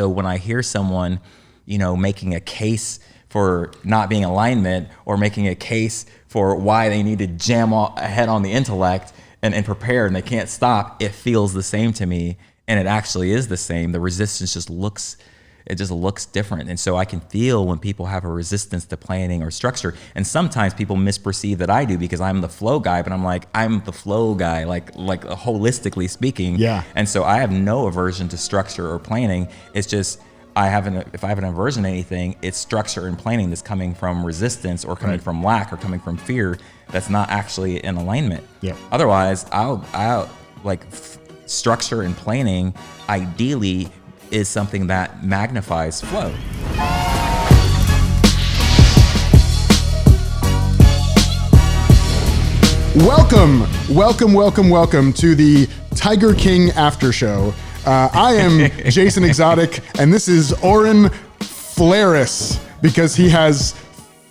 So when I hear someone, making a case for not being alignment or making a case for why they need to jam ahead on the intellect and prepare and they can't stop, it feels the same to me. And it actually is the same. The resistance just looks different. And so I can feel when people have a resistance to planning or structure. And sometimes people misperceive that I do because I'm the flow guy, but I'm the flow guy, like holistically speaking. Yeah. And so I have no aversion to structure or planning. It's just, if I have an aversion to anything, it's structure and planning that's coming from resistance or coming from lack or coming from fear that's not actually in alignment. Yeah. Otherwise, structure and planning ideally is something that magnifies flow. Welcome to the Tiger King After Show. I am Jason Exotic, and this is Oren Harris because he has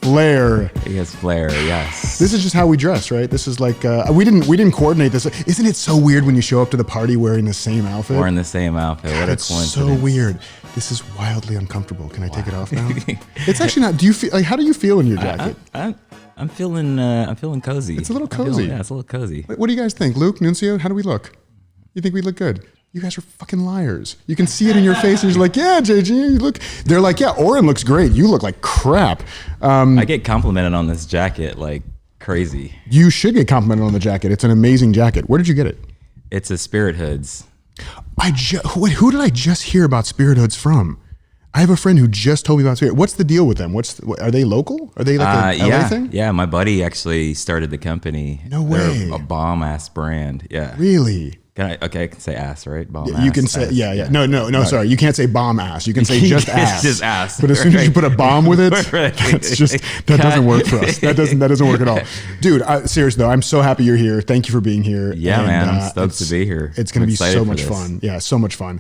flair. He has flair, yes. This is just how we dress, right? This is like we didn't coordinate this. Isn't it so weird when you show up to the party wearing the same outfit? Wearing the same outfit. What a coincidence. So weird. This is wildly uncomfortable. Can I take it off now? It's actually not. Do you feel how do you feel in your jacket? I'm feeling cozy. It's a little cozy. It's a little cozy. What do you guys think? Luke, Nuncio, how do we look? You think we look good? You guys are fucking liars. You can see it in your face and you're like, yeah, JG, you look. They're like, yeah, Oren looks great. You look like crap. I get complimented on this jacket like crazy. You should get complimented on the jacket. It's an amazing jacket. Where did you get it? It's a Spirit Hoods. Who did I just hear about Spirit Hoods from? I have a friend who just told me about Spirit. What's the deal with them? Are they local? Are they like a LA thing? Yeah, my buddy actually started the company. No way. They're a bomb-ass brand. Yeah. Really? I can say ass, right? Bomb ass. You can say, yeah. No, sorry. You can't say bomb ass. You can say just ass. It's just ass. But as soon as you put a bomb with it, that doesn't work for us. That doesn't work at all. Dude, seriously though, I'm so happy you're here. Thank you for being here. Yeah, man. I'm stoked to be here. It's going to be so much fun. Yeah, so much fun.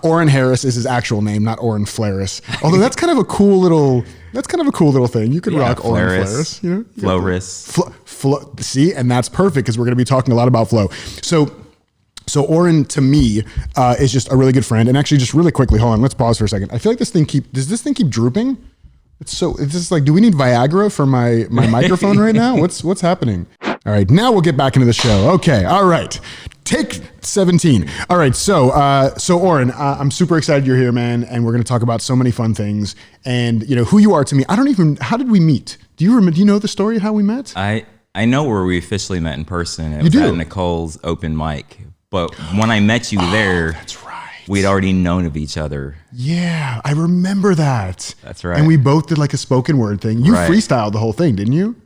Oren Harris is his actual name, not Oren Harris. Although that's kind of a cool little thing. You could rock Oren Harris. Flow. See, and that's perfect because we're going to be talking a lot about flow. So Oren, to me, is just a really good friend. And actually, just really quickly, hold on, let's pause for a second. I feel like does this thing keep drooping? It's just like, do we need Viagra for my microphone right now? What's happening? All right, now we'll get back into the show. Okay, all right. Take 17. All right, so Oren, I'm super excited you're here, man, and we're going to talk about so many fun things. And who you are to me. How did we meet? Do you know the story of how we met? I know where we officially met in person. It was at Nicole's open mic. But when I met you there, that's right. We'd already known of each other. Yeah, I remember that. That's right. And we both did like a spoken word thing. You freestyled the whole thing, didn't you?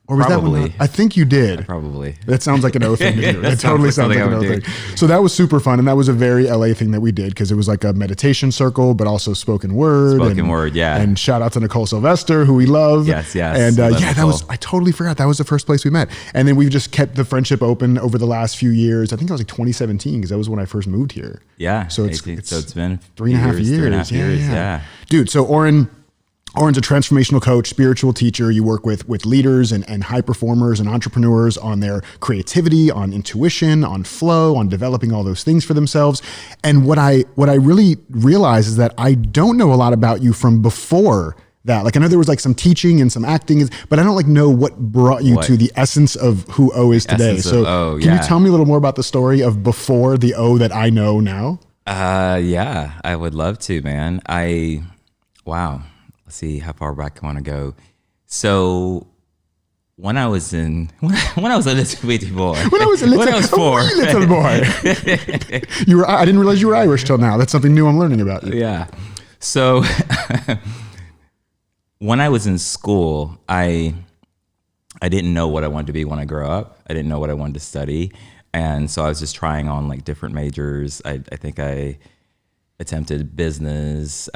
Or was probably. That one? I think you did. Probably. That sounds like an O thing to do. That totally sounds like an O thing. So that was super fun. And that was a very LA thing that we did because it was like a meditation circle, but also spoken word. Yeah. And shout out to Nicole Sylvester, who we love. Yes. And I totally forgot. That was the first place we met. And then we've just kept the friendship open over the last few years. I think it was like 2017 because that was when I first moved here. Yeah. So it's been 3.5 years. 3.5 years. Yeah. Dude, so Oren's a transformational coach, spiritual teacher. You work with leaders and high performers and entrepreneurs on their creativity, on intuition, on flow, on developing all those things for themselves. And what I really realize is that I don't know a lot about you from before that. Like I know there was like some teaching and some acting, but I don't know what brought you to the essence of who O is today. So can you tell me a little more about the story of before the O that I know now? Yeah, I would love to, man. Wow. Let's see how far back I want to go. So when I was a little bitty boy, when I was 4, little boy, I didn't realize you were Irish till now. That's something new I'm learning about you. Yeah. So when I was in school, I didn't know what I wanted to be when I grow up. I didn't know what I wanted to study. And so I was just trying on like different majors. I think I attempted business.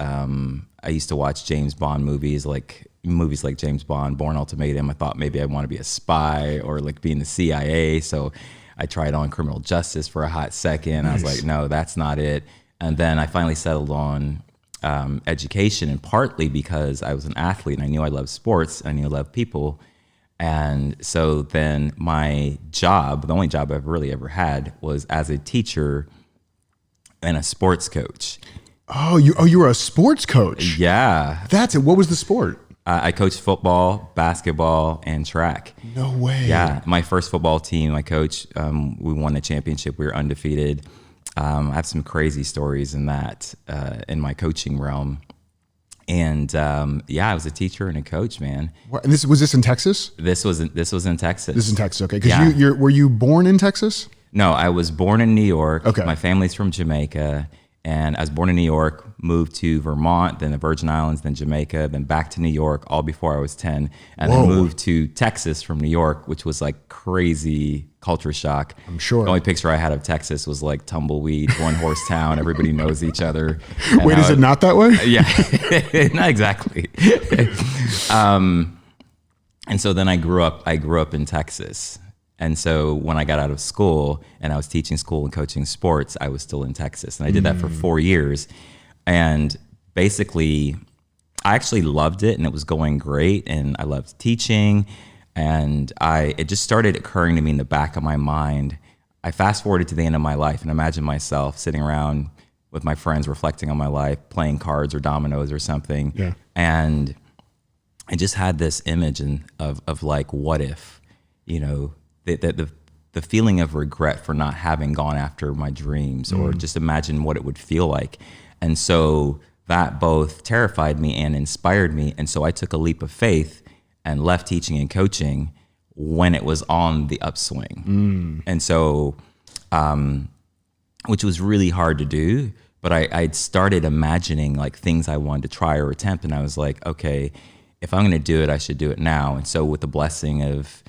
I used to watch James Bond movies like James Bond, Bourne Ultimatum. I thought maybe I want to be a spy or like be in the CIA. So I tried on criminal justice for a hot second. Nice. I was like, no, that's not it. And then I finally settled on education, and partly because I was an athlete and I knew I loved sports. I knew I loved people. And so then my job, the only job I've really ever had, was as a teacher and a sports coach. You were a sports coach. Yeah. That's it. What was the sport? I coached football, basketball, and track. No way. Yeah. My first football team, I coached, we won a championship. We were undefeated. I have some crazy stories in that, in my coaching realm. And I was a teacher and a coach, man. And was this in Texas? This was in Texas. This is in Texas, okay. Because were you born in Texas? No, I was born in New York. Okay. My family's from Jamaica. And I was born in New York, moved to Vermont, then the Virgin Islands, then Jamaica, then back to New York, all before I was 10. And then moved to Texas from New York, which was like crazy culture shock. I'm sure. The only picture I had of Texas was like tumbleweed, one horse town. Everybody knows each other. Wait, is it not that way? Yeah, not exactly. And so then I grew up in Texas. And so when I got out of school and I was teaching school and coaching sports, I was still in Texas. And I did that for 4 years. And basically, I actually loved it and it was going great. And I loved teaching. And it just started occurring to me in the back of my mind. I fast forwarded to the end of my life and imagined myself sitting around with my friends reflecting on my life, playing cards or dominoes or something. Yeah. And I just had this image of like, what if, the feeling of regret for not having gone after my dreams, or just imagine what it would feel like. And so that both terrified me and inspired me. And so I took a leap of faith and left teaching and coaching when it was on the upswing. And so, which was really hard to do, but I'd started imagining like things I wanted to try or attempt. And I was like, okay, if I'm going to do it, I should do it now. And so with the blessing of,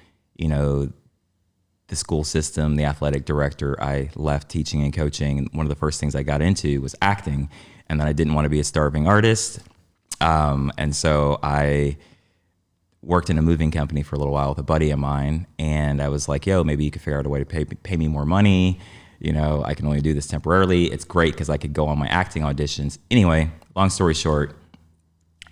the school system, the athletic director, I left teaching and coaching. And one of the first things I got into was acting. And then I didn't want to be a starving artist. And so I worked in a moving company for a little while with a buddy of mine. And I was like, yo, maybe you could figure out a way to pay me more money. I can only do this temporarily. It's great because I could go on my acting auditions. Anyway, long story short,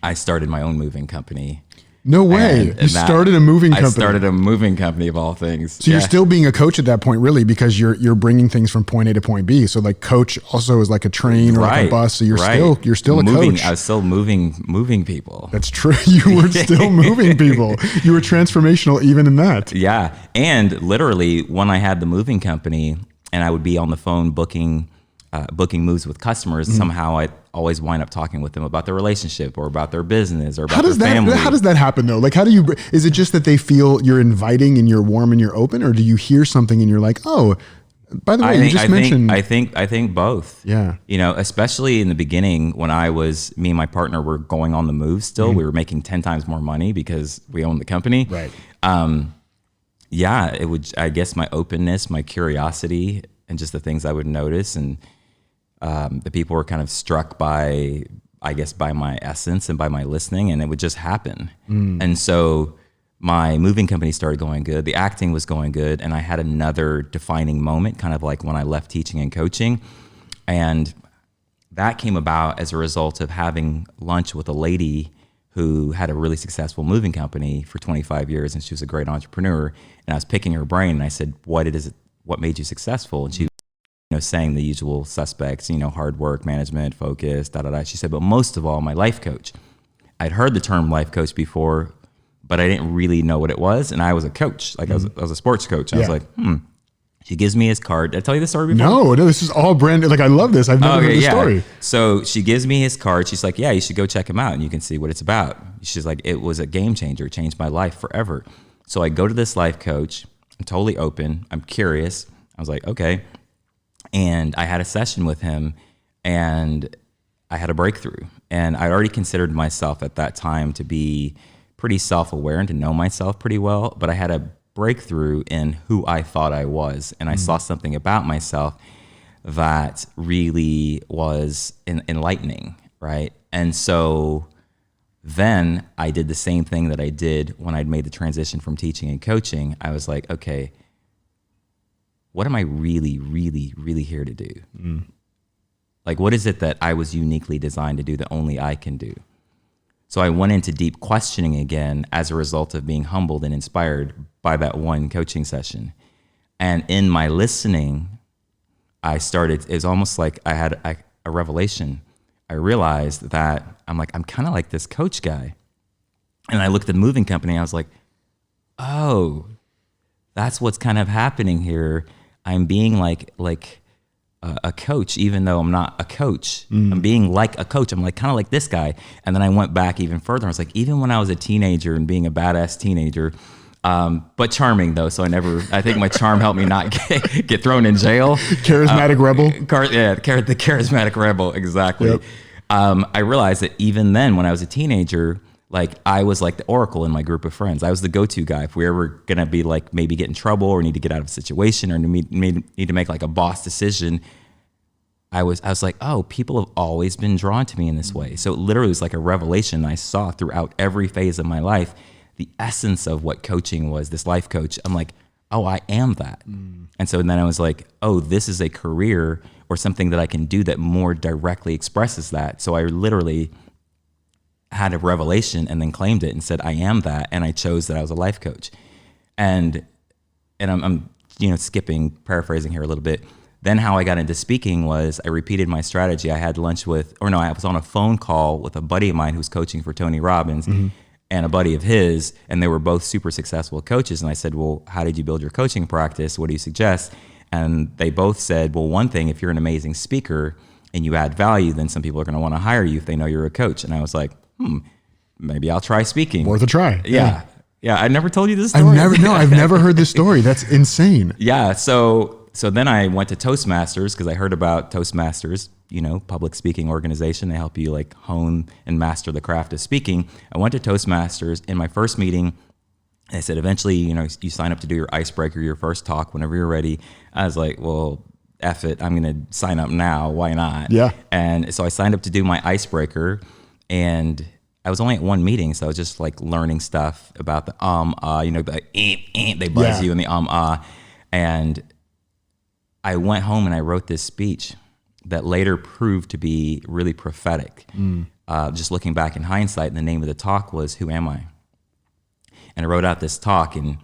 I started my own moving company. No way. You started a moving company. I started a moving company of all things. So you're still being a coach at that point, really, because you're bringing things from point A to point B. So like coach also is like a train or like a bus. So you're still a coach. I was still moving people. That's true. You were still moving people. You were transformational even in that. Yeah. And literally when I had the moving company and I would be on the phone booking moves with customers, somehow I always wind up talking with them about their relationship or about their business or about their family. How does that happen though? Like, is it just that they feel you're inviting and you're warm and you're open, or do you hear something and you're like, oh, by the way, I think both. Yeah. Especially in the beginning when me and my partner were going on the move still, we were making 10 times more money because we owned the company. Right. It would, I guess my openness, my curiosity, and just the things I would notice, and the people were kind of struck by my essence and by my listening, and it would just happen. And so my moving company started going good. The acting was going good. And I had another defining moment, kind of like when I left teaching and coaching. And that came about as a result of having lunch with a lady who had a really successful moving company for 25 years. And she was a great entrepreneur. And I was picking her brain and I said, what made you successful? And she saying the usual suspects, hard work, management, focus, She said, but most of all, my life coach. I'd heard the term life coach before, but I didn't really know what it was. And I was a coach, like I was a sports coach. I was like, She gives me his card. Did I tell you this story before? No, this is all brand new. Like, I love this. I've never heard this story. So she gives me his card. She's like, yeah, you should go check him out and you can see what it's about. She's like, it was a game changer, changed my life forever. So I go to this life coach. I'm totally open. I'm curious. I was like, okay. And I had a session with him and I had a breakthrough. And I'd already considered myself at that time to be pretty self-aware and to know myself pretty well. But I had a breakthrough in who I thought I was. And I saw something about myself that really was enlightening, right? And so then I did the same thing that I did when I'd made the transition from teaching and coaching. I was like, okay, what am I really, really, really here to do? Like, what is it that I was uniquely designed to do that only I can do? So I went into deep questioning again as a result of being humbled and inspired by that one coaching session. And in my listening, it was almost like I had a revelation. I realized that I'm kind of like this coach guy. And I looked at the moving company and I was like, oh, that's what's kind of happening here. I'm being like a coach, even though I'm not a coach. I'm being like a coach. I'm like kind of like this guy. And then I went back even further. I was like, even when I was a teenager and being a badass teenager, but charming though. So I think my charm helped me not get thrown in jail. Charismatic rebel. The charismatic rebel. Exactly. Yep. I realized that even then when I was a teenager, like I was like the oracle in my group of friends. I was the go-to guy. If we were going to be like maybe get in trouble or need to get out of a situation or need to make like a boss decision, I was like, oh, people have always been drawn to me in this way. So it literally was like a revelation I saw throughout every phase of my life. The essence of what coaching was, this life coach, I'm like, oh, I am that. And so then I was like, oh, this is a career or something that I can do that more directly expresses that. So I literally had a revelation and then claimed it and said, I am that. And I chose that I was a life coach. And I'm paraphrasing here a little bit. Then how I got into speaking was I repeated my strategy. I had lunch I was on a phone call with a buddy of mine who's coaching for Tony Robbins and a buddy of his, and they were both super successful coaches. And I said, well, how did you build your coaching practice? What do you suggest? And they both said, well, one thing, if you're an amazing speaker and you add value, then some people are going to want to hire you if they know you're a coach. And I was like, maybe I'll try speaking. Worth a try. Yeah. I never told you this story. I've never heard this story. That's insane. Yeah. So then I went to Toastmasters because I heard about Toastmasters, public speaking organization. They help you like hone and master the craft of speaking. I went to Toastmasters. In my first meeting, I said, eventually, you sign up to do your icebreaker, your first talk whenever you're ready. I was like, well, F it. I'm going to sign up now. Why not? Yeah. And so I signed up to do my icebreaker. And I was only at one meeting, so I was just like learning stuff about the they buzz you in the and I went home and I wrote this speech that later proved to be really prophetic. Just looking back in hindsight, and the name of the talk was "Who Am I?" And I wrote out this talk, and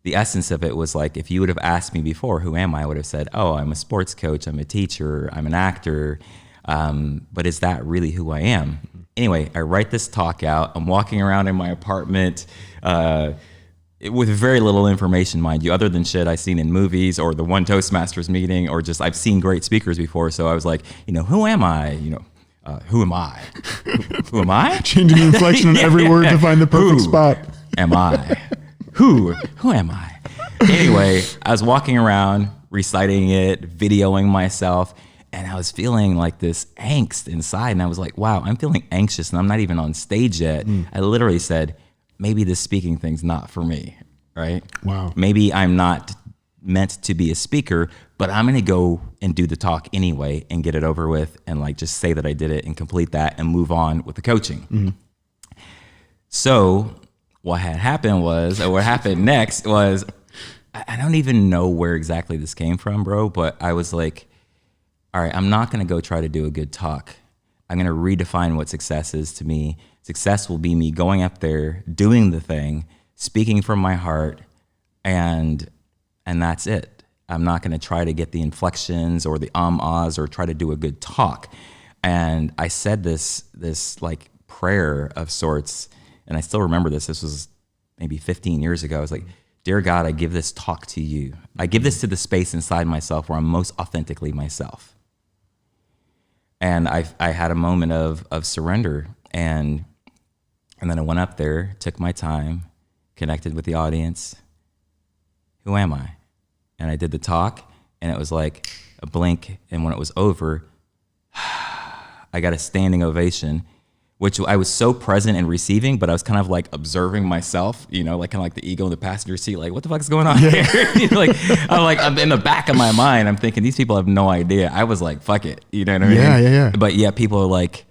the essence of it was like, if you would have asked me before, "Who am I?" I would have said, "Oh, I'm a sports coach, I'm a teacher, I'm an actor." But is that really who I am? Anyway, I write this talk out. I'm walking around in my apartment with very little information, mind you, other than shit I've seen in movies or the one Toastmasters meeting, or just I've seen great speakers before. So I was like, who am I? Who am I? Who am I? Changing the inflection on every word to find the perfect spot. Am I? Who am I? Anyway, I was walking around, reciting it, videoing myself. And I was feeling like this angst inside. And I was like, wow, I'm feeling anxious and I'm not even on stage yet. I literally said, maybe this speaking thing's not for me, right? Wow. Maybe I'm not meant to be a speaker, but I'm going to go and do the talk anyway and get it over with and like just say that I did it and complete that and move on with the coaching. So what happened next was, I don't even know where exactly this came from, bro, but I was like, all right, I'm not going to go try to do a good talk. I'm going to redefine what success is to me. Success will be me going up there, doing the thing, speaking from my heart, and that's it. I'm not going to try to get the inflections or the ahs or try to do a good talk. And I said this like prayer of sorts, and I still remember this. This was maybe 15 years ago. I was like, dear God, I give this talk to you. I give this to the space inside myself where I'm most authentically myself. And I had a moment of surrender, and then I went up there, took my time, connected with the audience. Who am I? And I did the talk, and it was like a blink, and when it was over, I got a standing ovation, which I was so present and receiving, but I was kind of like observing myself, like kind of like the ego in the passenger seat, like what the fuck is going on here? I'm in the back of my mind, I'm thinking these people have no idea. I was like, fuck it, you know what I mean? Yeah. But yeah, people are like,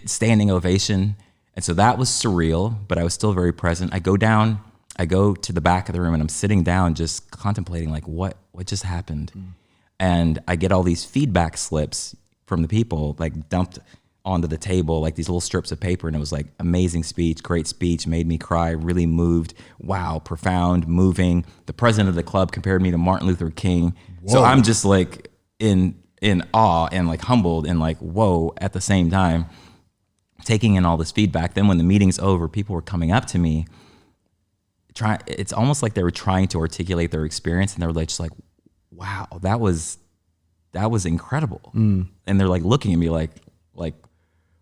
standing ovation, and so that was surreal, but I was still very present. I go to the back of the room, and I'm sitting down, just contemplating like what just happened, and I get all these feedback slips from the people, like dumped onto the table, like these little strips of paper, and it was like, amazing speech, great speech, made me cry, really moved, wow, profound, moving. The president of the club compared me to Martin Luther King. Whoa. So I'm just like in in awe and like humbled and like, whoa, at the same time, taking in all this feedback. Then when the meeting's over, people were coming up to me, it's almost like they were trying to articulate their experience, and they were like, just like, wow, that was incredible. And they're like looking at me like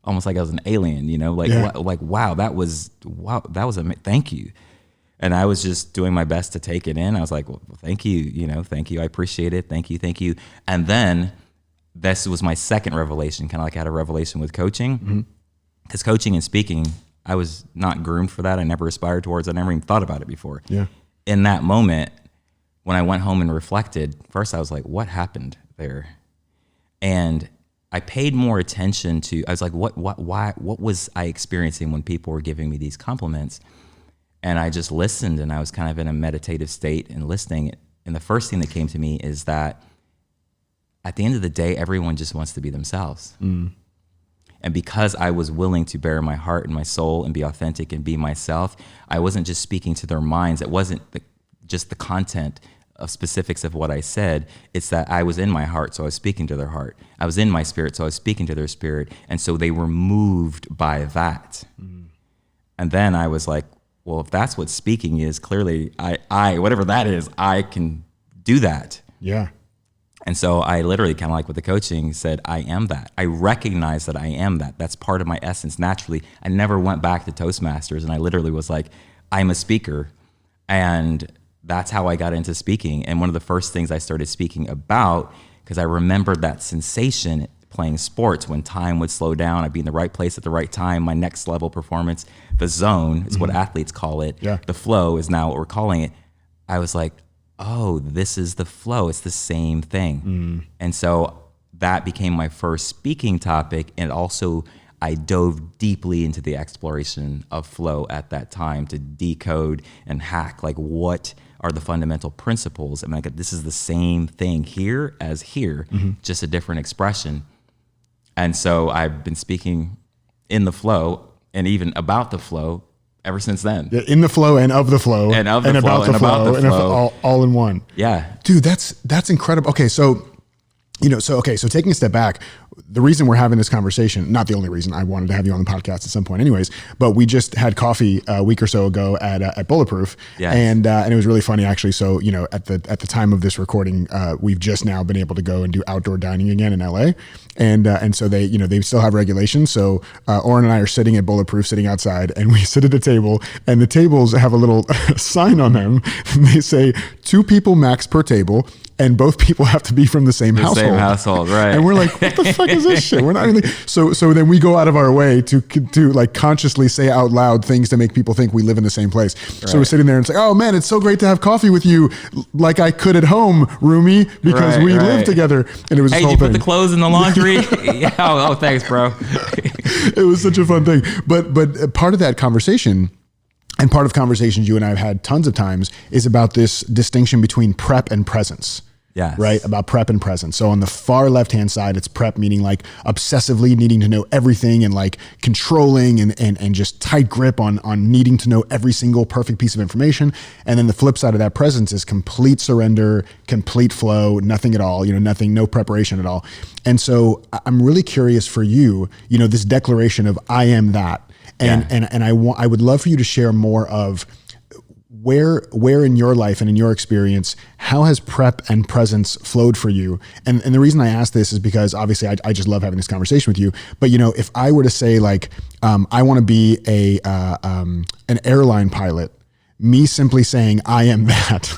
almost like I was an alien, you know, like, like, wow, that was thank you. And I was just doing my best to take it in. I was like, well, thank you, thank you. I appreciate it. Thank you. And then this was my second revelation, kind of like I had a revelation with coaching, because coaching and speaking, I was not groomed for that. I never aspired towards it. I never even thought about it before. Yeah. In that moment, when I went home and reflected, first I was like, what happened there? And I paid more attention to, I was like, what was I experiencing when people were giving me these compliments? And I just listened, and I was kind of in a meditative state and listening. And the first thing that came to me is that at the end of the day, everyone just wants to be themselves. And because I was willing to bare my heart and my soul and be authentic and be myself, I wasn't just speaking to their minds. It wasn't just the content of specifics of what I said. It's that I was in my heart, so I was speaking to their heart. I was in my spirit, so I was speaking to their spirit. And so they were moved by that. And then I was like, well, if that's what speaking is, clearly I whatever that is, I can do that. Yeah. And so I literally, kind of like with the coaching, said, I am that. I recognize that I am that. That's part of my essence naturally. I never went back to Toastmasters, and I literally was like, I'm a speaker. And that's how I got into speaking. And one of the first things I started speaking about, because I remembered that sensation playing sports when time would slow down, I'd be in the right place at the right time, my next level performance, the zone is what athletes call it. Yeah. The flow is now what we're calling it. I was like, oh, this is the flow. It's the same thing. And so that became my first speaking topic. And also I dove deeply into the exploration of flow at that time to decode and hack, like, what are the fundamental principles? I mean, like, this is the same thing here as here, just a different expression. And so I've been speaking in the flow and even about the flow ever since then. Yeah, in the flow and of the flow and of the and flow about and the flow, about the flow. All in one. Yeah. Dude, that's incredible. Okay. So taking a step back, the reason we're having this conversation, not the only reason, I wanted to have you on the podcast at some point anyways, but we just had coffee a week or so ago at Bulletproof. Yes. And it was really funny actually. So, at the time of this recording, we've just now been able to go and do outdoor dining again in LA. And so they still have regulations. So, Oren and I are sitting at Bulletproof, sitting outside, and we sit at a table, and the tables have a little sign on them. They say 2 people max per table, and both people have to be from the same household. Same household, right? And we're like, what the fuck is this shit? We're not really. So then we go out of our way to like consciously say out loud things to make people think we live in the same place. Right. So we're sitting there and it's like, oh man, it's so great to have coffee with you, like I could at home, roomie, because we live together. And it was. Hey, did you put the clothes in the laundry? Yeah. Oh, thanks, bro. It was such a fun thing. But part of that conversation. And part of conversations you and I have had tons of times is about this distinction between prep and presence. Yeah. Right. About prep and presence. So on the far left-hand side, it's prep, meaning like obsessively needing to know everything and like controlling and just tight grip on needing to know every single perfect piece of information. And then the flip side of that presence is complete surrender, complete flow, nothing at all, no preparation at all. And so I'm really curious for you, this declaration of I am that. And I would love for you to share more of where in your life and in your experience, how has prep and presence flowed for you? And the reason I ask this is because obviously I just love having this conversation with you. But if I were to say like I want to be an airline pilot, me simply saying I am that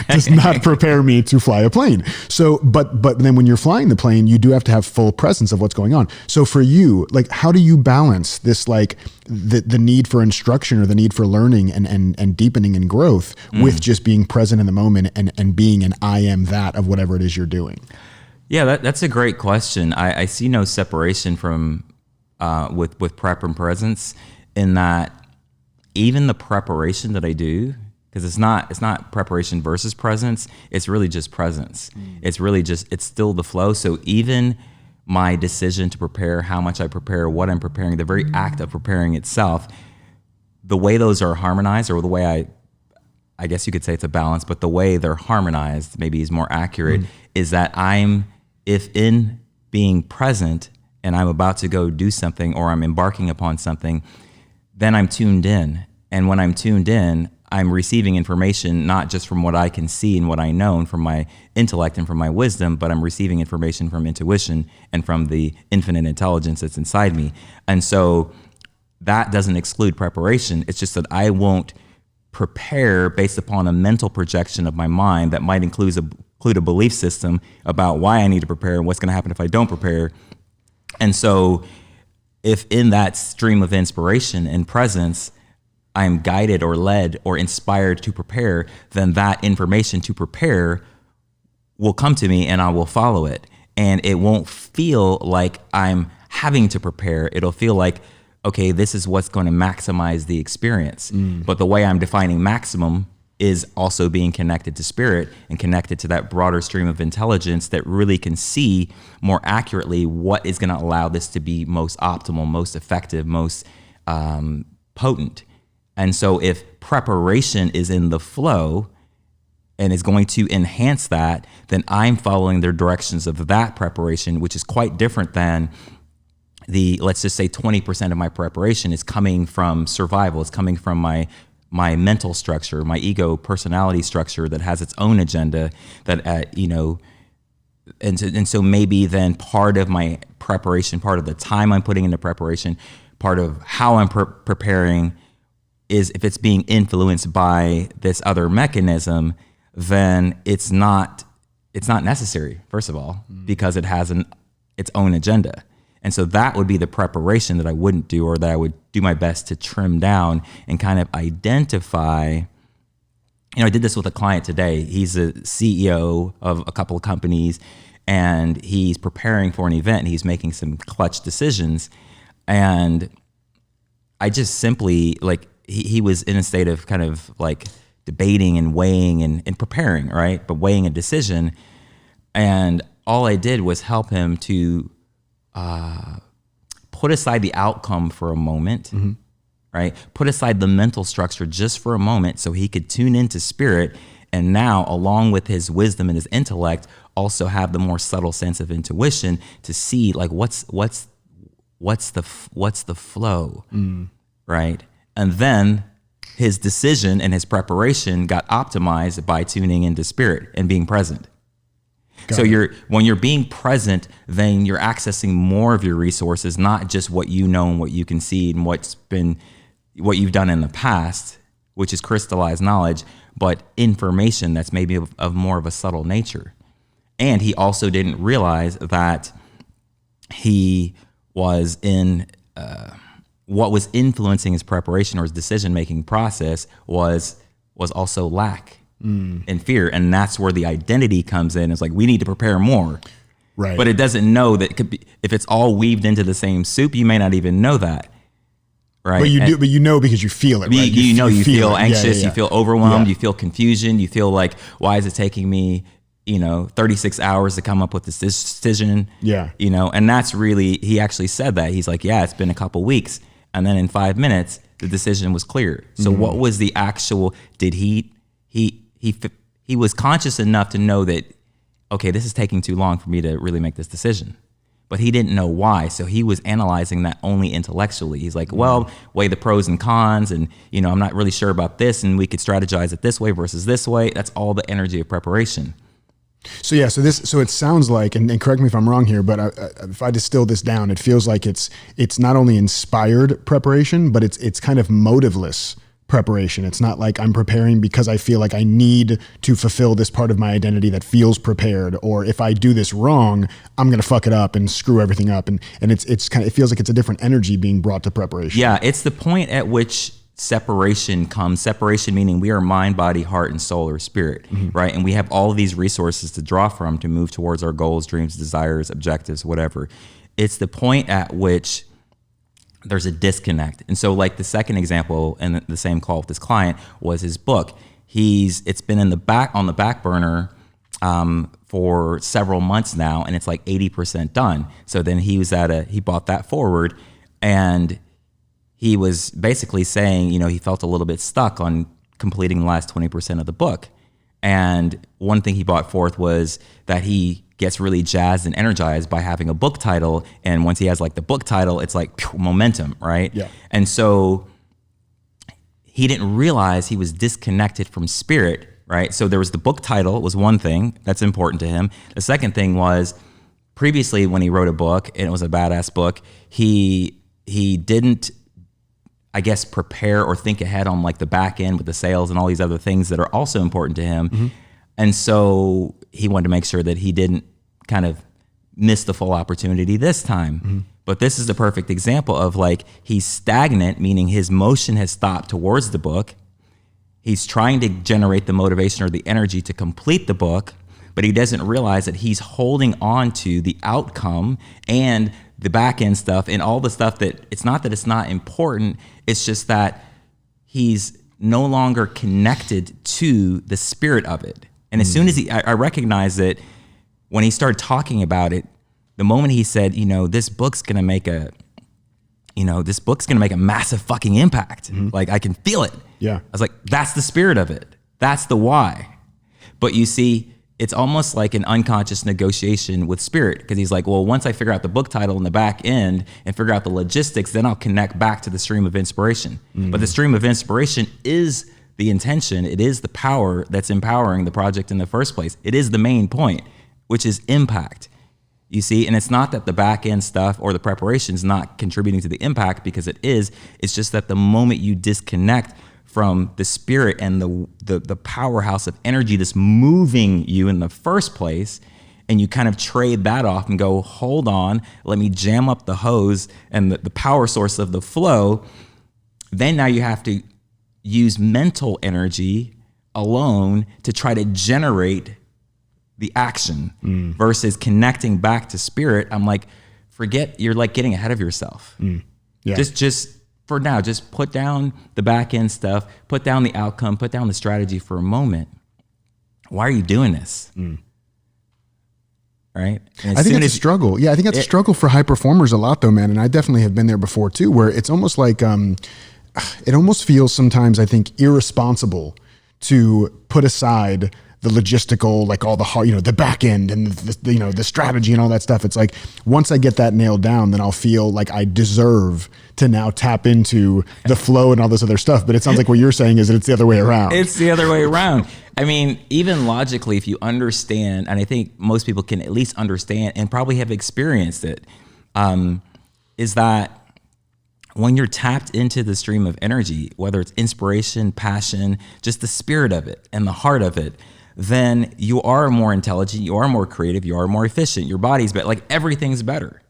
does not prepare me to fly a plane. So, but then when you're flying the plane, you do have to have full presence of what's going on. So for you, like, how do you balance this, like the need for instruction or the need for learning and deepening and growth with just being present in the moment and being an I am that of whatever it is you're doing? Yeah, that's a great question. I see no separation from with prep and presence in that. Even the preparation that I do, because it's not preparation versus presence, it's really just presence. It's still the flow. So even my decision to prepare, how much I prepare, what I'm preparing, the very act of preparing itself, the way those are harmonized, or the way I guess you could say it's a balance, but the way they're harmonized maybe is more accurate, is that I'm if in being present and I'm about to go do something or I'm embarking upon something, then I'm tuned in. And when I'm tuned in, I'm receiving information not just from what I can see and what I know and from my intellect and from my wisdom, but I'm receiving information from intuition and from the infinite intelligence that's inside me. And so that doesn't exclude preparation. It's just that I won't prepare based upon a mental projection of my mind that might include a belief system about why I need to prepare and what's going to happen if I don't prepare. And so if in that stream of inspiration and presence, I'm guided or led or inspired to prepare, then that information to prepare will come to me and I will follow it. And it won't feel like I'm having to prepare. It'll feel like, okay, this is what's going to maximize the experience. But the way I'm defining maximum is also being connected to spirit and connected to that broader stream of intelligence that really can see more accurately what is going to allow this to be most optimal, most effective, most potent. And so if preparation is in the flow and is going to enhance that, then I'm following the directions of that preparation, which is quite different than let's just say 20% of my preparation is coming from survival. It's coming from my mental structure, my ego personality structure that has its own agenda that, and so maybe then part of my preparation, part of the time I'm putting into preparation, part of how I'm preparing is if it's being influenced by this other mechanism, then it's not necessary, first of all, because it has its own agenda. And so that would be the preparation that I wouldn't do, or that I would do my best to trim down and kind of identify. I did this with a client today. He's a CEO of a couple of companies and he's preparing for an event and he's making some clutch decisions. And I just simply he was in a state of kind of like debating and weighing and preparing, right? But weighing a decision. And all I did was help him to put aside the outcome for a moment, right? Put aside the mental structure just for a moment so he could tune into spirit. And now, along with his wisdom and his intellect, also have the more subtle sense of intuition to see like what's the flow, right? And then his decision and his preparation got optimized by tuning into spirit and being present. So when you're being present, then you're accessing more of your resources, not just what you know and what you can see and what you've done in the past, which is crystallized knowledge, but information that's maybe of more of a subtle nature. And he also didn't realize that he was in what was influencing his preparation or his decision-making process was also lack and fear. And that's where the identity comes in. It's like, we need to prepare more. Right. But it doesn't know that it could be, if it's all weaved into the same soup, you may not even know that. Right. But you know because you feel it, right? You feel anxious, you feel overwhelmed, Yeah. you feel confusion, you feel like, why is it taking me 36 hours to come up with this decision? Yeah. And that's really, he actually said that. He's like, yeah, it's been a couple weeks. And then in 5 minutes, the decision was clear. So what was the actual, he was conscious enough to know that, okay, this is taking too long for me to really make this decision. But he didn't know why. So he was analyzing that only intellectually. He's like, well, weigh the pros and cons. And, I'm not really sure about this. And we could strategize it this way versus this way. That's all the energy of preparation. So it sounds like, and correct me if I'm wrong here, but if I distill this down, it feels like it's not only inspired preparation, but it's kind of motiveless preparation. It's not like I'm preparing because I feel like I need to fulfill this part of my identity that feels prepared, or if I do this wrong, I'm going to fuck it up and screw everything up. And it feels like it's a different energy being brought to preparation. Yeah. It's the point at which separation comes. Separation meaning we are mind, body, heart, and soul or spirit, right? And we have all of these resources to draw from to move towards our goals, dreams, desires, objectives, whatever. It's the point at which there's a disconnect. And so like the second example in the same call with this client was his book. It's been on the back burner for several months now, and it's like 80% done. So then he bought that forward, and he was basically saying, he felt a little bit stuck on completing the last 20% of the book. And one thing he brought forth was that he gets really jazzed and energized by having a book title. And once he has like the book title, it's like momentum, right? Yeah. And so he didn't realize he was disconnected from spirit, right? So there was the book title was one thing that's important to him. The second thing was previously when he wrote a book and it was a badass book, he didn't, I guess, prepare or think ahead on like the back end with the sales and all these other things that are also important to him. Mm-hmm. And so he wanted to make sure that he didn't kind of miss the full opportunity this time. Mm-hmm. But this is the perfect example of like, he's stagnant, meaning his motion has stopped towards the book. He's trying to generate the motivation or the energy to complete the book, but he doesn't realize that he's holding on to the outcome and the back end stuff and all the stuff that it's not that it's not important. It's just that he's no longer connected to the spirit of it. And as soon as I recognize that when he started talking about it, the moment he said, this book's gonna make a massive fucking impact. Mm-hmm. Like I can feel it. Yeah. I was like, that's the spirit of it. That's the why. But you see, it's almost like an unconscious negotiation with spirit, because he's like, well, once I figure out the book title in the back end and figure out the logistics, then I'll connect back to the stream of inspiration. Mm-hmm. But the stream of inspiration is the intention. It is the power that's empowering the project in the first place. It is the main point, which is impact. You see, and it's not that the back end stuff or the preparation is not contributing to the impact, because it is. It's just that the moment you disconnect from the spirit and the powerhouse of energy that's moving you in the first place, and you kind of trade that off and go, hold on, let me jam up the hose and the power source of the flow, then now you have to use mental energy alone to try to generate the action versus connecting back to spirit. I'm like, forget, you're like getting ahead of yourself. Yeah. Just for now, just put down the back end stuff, put down the outcome, put down the strategy for a moment. Why are you doing this? Right? I think it's a struggle. Yeah, I think it's a struggle for high performers a lot though, man. And I definitely have been there before too, where it's almost like, it almost feels sometimes, I think, irresponsible to put aside the logistical, like all the hard, the back end and the strategy and all that stuff. It's like, once I get that nailed down, then I'll feel like I deserve to now tap into the flow and all this other stuff. But it sounds like what you're saying is that it's the other way around. It's the other way around. I mean, even logically, if you understand, and I think most people can at least understand and probably have experienced it, is that when you're tapped into the stream of energy, whether it's inspiration, passion, just the spirit of it and the heart of it, then you are more intelligent, you are more creative, you are more efficient, your body's better, like everything's better.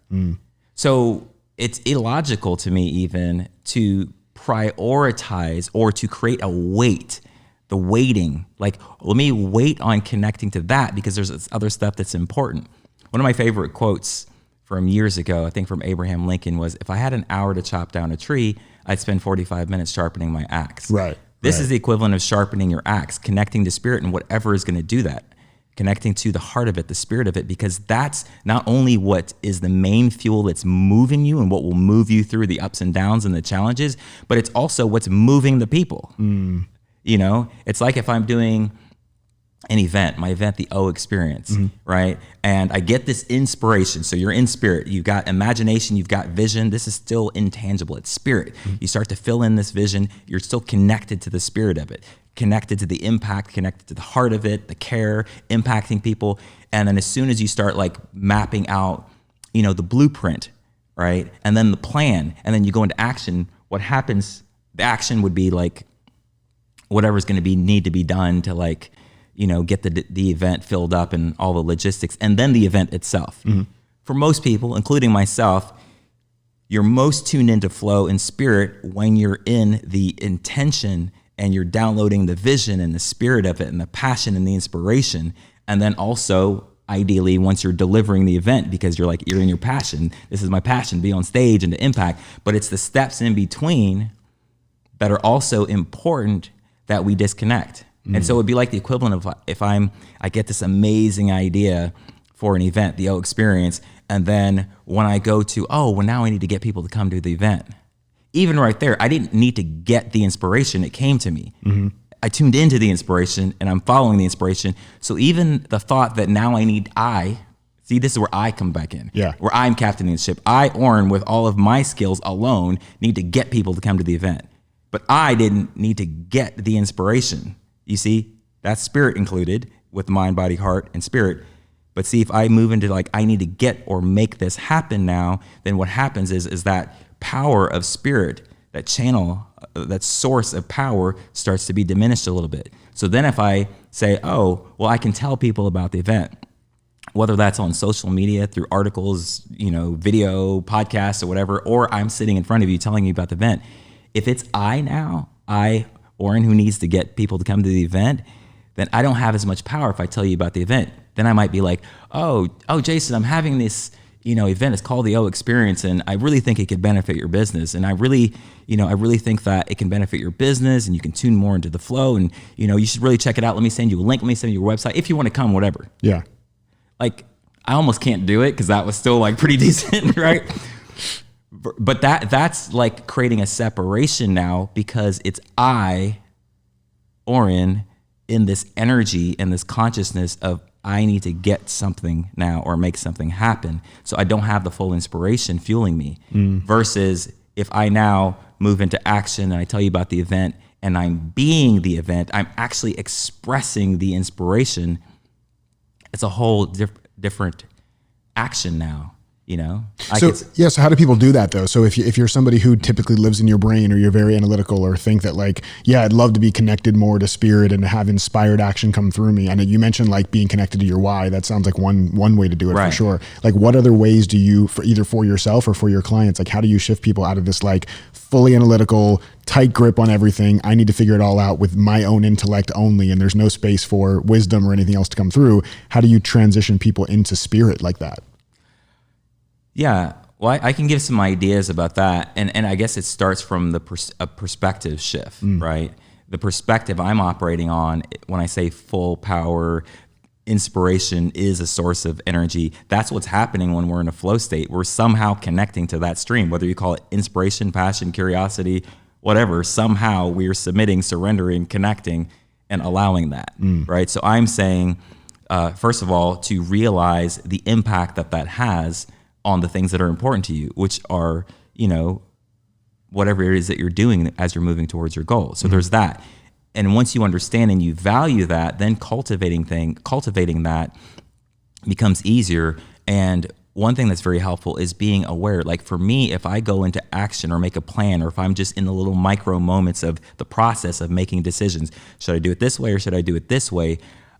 So it's illogical to me even to prioritize or to create a weight, the waiting, like let me wait on connecting to that because there's this other stuff that's important. One of my favorite quotes from years ago, I think from Abraham Lincoln, was, if I had an hour to chop down a tree, I'd spend 45 minutes sharpening my axe. Right. This is the equivalent of sharpening your axe, connecting to spirit and whatever is going to do that, connecting to the heart of it, the spirit of it, because that's not only what is the main fuel that's moving you and what will move you through the ups and downs and the challenges, but it's also what's moving the people. It's like if I'm doing an event, my event, the O experience, right? And I get this inspiration. So you're in spirit, you've got imagination, you've got vision. This is still intangible, it's spirit. You start to fill in this vision, you're still connected to the spirit of it, connected to the impact, connected to the heart of it, the care, impacting people. And then as soon as you start like mapping out, the blueprint, right? And then the plan, and then you go into action, what happens, the action would be like whatever's going to need to be done to like, get the event filled up and all the logistics, and then the event itself. For most people, including myself, you're most tuned into flow and spirit when you're in the intention and you're downloading the vision and the spirit of it and the passion and the inspiration. And then also, ideally, once you're delivering the event, because you're in your passion, this is my passion, be on stage and to impact. But it's the steps in between that are also important that we disconnect. And so it'd be like the equivalent of if I get this amazing idea for an event, the O experience, and then when I go to, now I need to get people to come to the event. Even right there, I didn't need to get the inspiration. It came to me. I tuned into the inspiration and I'm following the inspiration. So even the thought that now see, this is where I come back in. Yeah. Where I'm captaining the ship. I, Oren, with all of my skills alone, need to get people to come to the event. But I didn't need to get the inspiration. You see, that's spirit included with mind, body, heart, and spirit. But see, if I move into like, I need to get or make this happen now, then what happens is that power of spirit, that channel, that source of power starts to be diminished a little bit. So then if I say, oh, well, I can tell people about the event, whether that's on social media through articles, video, podcasts or whatever, or I'm sitting in front of you telling you about the event. If it's I, Oren, who needs to get people to come to the event, then I don't have as much power if I tell you about the event. Then I might be like, oh, Jason, I'm having this, event. It's called the O Experience, and I really think it could benefit your business. And I really think that it can benefit your business, and you can tune more into the flow, and you should really check it out. Let me send you a link. Let me send you a website if you want to come, whatever. Yeah. Like, I almost can't do it because that was still like pretty decent, right? But that's like creating a separation now because it's I, Oren, in this energy and this consciousness of I need to get something now or make something happen. So I don't have the full inspiration fueling me versus if I now move into action and I tell you about the event and I'm being the event, I'm actually expressing the inspiration. It's a whole different action now, So how do people do that though? So if you're somebody who typically lives in your brain or you're very analytical or think that like, yeah, I'd love to be connected more to spirit and have inspired action come through me. And you mentioned like being connected to your why. That sounds like one way to do it for sure. Like what other ways do you, for either for yourself or for your clients, like how do you shift people out of this like fully analytical, tight grip on everything? I need to figure it all out with my own intellect only, and there's no space for wisdom or anything else to come through. How do you transition people into spirit like that? Yeah, well, I can give some ideas about that. And I guess it starts from a perspective shift, right? The perspective I'm operating on when I say full power, inspiration is a source of energy. That's what's happening when we're in a flow state. We're somehow connecting to that stream, whether you call it inspiration, passion, curiosity, whatever. Somehow we are submitting, surrendering, connecting, and allowing that, right? So I'm saying, first of all, to realize the impact that has on the things that are important to you, which are, whatever it is that you're doing as you're moving towards your goal. So there's that. And once you understand and you value that, then cultivating that becomes easier. And one thing that's very helpful is being aware. Like for me, if I go into action or make a plan, or if I'm just in the little micro moments of the process of making decisions, should I do it this way or should I do it this way?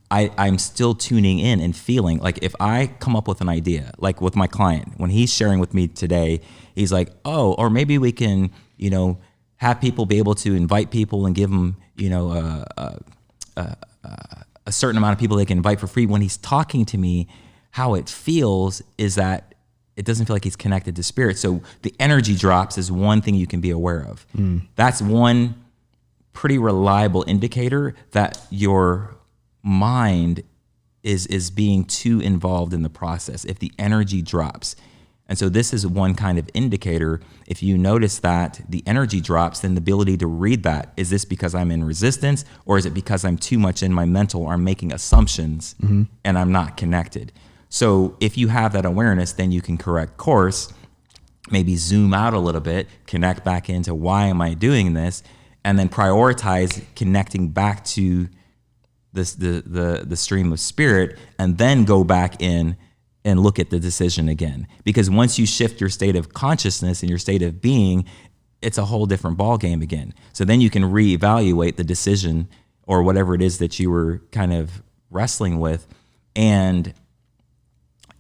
I'm still tuning in and feeling like if I come up with an idea, like with my client, when he's sharing with me today, he's like, oh, or maybe we can, have people be able to invite people and give them, a certain amount of people they can invite for free. When he's talking to me, how it feels is that it doesn't feel like he's connected to spirit. So the energy drops is one thing you can be aware of. That's one pretty reliable indicator that your mind is being too involved in the process if the energy drops. And so this is one kind of indicator. If you notice that the energy drops, then the ability to read that, is this because I'm in resistance, or is it because I'm too much in my mental, or I'm making assumptions and I'm not connected? So if you have that awareness, then you can correct course, maybe zoom out a little bit, connect back into why am I doing this, and then prioritize connecting back to the stream of spirit, and then go back in and look at the decision again. Because once you shift your state of consciousness and your state of being, it's a whole different ball game again. So then you can reevaluate the decision or whatever it is that you were kind of wrestling with. And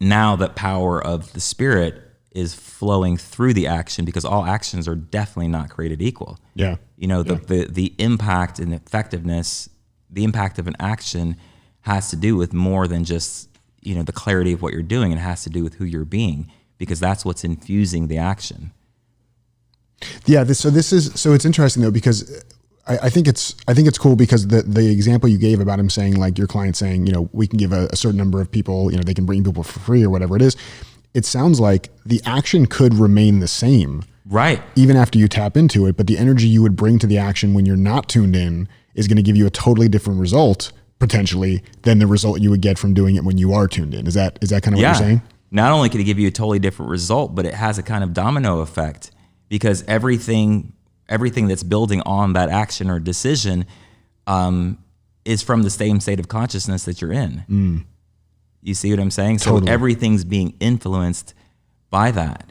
now that power of the spirit is flowing through the action, because all actions are definitely not created equal. Yeah. The impact and effectiveness, the impact of an action has to do with more than just, the clarity of what you're doing. It has to do with who you're being, because that's what's infusing the action. Yeah. So it's interesting though, because I think it's cool because the example you gave about him saying, like your client saying, we can give a certain number of people, they can bring people for free or whatever it is. It sounds like the action could remain the same, Right. Even after you tap into it, but the energy you would bring to the action when you're not tuned in is going to give you a totally different result, potentially, than the result you would get from doing it when you are tuned in. Is that kind of what you're saying? Not only can it give you a totally different result, but it has a kind of domino effect, because everything that's building on that action or decision is from the same state of consciousness that you're in. You see what I'm saying? So everything's being influenced by that.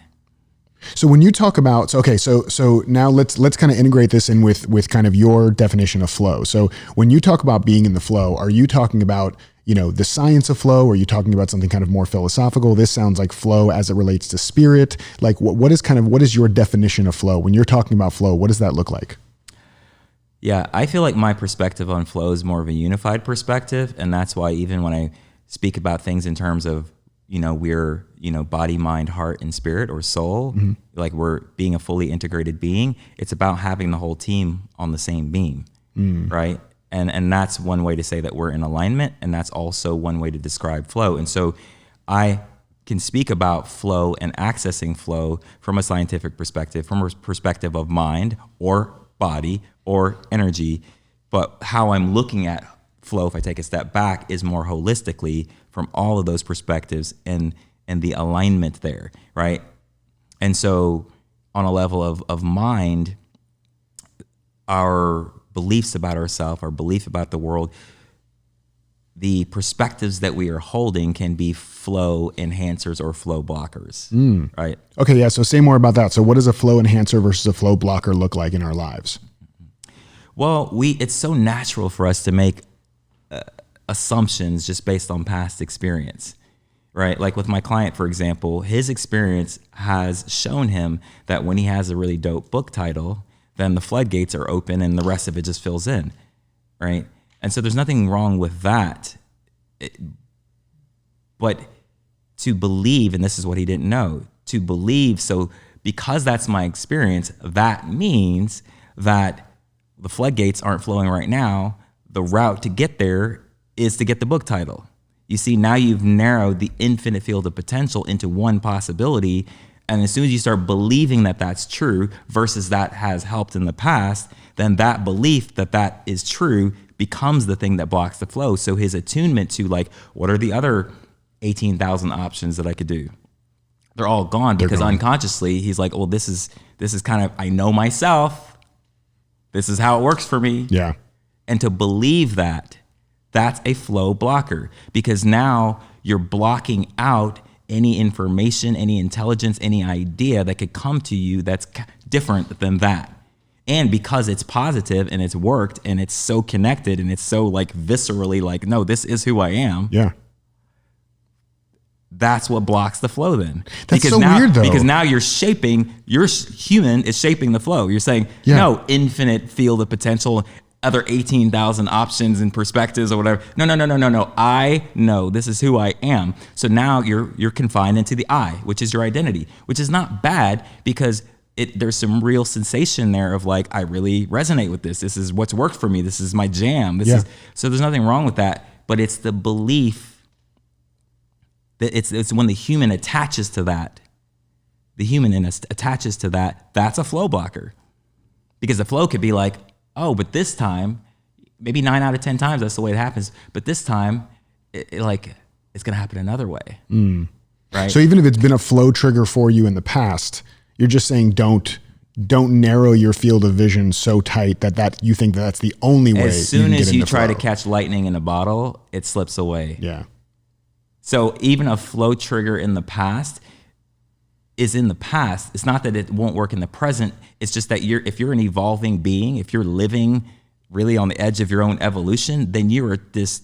So when you talk about, so now let's kind of integrate this in with kind of your definition of flow. So when you talk about being in the flow, are you talking about, the science of flow? Or are you talking about something kind of more philosophical? This sounds like flow as it relates to spirit. Like what is your definition of flow? When you're talking about flow, what does that look like? Yeah, I feel like my perspective on flow is more of a unified perspective. And that's why even when I speak about things in terms of, we're, body, mind, heart, and spirit or soul, like we're being a fully integrated being, it's about having the whole team on the same beam, right? And that's one way to say that we're in alignment, and that's also one way to describe flow. And so I can speak about flow and accessing flow from a scientific perspective, from a perspective of mind or body or energy, but how I'm looking at flow, if I take a step back, is more holistically from all of those perspectives and the alignment there, right? And so on a level of mind, our beliefs about ourselves, our belief about the world, the perspectives that we are holding can be flow enhancers or flow blockers, right? Okay, yeah, so say more about that. So what does a flow enhancer versus a flow blocker look like in our lives? Well, it's so natural for us to make assumptions just based on past experience, right? Like with my client, for example, his experience has shown him that when he has a really dope book title, then the floodgates are open and the rest of it just fills in, right? And so there's nothing wrong with that. But to believe, and this is what he didn't know, to believe, so because that's my experience, that means that the floodgates aren't flowing right now. The route to get there is to get the book title. You see, now you've narrowed the infinite field of potential into one possibility. And as soon as you start believing that that's true versus that has helped in the past, then that belief that that is true becomes the thing that blocks the flow. So his attunement to like, what are the other 18,000 options that I could do? They're all gone because unconsciously he's like, well, this is kind of, I know myself. This is how it works for me. Yeah. And to believe that, that's a flow blocker, because now you're blocking out any information, any intelligence, any idea that could come to you that's different than that. And because it's positive and it's worked and it's so connected and it's so like viscerally like, no, this is who I am. Yeah. That's what blocks the flow then. That's because so weird though. Because now your human is shaping the flow. You're saying, no, infinite field of potential, other 18,000 options and perspectives or whatever. No. I know this is who I am. So now you're confined into the I, which is your identity, which is not bad because there's some real sensation there of like, I really resonate with this. This is what's worked for me. This is my jam. So there's nothing wrong with that, but it's the belief that it's when the human attaches to that, attaches to that, that's a flow blocker. Because the flow could be like, oh, but this time, maybe 9 out of 10 times, that's the way it happens. But this time, it's going to happen another way. Right? So even if it's been a flow trigger for you in the past, you're just saying don't narrow your field of vision so tight that you think that's the only way. As soon as you try to catch lightning in a bottle, it slips away. Yeah. So even a flow trigger in the past is in the past. It's not that it won't work in the present. It's just that if you're an evolving being, if you're living really on the edge of your own evolution, then you're this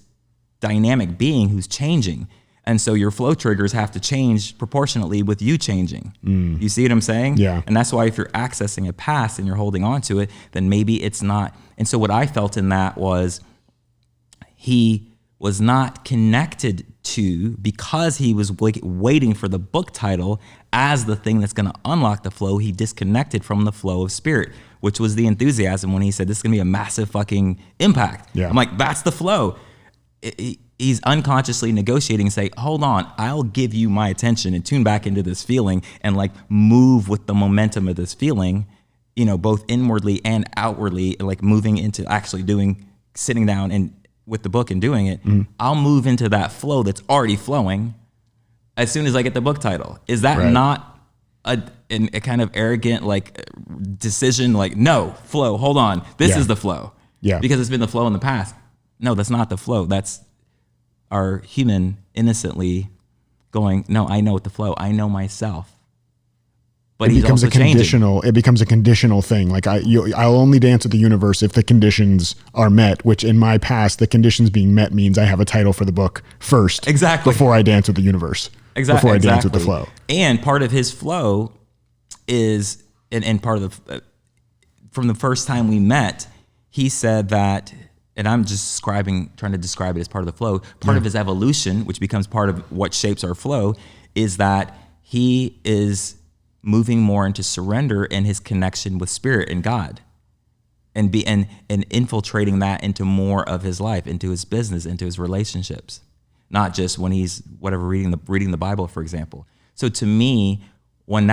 dynamic being who's changing. And so your flow triggers have to change proportionately with you changing. You see what I'm saying? Yeah. And that's why if you're accessing a past and you're holding on to it, then maybe it's not. And so what I felt in that was he was not connected to, because he was waiting for the book title as the thing that's going to unlock the flow, he disconnected from the flow of spirit, which was the enthusiasm when he said, this is going to be a massive fucking impact. Yeah. I'm like, that's the flow. he's unconsciously negotiating and say, hold on, I'll give you my attention and tune back into this feeling and like move with the momentum of this feeling, you know, both inwardly and outwardly, like moving into actually sitting down and with the book and doing it. I'll move into that flow that's already flowing as soon as I get the book title. Is that not a kind of arrogant like decision? Like, no, flow, hold on. This is the flow. Yeah. Because it's been the flow in the past. No, that's not the flow. That's our human innocently going, no, I know what the flow. I know myself. But it becomes a conditional. It becomes a conditional thing. Like I'll only dance with the universe if the conditions are met. Which in my past, the conditions being met means I have a title for the book first, before I dance with the universe, before I dance with the flow. And part of his flow is, and part of from the first time we met, he said that. And I'm just trying to describe it as part of the flow. Part of his evolution, which becomes part of what shapes our flow, is that he is moving more into surrender and his connection with spirit and God, and infiltrating that into more of his life, into his business, into his relationships, not just when he's reading the Bible, for example. So to me, when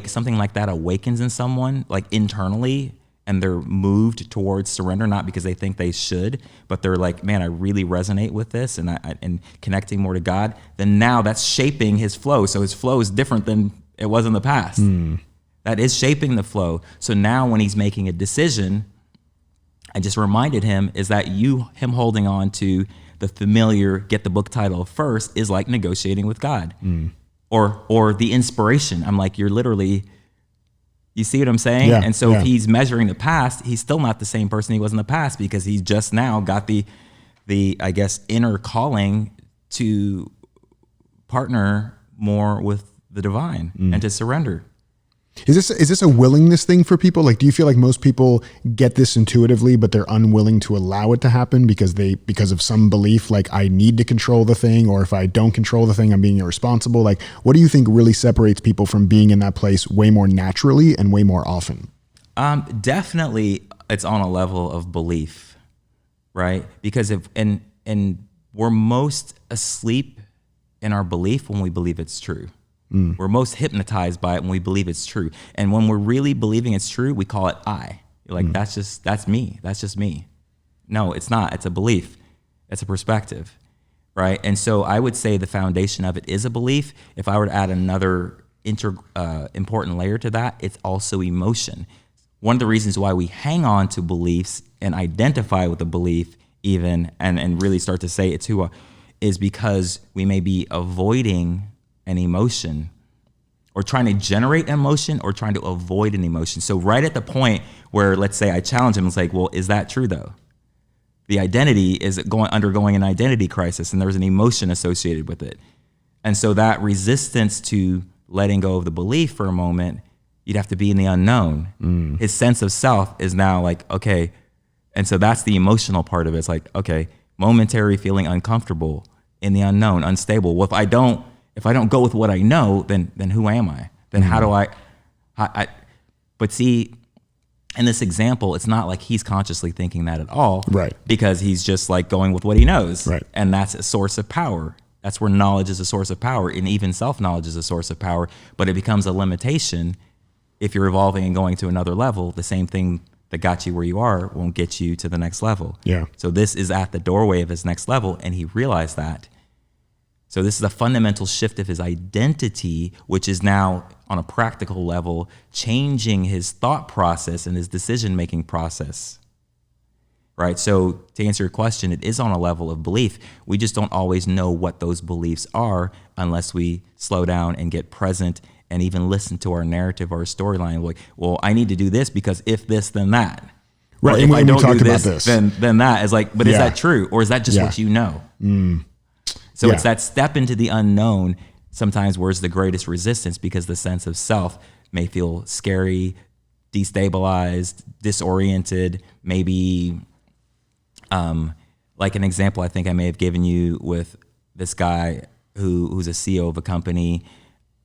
something like that awakens in someone, like internally, and they're moved towards surrender, not because they think they should, but they're like, man, I really resonate with this and connecting more to God, then now that's shaping his flow. So his flow is different than it was in the past. That is shaping the flow. So now when he's making a decision, I just reminded him is that him holding on to the familiar, get the book title first is like negotiating with God or the inspiration. I'm like, you're literally... You see what I'm saying? Yeah, and so if he's measuring the past, he's still not the same person he was in the past because he just now got the I guess, inner calling to partner more with the divine and to surrender. Is this a willingness thing for people? Like, do you feel like most people get this intuitively, but they're unwilling to allow it to happen because of some belief, like I need to control the thing, or if I don't control the thing, I'm being irresponsible? Like, what do you think really separates people from being in that place way more naturally and way more often? Definitely it's on a level of belief, right? Because and we're most asleep in our belief when we believe it's true. We're most hypnotized by it when we believe it's true. And when we're really believing it's true, we call it I. You're like, that's me. That's just me. No, it's not. It's a belief. It's a perspective, right? And so I would say the foundation of it is a belief. If I were to add another important layer to that, it's also emotion. One of the reasons why we hang on to beliefs and identify with a belief even and really start to say it's who is because we may be avoiding an emotion or trying to generate an emotion or trying to avoid an emotion. So right at the point where, let's say I challenge him, it's like, well, is that true though? The identity is undergoing an identity crisis and there's an emotion associated with it. And so that resistance to letting go of the belief for a moment, you'd have to be in the unknown. His sense of self is now like, okay. And so that's the emotional part of it. It's like, okay, momentary feeling uncomfortable in the unknown, unstable. Well, if I don't go with what I know, then who am I? Then how do I, but see, in this example, it's not like he's consciously thinking that at all. Right. Because he's just like going with what he knows. Right. And that's a source of power. That's where knowledge is a source of power, and even self-knowledge is a source of power, but it becomes a limitation if you're evolving and going to another level. The same thing that got you where you are won't get you to the next level. Yeah. So this is at the doorway of his next level, and he realized that. So this is a fundamental shift of his identity, which is now on a practical level, changing his thought process and his decision-making process, right? So to answer your question, it is on a level of belief. We just don't always know what those beliefs are unless we slow down and get present and even listen to our narrative or our storyline. Like, well, I need to do this because if this, then that. Right, or if I don't do this, then that. Is like, but is that true? Or is that just what you know? So it's that step into the unknown sometimes where it's the greatest resistance, because the sense of self may feel scary, destabilized, disoriented, maybe like an example I think I may have given you with this guy who's a CEO of a company,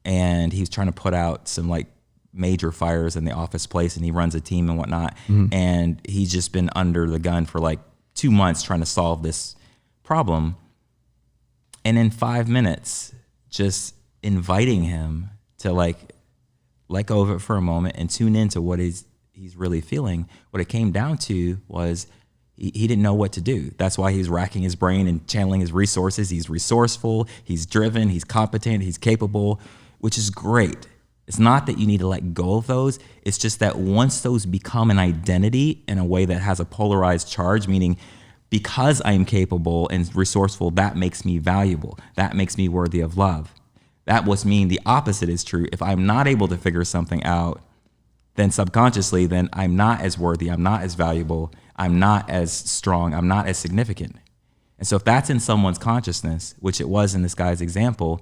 and he's trying to put out some like major fires in the office place, and he runs a team and whatnot. And he's just been under the gun for like 2 months trying to solve this problem. And in 5 minutes, just inviting him to like let go of it for a moment and tune into what he's really feeling. What it came down to was he didn't know what to do. That's why he's racking his brain and channeling his resources. He's resourceful, he's driven, he's competent, he's capable, which is great. It's not that you need to let go of those. It's just that once those become an identity in a way that has a polarized charge, meaning because I am capable and resourceful, that makes me valuable. That makes me worthy of love. That would mean the opposite is true. If I'm not able to figure something out, then subconsciously, then I'm not as worthy, I'm not as valuable, I'm not as strong, I'm not as significant. And so if that's in someone's consciousness, which it was in this guy's example,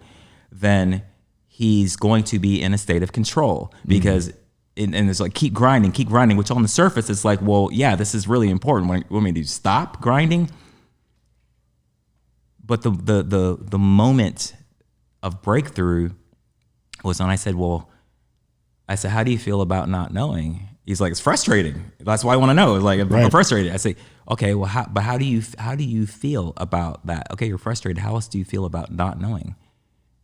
then he's going to be in a state of control because, and it's like, keep grinding, which on the surface, it's like, well, yeah, this is really important. Want me to stop grinding? But the moment of breakthrough was when I said, how do you feel about not knowing? He's like, it's frustrating. That's why I want to know. It's like, I'm frustrated. I say, okay, well, how do you feel about that? Okay, you're frustrated. How else do you feel about not knowing?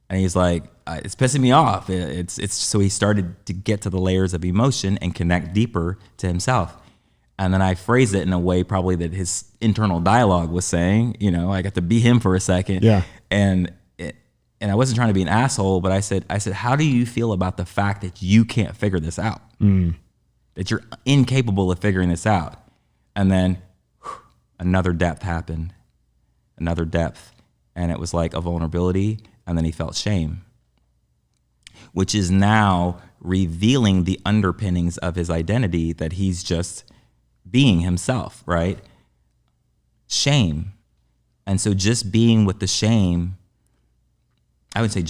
And he's like, it's pissing me off. It's so he started to get to the layers of emotion and connect deeper to himself. And then I phrased it in a way probably that his internal dialogue was saying, I got to be him for a second. Yeah. And I wasn't trying to be an asshole, but I said, how do you feel about the fact that you can't figure this out? That you're incapable of figuring this out? And then another depth happened, another depth. And it was like a vulnerability. And then he felt shame, which is now revealing the underpinnings of his identity that he's just being himself, right? Shame. And so just being with the shame, I would say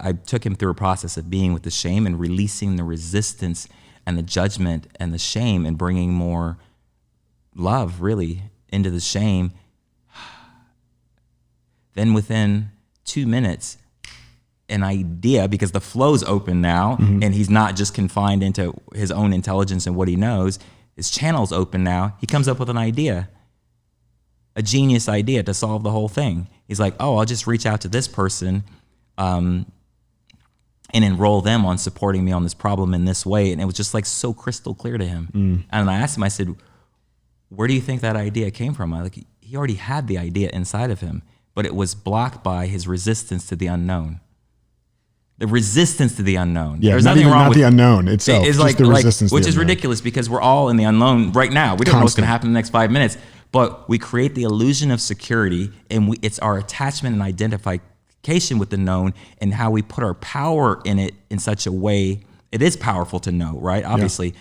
I took him through a process of being with the shame and releasing the resistance and the judgment and the shame and bringing more love really into the shame. Then within 2 minutes, an idea, because the flow's open now and he's not just confined into his own intelligence and what he knows, his channel's open now. He comes up with an idea, a genius idea to solve the whole thing. He's like, I'll just reach out to this person and enroll them on supporting me on this problem in this way. And it was just like so crystal clear to him. And I asked him, I said, where do you think that idea came from? He already had the idea inside of him, but it was blocked by his resistance to the unknown. The resistance to the unknown. Yeah, there's nothing wrong with the unknown itself. It's just the resistance, which is ridiculous because we're all in the unknown right now. We don't know what's going to happen in the next 5 minutes, but we create the illusion of security, and it's our attachment and identification with the known, and how we put our power in it in such a way. It is powerful to know, right? Obviously,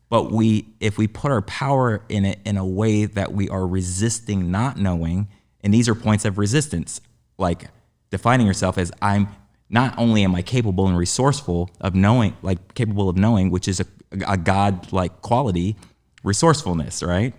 but if we put our power in it in a way that we are resisting not knowing, and these are points of resistance, like defining yourself as not only am I capable and resourceful of knowing, like capable of knowing, which is a God-like quality, resourcefulness, right?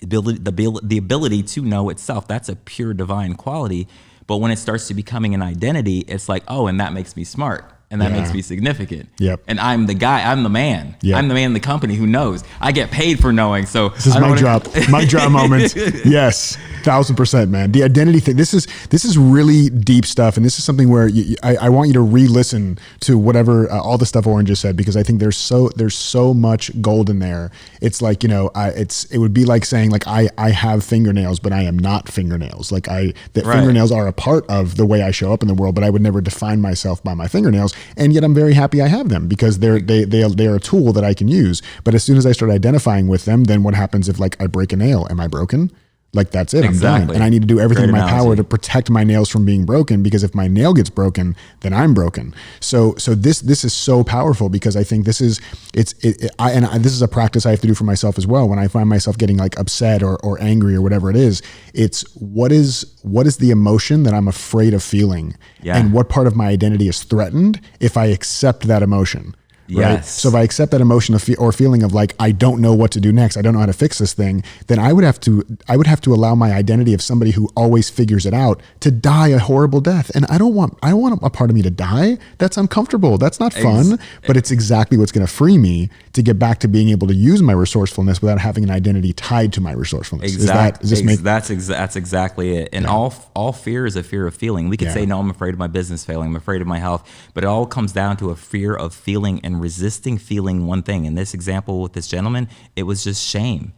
The ability to know itself, that's a pure divine quality. But when it starts to becoming an identity, it's like, and that makes me smart. And that makes me significant. Yep. And I'm the guy, I'm the man. Yep. I'm the man in the company who knows. I get paid for knowing. So this is my drop. My drop moment. Yes. 1,000%, man. The identity thing. This is really deep stuff. And this is something where I want you to re-listen to whatever, all the stuff Oren just said, because I think there's so much gold in there. It's like, it would be like saying like, I have fingernails, but I am not fingernails. Like fingernails are a part of the way I show up in the world, but I would never define myself by my fingernails. And yet I'm very happy I have them because they are a tool that I can use. But as soon as I start identifying with them, then what happens if like I break a nail? Am I broken? Like that's it. Exactly. I'm done. And I need to do everything in my power to protect my nails from being broken, because if my nail gets broken, then I'm broken. So this is so powerful, because I think this is this is a practice I have to do for myself as well. When I find myself getting like upset or angry or whatever it is, it's what is the emotion that I'm afraid of feeling, and what part of my identity is threatened if I accept that emotion. Right? So if I accept that emotion or feeling of like, I don't know what to do next, I don't know how to fix this thing, then I would have to allow my identity of somebody who always figures it out to die a horrible death. And I don't want a part of me to die. That's uncomfortable. That's not fun, but it's exactly what's going to free me to get back to being able to use my resourcefulness without having an identity tied to my resourcefulness. That's exactly it. And all fear is a fear of feeling. We could say, no, I'm afraid of my business failing. I'm afraid of my health, but it all comes down to a fear of feeling and resisting feeling one thing. In this example with this gentleman, it was just shame.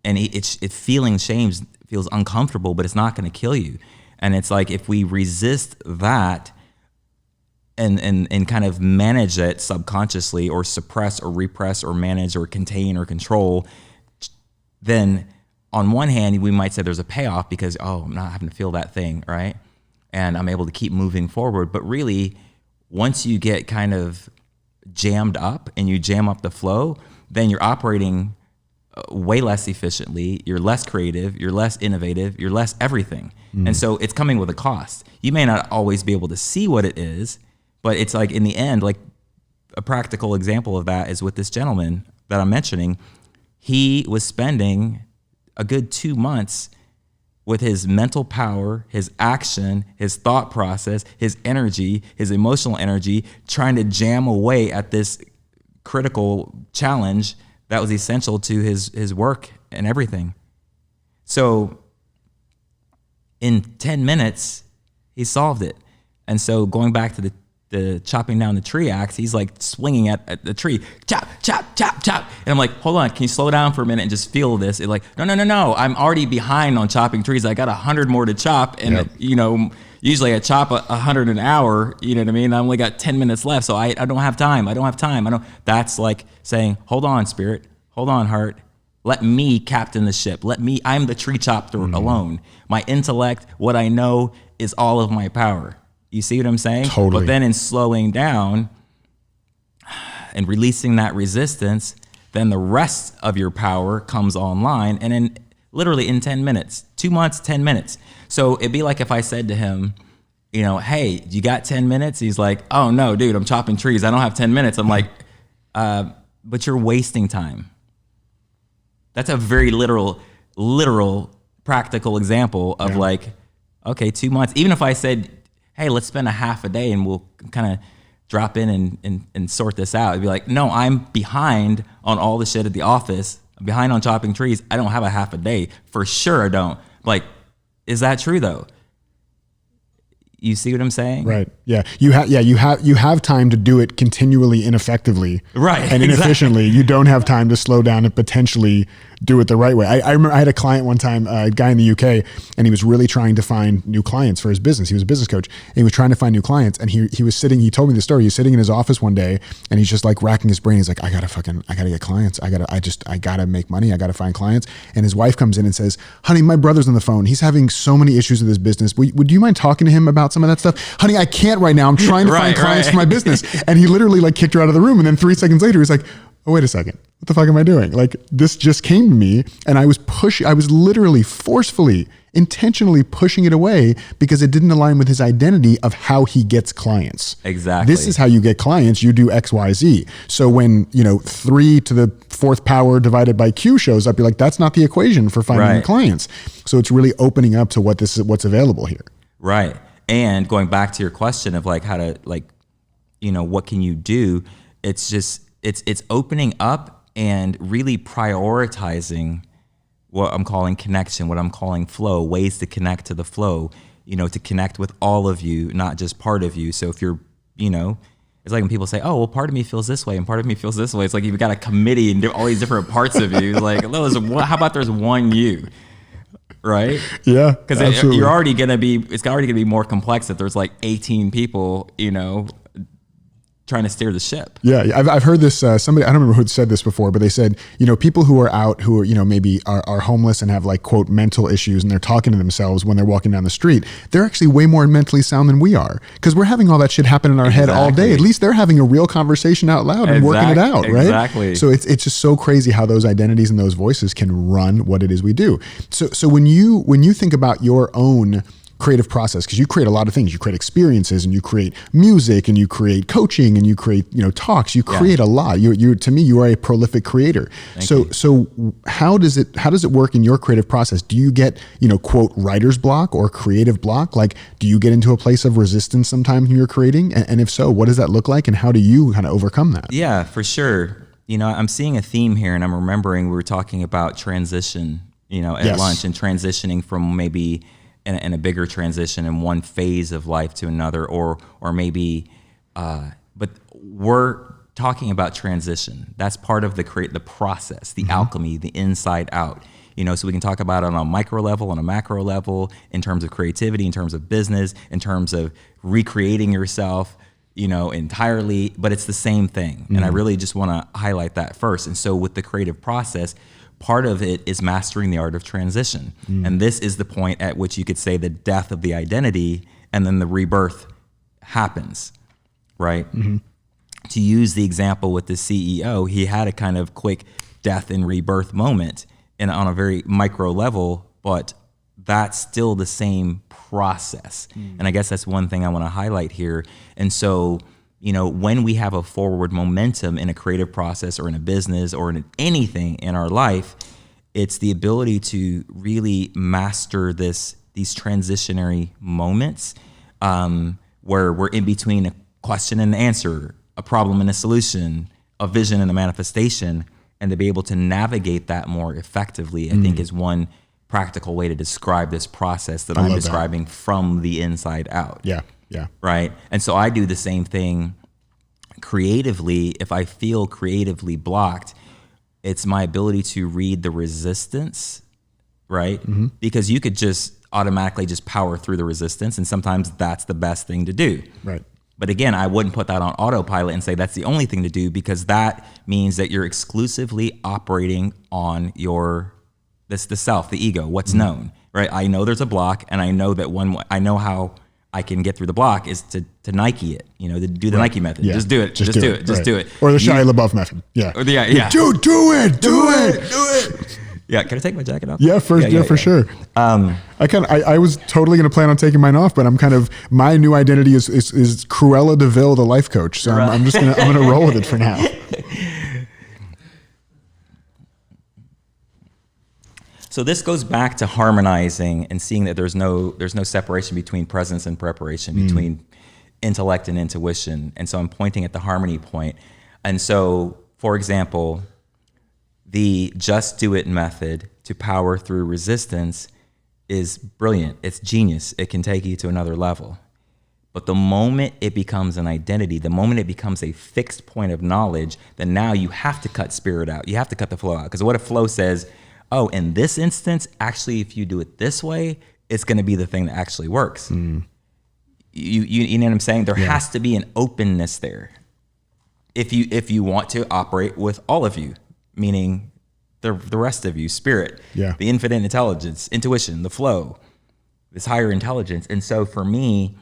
And feeling shame feels uncomfortable, but it's not going to kill you. And it's like, if we resist that and kind of manage it subconsciously, or suppress or repress or manage or contain or control, then on one hand, we might say there's a payoff because, I'm not having to feel that thing, right? And I'm able to keep moving forward. But really, once you get kind of jammed up and you jam up the flow, then you're operating way less efficiently, you're less creative, you're less innovative, you're less everything. And so it's coming with a cost. You may not always be able to see what it is, but it's like, in the end, like a practical example of that is with this gentleman that I'm mentioning. He was spending a good 2 months with his mental power, his action, his thought process, his energy, his emotional energy, trying to jam away at this critical challenge that was essential to his work and everything. So in 10 minutes, he solved it. And so going back to the chopping down the tree axe, he's like swinging at the tree, chop, chop, chop, chop. And I'm like, hold on, can you slow down for a minute and just feel this? It's like, no, I'm already behind on chopping trees. I got 100 more to chop. And, usually I chop 100 an hour, you know what I mean? I only got 10 minutes left, so I don't have time. That's like saying, hold on, spirit, hold on, heart. Let me captain the ship. I'm the tree chopper alone. My intellect, what I know, is all of my power. You see what I'm saying? Totally. But then in slowing down and releasing that resistance, then the rest of your power comes online, and then literally in 10 minutes, 2 months, 10 minutes. So it'd be like if I said to him, hey, you got 10 minutes? He's like, oh no, dude, I'm chopping trees. I don't have 10 minutes. I'm like, but you're wasting time. That's a very literal, practical example of like, okay, 2 months. Even if I said, hey, let's spend a half a day and we'll kind of drop in and sort this out. It'd be like, no, I'm behind on all the shit at the office. I'm behind on chopping trees. I don't have a half a day. For sure I don't. Like, is that true though? You see what I'm saying? Right. Yeah. You have time to do it continually ineffectively. Right. And inefficiently. You don't have time to slow down and potentially do it the right way. I remember I had a client one time, a guy in the UK, and he was really trying to find new clients for his business. He was a business coach, and he was trying to find new clients. And he told me the story. He was sitting in his office one day, and he's just like racking his brain. He's like, I gotta get clients. I gotta make money. I gotta find clients. And his wife comes in and says, honey, my brother's on the phone. He's having so many issues with his business. Would you mind talking to him about some of that stuff? Honey, I can't right now. I'm trying to find clients for my business. And he literally like kicked her out of the room. And then 3 seconds later, he's like, oh, wait a second. What the fuck am I doing? Like, this just came to me, and I was literally forcefully, intentionally pushing it away because it didn't align with his identity of how he gets clients. Exactly. This is how you get clients. You do X, Y, Z. So when, 3 to the 4th power divided by Q shows up, you're like, that's not the equation for finding clients. So it's really opening up to what's available here. Right. And going back to your question of like how to what can you do? It's just, it's opening up and really prioritizing what I'm calling connection, what I'm calling flow, ways to connect to the flow, to connect with all of you, not just part of you. So if you're, it's like when people say, oh, well, part of me feels this way and part of me feels this way. It's like you've got a committee and all these different parts of you. Like, how about there's one you? Right? Yeah. Because it's already going to be more complex if there's like 18 people, trying to steer the ship. Yeah, I've heard this. Somebody, I don't remember who said this before, but they said, people who are out, who are, maybe are homeless and have like quote mental issues, and they're talking to themselves when they're walking down the street. They're actually way more mentally sound than we are, because we're having all that shit happen in our head all day. At least they're having a real conversation out loud and working it out, right? Exactly. So it's just so crazy how those identities and those voices can run what it is we do. So when you think about your own creative process, because you create a lot of things. You create experiences, and you create music, and you create coaching, and you create, talks. You create a lot. You to me, you are a prolific creator. So how does it work in your creative process? Do you get, quote, writer's block or creative block? Like, do you get into a place of resistance sometimes when you're creating? And if so, what does that look like, and how do you kind of overcome that? Yeah, for sure. I'm seeing a theme here, and I'm remembering we were talking about transition, at lunch, and transitioning from maybe in a bigger transition in one phase of life to another, or maybe, but we're talking about transition. That's part of the process, the alchemy, the inside out. So we can talk about it on a micro level, on a macro level, in terms of creativity, in terms of business, in terms of recreating yourself, entirely, but it's the same thing. And I really just want to highlight that first. And so with the creative process, part of it is mastering the art of transition. And this is the point at which you could say the death of the identity, and then the rebirth happens, right? To use the example with the CEO, he had a kind of quick death and rebirth moment and on a very micro level, but that's still the same process. And I guess that's one thing I want to highlight here. And so, when we have a forward momentum in a creative process or in a business or in anything in our life, it's the ability to really master these transitionary moments where we're in between a question and an answer, a problem and a solution, a vision and a manifestation, and to be able to navigate that more effectively, I think is one practical way to describe this process that I'm describing from the inside out. Yeah. Right. And so I do the same thing creatively. If I feel creatively blocked, it's my ability to read the resistance, right? Because you could just automatically just power through the resistance, and sometimes that's the best thing to do. Right. But again, I wouldn't put that on autopilot and say that's the only thing to do, because that means that you're exclusively operating on the self, the ego, what's known, right? I know there's a block, and I know that I know how I can get through the block is to Nike it, to do the Nike method. Yeah. Just do it. Just do it. Just do it. Or the Shia LaBeouf method. Yeah. Yeah. Dude, do it. Yeah. Can I take my jacket off? Yeah, for sure. I was totally going to plan on taking mine off, but my new identity is Cruella DeVille, the life coach. So I'm going to roll with it for now. So this goes back to harmonizing and seeing that there's no separation between presence and preparation, between intellect and intuition. And so I'm pointing at the harmony point. And so, for example, the just do it method to power through resistance is brilliant. It's genius. It can take you to another level. But the moment it becomes an identity, the moment it becomes a fixed point of knowledge, then now you have to cut spirit out. You have to cut the flow out. Because what if flow says, oh, in this instance, actually, if you do it this way, it's going to be the thing that actually works. You know what I'm saying? There has to be an openness there. If you want to operate with all of you, meaning the rest of you, spirit, the infinite intelligence, intuition, the flow, this higher intelligence. And so for me,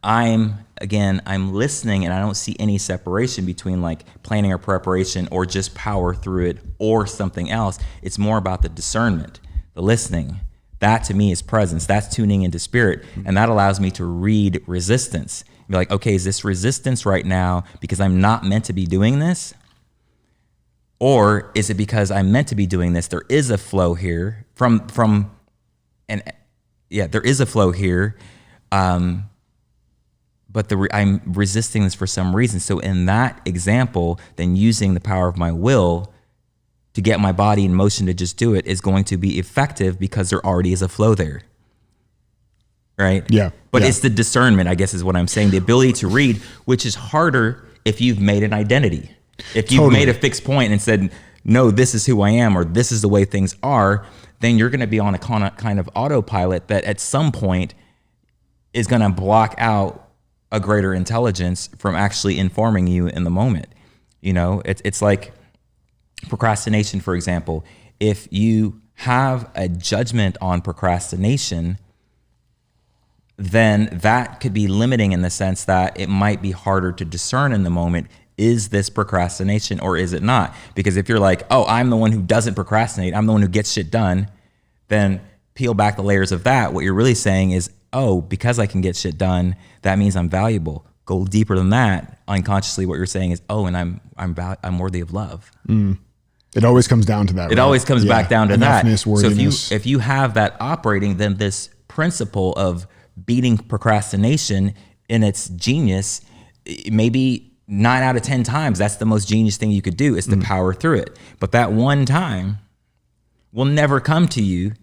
I'm listening, and I don't see any separation between like planning or preparation or just power through it or something else. It's more about the discernment, the listening. That to me is presence. That's tuning into spirit. And that allows me to read resistance. Be like, okay, is this resistance right now because I'm not meant to be doing this? Or is it because I'm meant to be doing this? There is a flow here there is a flow here. But I'm resisting this for some reason. So in that example, then using the power of my will to get my body in motion to just do it is going to be effective because there already is a flow there. Right? Yeah. But it's the discernment, I guess is what I'm saying. The ability to read, which is harder if you've made an identity. If you've made a fixed point and said, no, this is who I am, or this is the way things are, then you're going to be on a kind of autopilot that at some point is going to block out a greater intelligence from actually informing you in the moment. It's like procrastination, for example. If you have a judgment on procrastination, then that could be limiting in the sense that it might be harder to discern in the moment. Is this procrastination or is it not? Because if you're like, oh, I'm the one who doesn't procrastinate, I'm the one who gets shit done, then peel back the layers of that, what you're really saying is, oh, because I can get shit done, that means I'm valuable. Go deeper than that. Unconsciously, what you're saying is, oh, and I'm worthy of love. It always comes down to that. It always comes back down to that. Worthiness. So if you have that operating, then this principle of beating procrastination in its genius, maybe 9 out of 10 times, that's the most genius thing you could do, is to power through it. But that one time will never come to you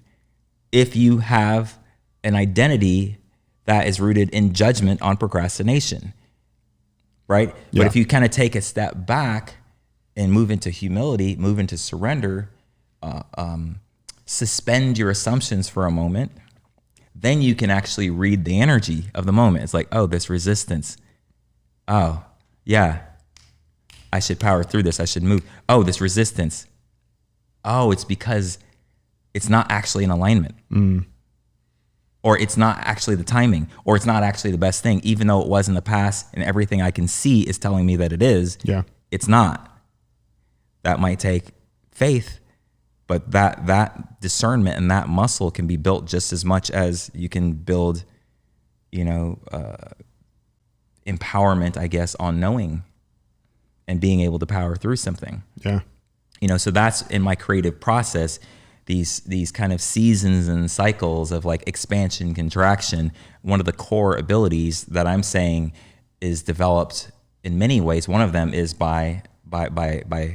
if you have an identity that is rooted in judgment on procrastination, right? But if you kind of take a step back and move into humility, move into surrender, suspend your assumptions for a moment, then you can actually read the energy of the moment. It's like, oh, this resistance. Oh, yeah, I should power through this. I should move. Oh, this resistance. Oh, it's because it's not actually in alignment. Or it's not actually the timing, or it's not actually the best thing, even though it was in the past and everything I can see is telling me that it is. Yeah. It's not. That might take faith, but that discernment and that muscle can be built just as much as you can build, empowerment, I guess, on knowing and being able to power through something. Yeah. So that's in my creative process. These kind of seasons and cycles of like expansion, contraction. One of the core abilities that I'm saying is developed in many ways. One of them is by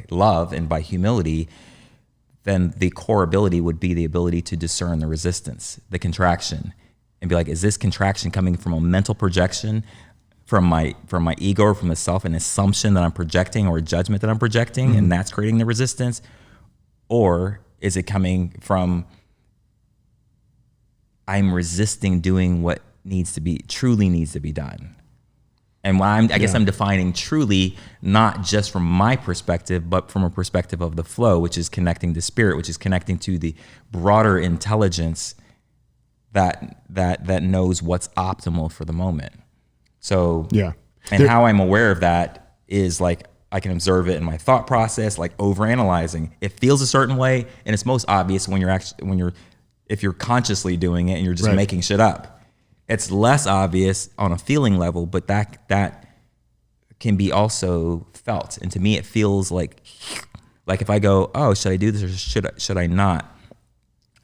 love and by humility. Then the core ability would be the ability to discern the resistance, the contraction, and be like, is this contraction coming from a mental projection, from my ego, or from the self, an assumption that I'm projecting or a judgment that I'm projecting, and that's creating the resistance? Or is it coming from I'm resisting doing what truly needs to be done? And I guess I'm defining truly not just from my perspective, but from a perspective of the flow, which is connecting to spirit, which is connecting to the broader intelligence that knows what's optimal for the moment. So how I'm aware of that is like, I can observe it in my thought process, like overanalyzing. It feels a certain way, and it's most obvious if you're consciously doing it and you're just making shit up. It's less obvious on a feeling level, but that can be also felt. And to me, it feels like if I go, oh, should I do this or should I not?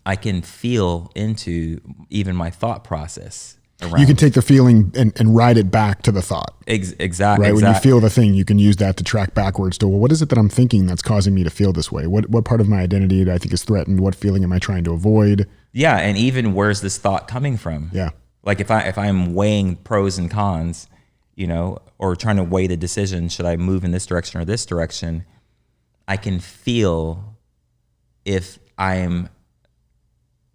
I can feel into even my thought process. You can take the feeling and ride it back to the thought. Exactly. Right. When you feel the thing, you can use that to track backwards to, well, what is it that I'm thinking that's causing me to feel this way? What part of my identity do I think is threatened? What feeling am I trying to avoid? Yeah. And even where's this thought coming from? Yeah. Like if I'm weighing pros and cons, or trying to weigh the decision, should I move in this direction or this direction? I can feel if I'm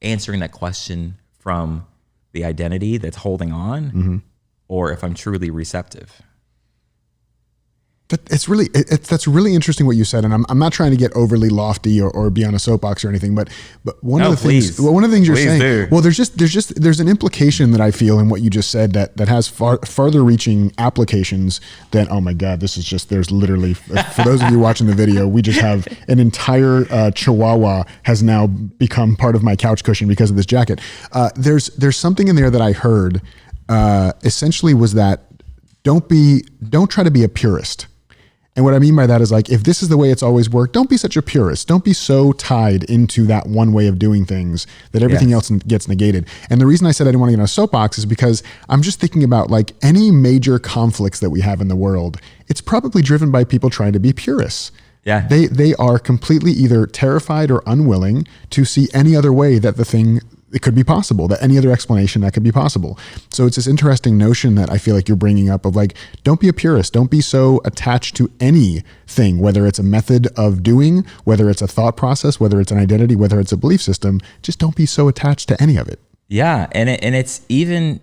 answering that question from the identity that's holding on, or if I'm truly receptive. That's really interesting what you said, and I'm not trying to get overly lofty or be on a soapbox or anything, but one of the things you're saying, well, there's an implication that I feel in what you just said that has farther reaching applications than, oh my God, there's literally, for those of you watching the video, we just have an entire Chihuahua has now become part of my couch cushion because of this jacket. There's something in there that I heard, essentially was that don't try to be a purist. And what I mean by that is like, if this is the way it's always worked, don't be such a purist. Don't be so tied into that one way of doing things that everything else gets negated. And the reason I said I didn't want to get on a soapbox is because I'm just thinking about like any major conflicts that we have in the world, it's probably driven by people trying to be purists. Yeah. They are completely either terrified or unwilling to see any other way that it could be possible, that any other explanation that could be possible. So it's this interesting notion that I feel like you're bringing up of like, don't be a purist. Don't be so attached to anything, whether it's a method of doing, whether it's a thought process, whether it's an identity, whether it's a belief system. Just don't be so attached to any of it. Yeah. And it's even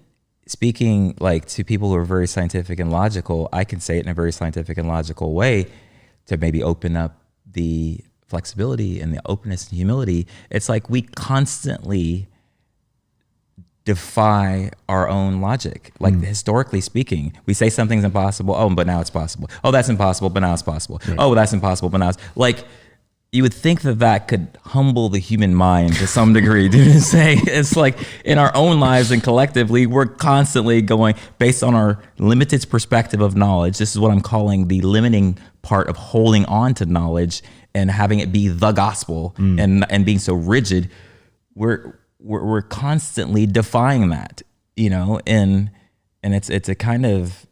speaking like to people who are very scientific and logical, I can say it in a very scientific and logical way to maybe open up the flexibility and the openness and humility. It's like we constantly defy our own logic. Like historically speaking, we say something's impossible. Oh, but now it's possible. Oh, that's impossible, but now it's possible. Right. Oh, that's impossible, but now it's like, you would think that could humble the human mind to some degree. To say it's like in our own lives and collectively, we're constantly going based on our limited perspective of knowledge. This is what I'm calling the limiting part of holding on to knowledge and having it be the gospel and being so rigid. We're constantly defying that, and it's a kind of,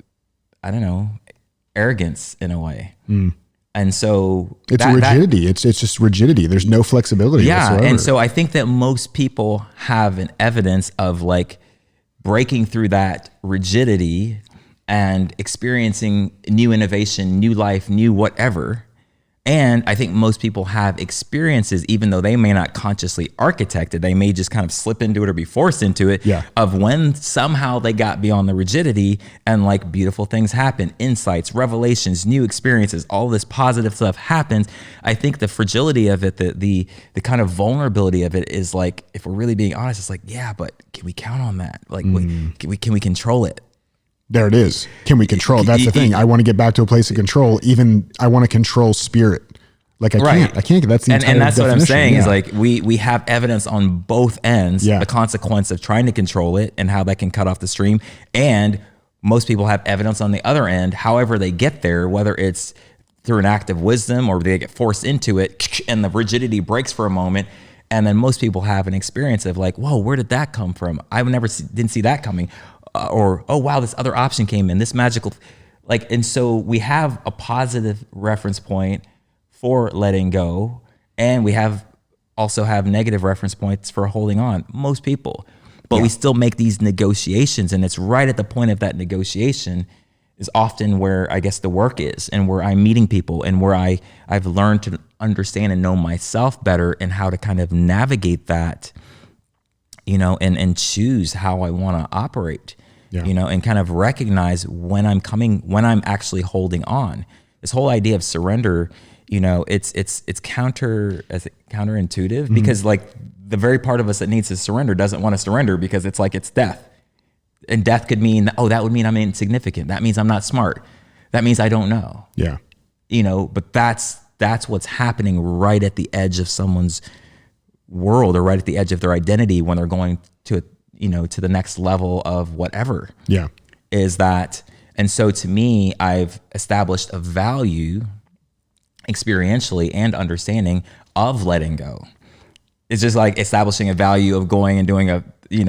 I don't know, arrogance in a way. And so it's rigidity. It's just rigidity. There's no flexibility whatsoever. And so I think that most people have an evidence of like breaking through that rigidity and experiencing new innovation, new life, new whatever. And I think most people have experiences, even though they may not consciously architect it, they may just kind of slip into it or be forced into it, of when somehow they got beyond the rigidity and like beautiful things happen, insights, revelations, new experiences, all this positive stuff happens. I think the fragility of it, the kind of vulnerability of it is like, if we're really being honest, it's like, yeah, but can we count on that? Like, can we control it? There it is. Can we control? That's the thing. I want to get back to a place of control. Even I want to control spirit. Like I can't. That's the entire and that's definition. What I'm saying is like we have evidence on both ends. The consequence of trying to control it and how that can cut off the stream. And most people have evidence on the other end. However they get there, whether it's through an act of wisdom or they get forced into it, and the rigidity breaks for a moment. And then most people have an experience of like, whoa, where did that come from? I didn't see that coming. Or, oh, wow, this other option came in, this magical, like, and so we have a positive reference point for letting go. And we also have negative reference points for holding on, most people, but we still make these negotiations. And it's right at the point of that negotiation is often where I guess the work is and where I'm meeting people and where I've learned to understand and know myself better and how to kind of navigate that, and choose how I want to operate. And kind of recognize when I'm actually holding on. This whole idea of surrender, it's counterintuitive because like the very part of us that needs to surrender doesn't want to surrender because it's like it's death. And death could mean, that would mean I'm insignificant. That means I'm not smart. That means I don't know. Yeah. But that's what's happening right at the edge of someone's world or right at the edge of their identity when they're going to the next level of whatever is that. And so to me, I've established a value experientially and understanding of letting go. It's just like establishing a value of going and doing a,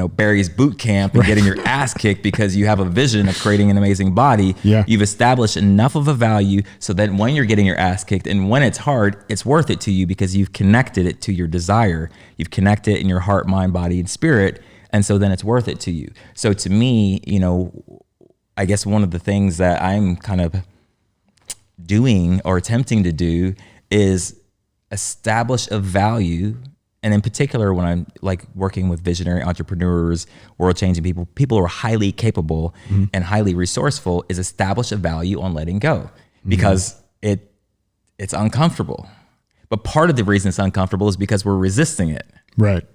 Barry's boot camp and getting your ass kicked because you have a vision of creating an amazing body. You've established enough of a value so that when you're getting your ass kicked and when it's hard, it's worth it to you because you've connected it to your desire. You've connected it in your heart, mind, body, and spirit. And so then it's worth it to you. So to me, I guess one of the things that I'm kind of doing or attempting to do is establish a value. And in particular, when I'm like working with visionary entrepreneurs, world-changing people who are highly capable and highly resourceful, is establish a value on letting go because it's uncomfortable. But part of the reason it's uncomfortable is because we're resisting it. Right.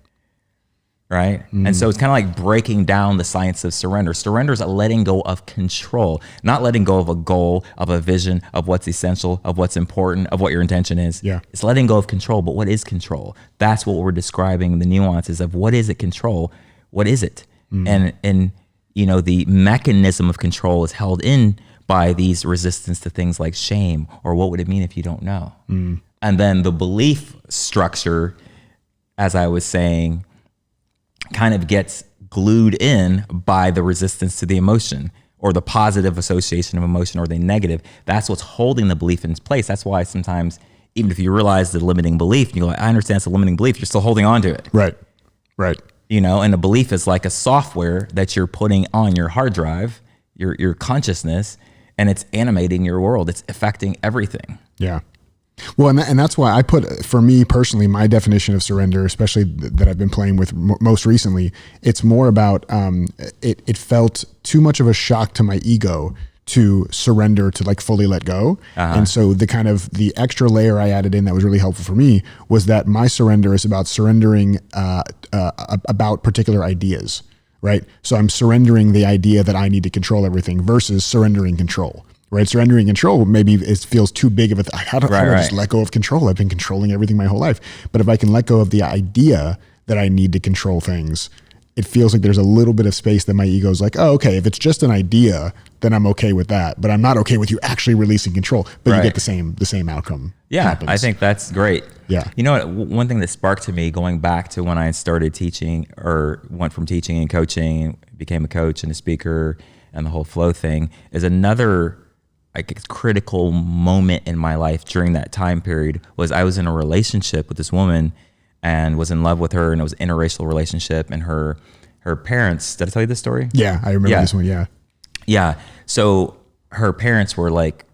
And so it's kind of like breaking down the science of surrender. Surrender is a letting go of control, not letting go of a goal, of a vision, of what's essential, of what's important, of what your intention is. It's letting go of control. But what is control? That's what we're describing, the nuances of what is it control? What is it? And the mechanism of control is held in by these resistance to things like shame or what would it mean if you don't know? And then the belief structure, as I was saying, kind of gets glued in by the resistance to the emotion or the positive association of emotion or the negative. That's what's holding the belief in place. That's why sometimes, even if you realize the limiting belief, you go, I understand it's a limiting belief, you're still holding on to it. Right. And a belief is like a software that you're putting on your hard drive, your consciousness, and it's animating your world. It's affecting everything. Yeah. Well, and that's why I put, for me personally, my definition of surrender, especially that I've been playing with most recently, it's more about, it felt too much of a shock to my ego to surrender, to like fully let go. And so the extra layer I added in that was really helpful for me was that my surrender is about surrendering about particular ideas, right? So I'm surrendering the idea that I need to control everything versus surrendering control. right? Surrendering control, maybe it feels too big of a how do I just let go of control? I've been controlling everything my whole life. But if I can let go of the idea that I need to control things, it feels like there's a little bit of space that my ego is like, oh, okay, if it's just an idea, then I'm okay with that. But I'm not okay with you actually releasing control. But you get the same outcome. Yeah, happens. I think that's great. Yeah. You know what? One thing that sparked to me going back to when I started teaching, or went from teaching and coaching, became a coach and a speaker, and the whole flow thing, is another critical moment in my life during that time period was I was in a relationship with this woman and was in love with her, and it was an interracial relationship, and her parents, did I tell you this story? Yeah, I remember this one, yeah. Yeah, so her parents were like,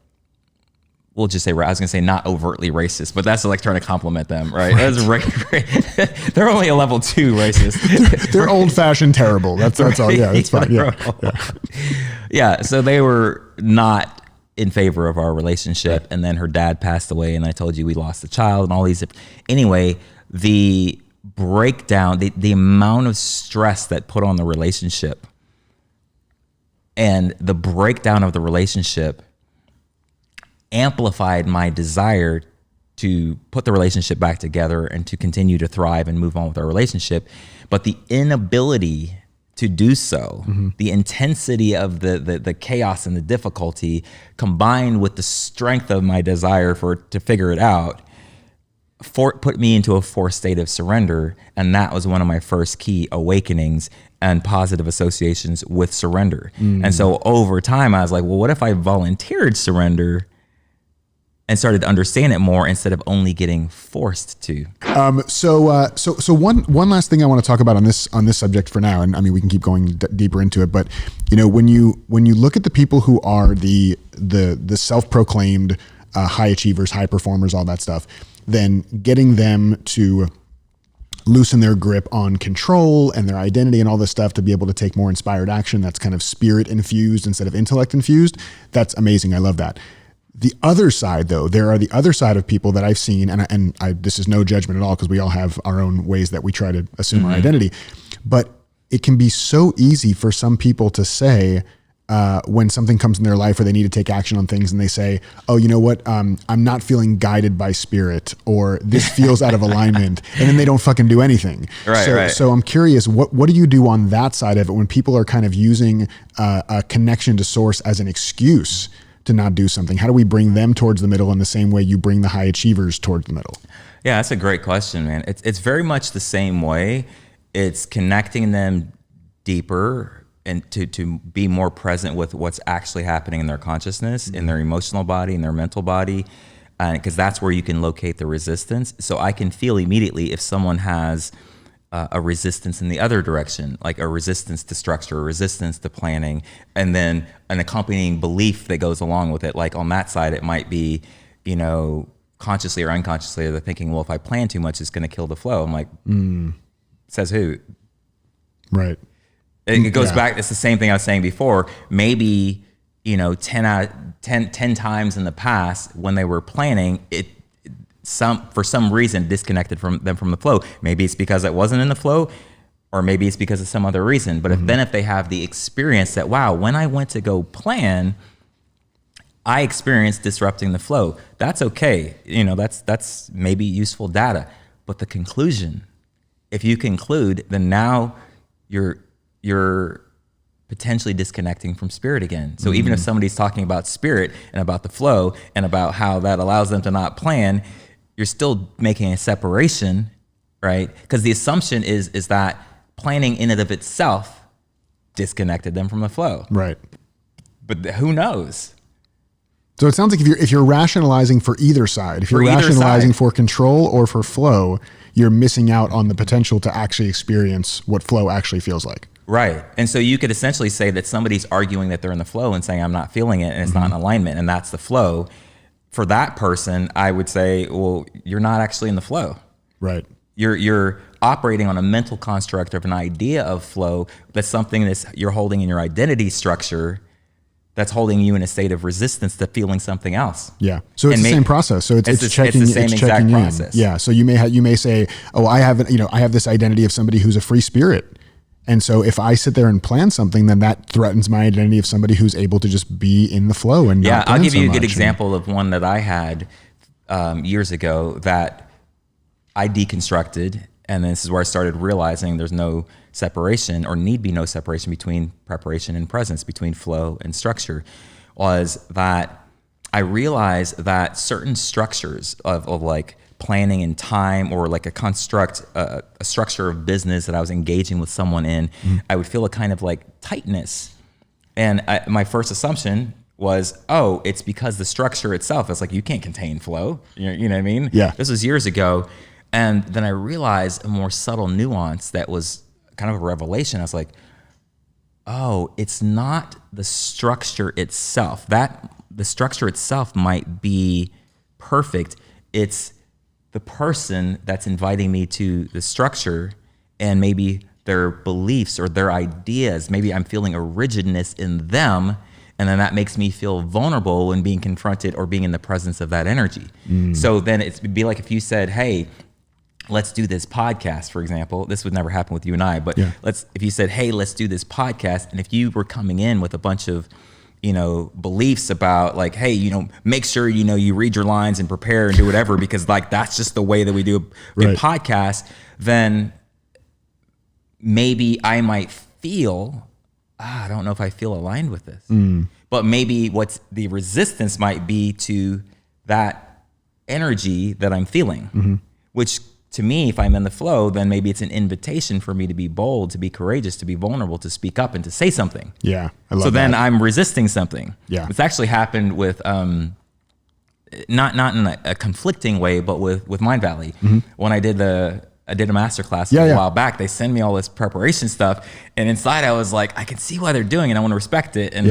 we'll just say, I was gonna say not overtly racist, but that's like trying to compliment them, right? That's they're only a level 2 racist. They're old fashioned terrible. That's all. Yeah, that's fine. Yeah. So they were not in favor of our relationship, right. And then her dad passed away, and I told you we lost a child and all these. Anyway, the breakdown, the amount of stress that put on the relationship, and the breakdown of the relationship amplified my desire to put the relationship back together and to continue to thrive and move on with our relationship. But the inability to do so, the intensity of the chaos and the difficulty, combined with the strength of my desire to figure it out, put me into a forced state of surrender. And that was one of my first key awakenings and positive associations with surrender. And so over time, I was like, well, what if I volunteered surrender and started to understand it more instead of only getting forced to? So one last thing I want to talk about on this subject for now, and I mean we can keep going deeper into it, but you know, when you look at the people who are the self-proclaimed high achievers, high performers, all that stuff, then getting them to loosen their grip on control and their identity and all this stuff to be able to take more inspired action that's kind of spirit infused instead of intellect infused, that's amazing. I love that. The other side, though, there are the other side of people that I've seen, and this is no judgment at all because we all have our own ways that we try to assume our identity, but it can be so easy for some people to say when something comes in their life or they need to take action on things and they say, oh, you know what, I'm not feeling guided by spirit, or this feels out of alignment, and then they don't fucking do anything. So I'm curious, what do you do on that side of it when people are kind of using a connection to source as an excuse to not do something? How do we bring them towards the middle in the same way you bring the high achievers towards the middle? Yeah, that's a great question, man. It's very much the same way. It's connecting them deeper and to be more present with what's actually happening in their consciousness, in their emotional body, in their mental body, because that's where you can locate the resistance. So I can feel immediately if someone has a resistance in the other direction, like a resistance to structure, a resistance to planning, and then an accompanying belief that goes along with it. Like on that side, it might be, you know, consciously or unconsciously, they're thinking, well, if I plan too much, it's going to kill the flow. I'm like, says who? Right. It goes back. It's the same thing I was saying before. Maybe, you know, 10 times in the past when they were planning, for some reason disconnected from the flow. Maybe it's because it wasn't in the flow, or maybe it's because of some other reason. But if they have the experience that, wow, when I went to go plan, I experienced disrupting the flow. That's okay. You know, that's maybe useful data. But the conclusion, if you conclude, then now you're potentially disconnecting from spirit again. So even if somebody's talking about spirit and about the flow and about how that allows them to not plan, you're still making a separation, right? Because the assumption is that planning in and of itself disconnected them from the flow. Right. But who knows? So it sounds like if you're rationalizing for either side, if you're rationalizing for control or for flow, you're missing out on the potential to actually experience what flow actually feels like. Right. And so you could essentially say that somebody's arguing that they're in the flow and saying, I'm not feeling it, and it's not in alignment, and that's the flow. For that person, I would say, well, you're not actually in the flow. Right. You're operating on a mental construct of an idea of flow. That's something you're holding in your identity structure that's holding you in a state of resistance to feeling something else. Yeah. So it's the same process. So it's checking, it's the same exact in. Process. Yeah. So you may say, oh, I have this identity of somebody who's a free spirit. And so if I sit there and plan something, then that threatens my identity of somebody who's able to just be in the flow and not plan I'll give you a good much. example of one that I had years ago that I deconstructed. And this is where I started realizing there's no separation, or need be no separation, between preparation and presence, between flow and structure. Was that I realized that certain structures of like planning and time, or like a structure of business that I was engaging with someone in, I would feel a kind of like tightness. And my first assumption was, oh, it's because the structure itself is like, you can't contain flow. You know what I mean? Yeah. This was years ago. And then I realized a more subtle nuance that was kind of a revelation. I was like, oh, it's not the structure itself. The structure itself might be perfect. It's the person that's inviting me to the structure, and maybe their beliefs or their ideas. Maybe I'm feeling a rigidness in them, and then that makes me feel vulnerable when being confronted or being in the presence of that energy. So then it'd be like if you said, hey, let's do this podcast, for example. This would never happen with you and I, but if you said, hey, let's do this podcast, and if you were coming in with a bunch of beliefs about like, hey, make sure, you read your lines and prepare and do whatever, because like, that's just the way that we do a good podcast, then maybe I might feel, I don't know if I feel aligned with this, but maybe what's the resistance might be to that energy that I'm feeling, which to me, if I'm in the flow, then maybe it's an invitation for me to be bold, to be courageous, to be vulnerable, to speak up and to say something. Yeah, I love so that. then I'm resisting something. Yeah. It's actually happened with, not in a conflicting way, but with Mind Valley. When I did a masterclass a while back, they send me all this preparation stuff, and inside I was like, I can see why they're doing it. I want to respect it, and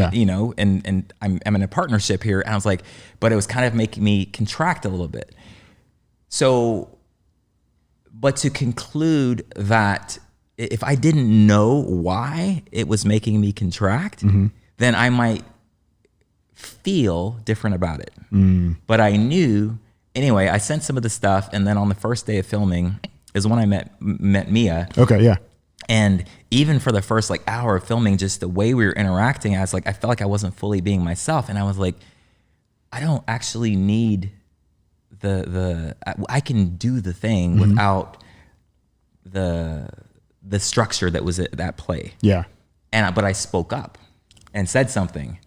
and I'm in a partnership here. And I was like, but it was kind of making me contract a little bit. So, but to conclude that if I didn't know why it was making me contract, then I might feel different about it. But I knew, anyway, I sent some of the stuff, and then on the first day of filming is when I met Mia. Okay, yeah. And even for the first like hour of filming, just the way we were interacting, I felt like I wasn't fully being myself. And I was like, I don't actually need I can do the thing without the structure that was at play. Yeah. But I spoke up and said something.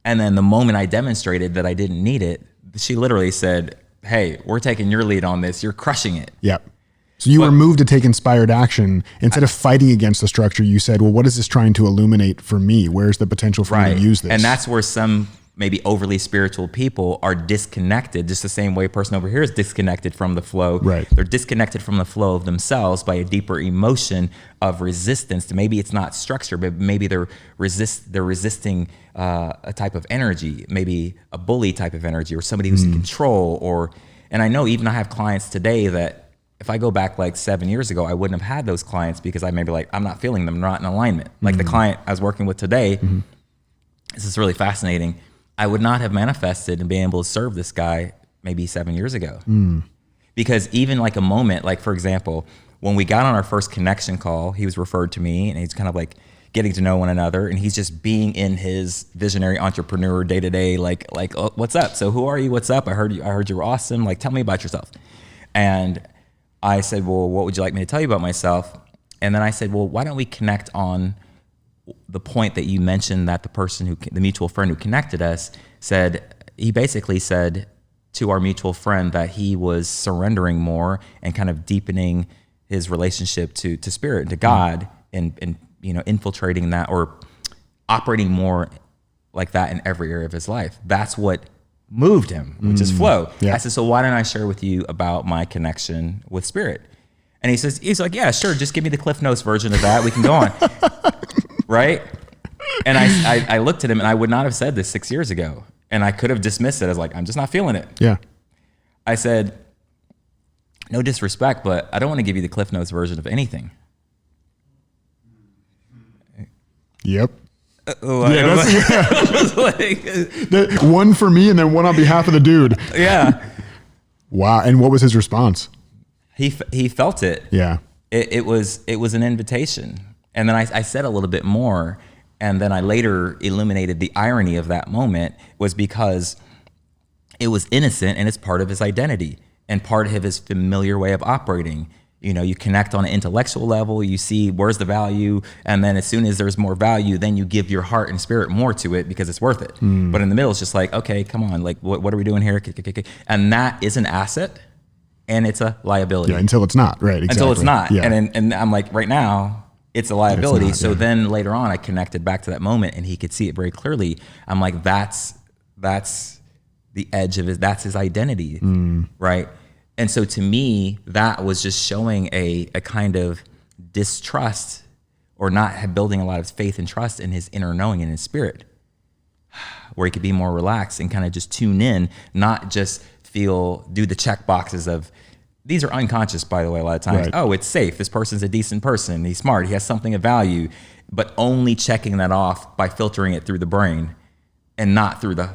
And then the moment I demonstrated that I didn't need it, she literally said, hey, we're taking your lead on this. You're crushing it. Yep. So you were moved to take inspired action. Instead of fighting against the structure, you said, well, what is this trying to illuminate for me? Where's the potential for me to use this? And that's where some maybe overly spiritual people are disconnected, just the same way a person over here is disconnected from the flow. Right. They're disconnected from the flow of themselves by a deeper emotion of resistance. Maybe it's not structure, but maybe they're resisting a type of energy, maybe a bully type of energy, or somebody who's in control. And I know even I have clients today that if I go back like 7 years ago, I wouldn't have had those clients because I may be like, I'm not feeling them, not in alignment. Like the client I was working with today, this is really fascinating. I would not have manifested and been able to serve this guy maybe 7 years ago. Because even like a moment, like for example, when we got on our first connection call, he was referred to me, and he's kind of like getting to know one another, and he's just being in his visionary entrepreneur day to day, like, oh, what's up? So who are you? What's up? I heard you were awesome. Like, tell me about yourself. And I said, well, what would you like me to tell you about myself? And then I said, well, why don't we connect on the point that you mentioned, that the mutual friend who connected us he basically said to our mutual friend that he was surrendering more and kind of deepening his relationship to spirit and to God, and infiltrating that, or operating more like that in every area of his life. That's what moved him, which is flow. I said, so why don't I share with you about my connection with spirit? And he's like, yeah, sure. Just give me the Cliff Notes version of that. We can go on. Right? And I looked at him, and I would not have said this 6 years ago. And I could have dismissed it as like, I'm just not feeling it. Yeah. I said, no disrespect, but I don't want to give you the Cliff Notes version of anything. Yep. Like, one for me and then one on behalf of the dude. Yeah. Wow. And what was his response? He felt it. Yeah. It was an invitation. And then I said a little bit more. And then I later illuminated the irony of that moment was because it was innocent and it's part of his identity and part of his familiar way of operating. You know, you connect on an intellectual level, you see where's the value, and then as soon as there's more value, then you give your heart and spirit more to it because it's worth it. But in the middle, it's just like, okay, come on, like what are we doing here? And that is an asset and it's a liability. Yeah, until it's not, right? Exactly. Until it's not. Yeah. And I'm like, right now, it's a liability. It's not, so then later on, I connected back to that moment and he could see it very clearly. I'm like, that's the edge of that's his identity, right? And so to me, that was just showing a kind of distrust or not building a lot of faith and trust in his inner knowing and his spirit, where he could be more relaxed and kind of just tune in, not just do the check boxes of, these are unconscious, by the way, a lot of times. Right. Oh, it's safe. This person's a decent person. He's smart. He has something of value, but only checking that off by filtering it through the brain and not through the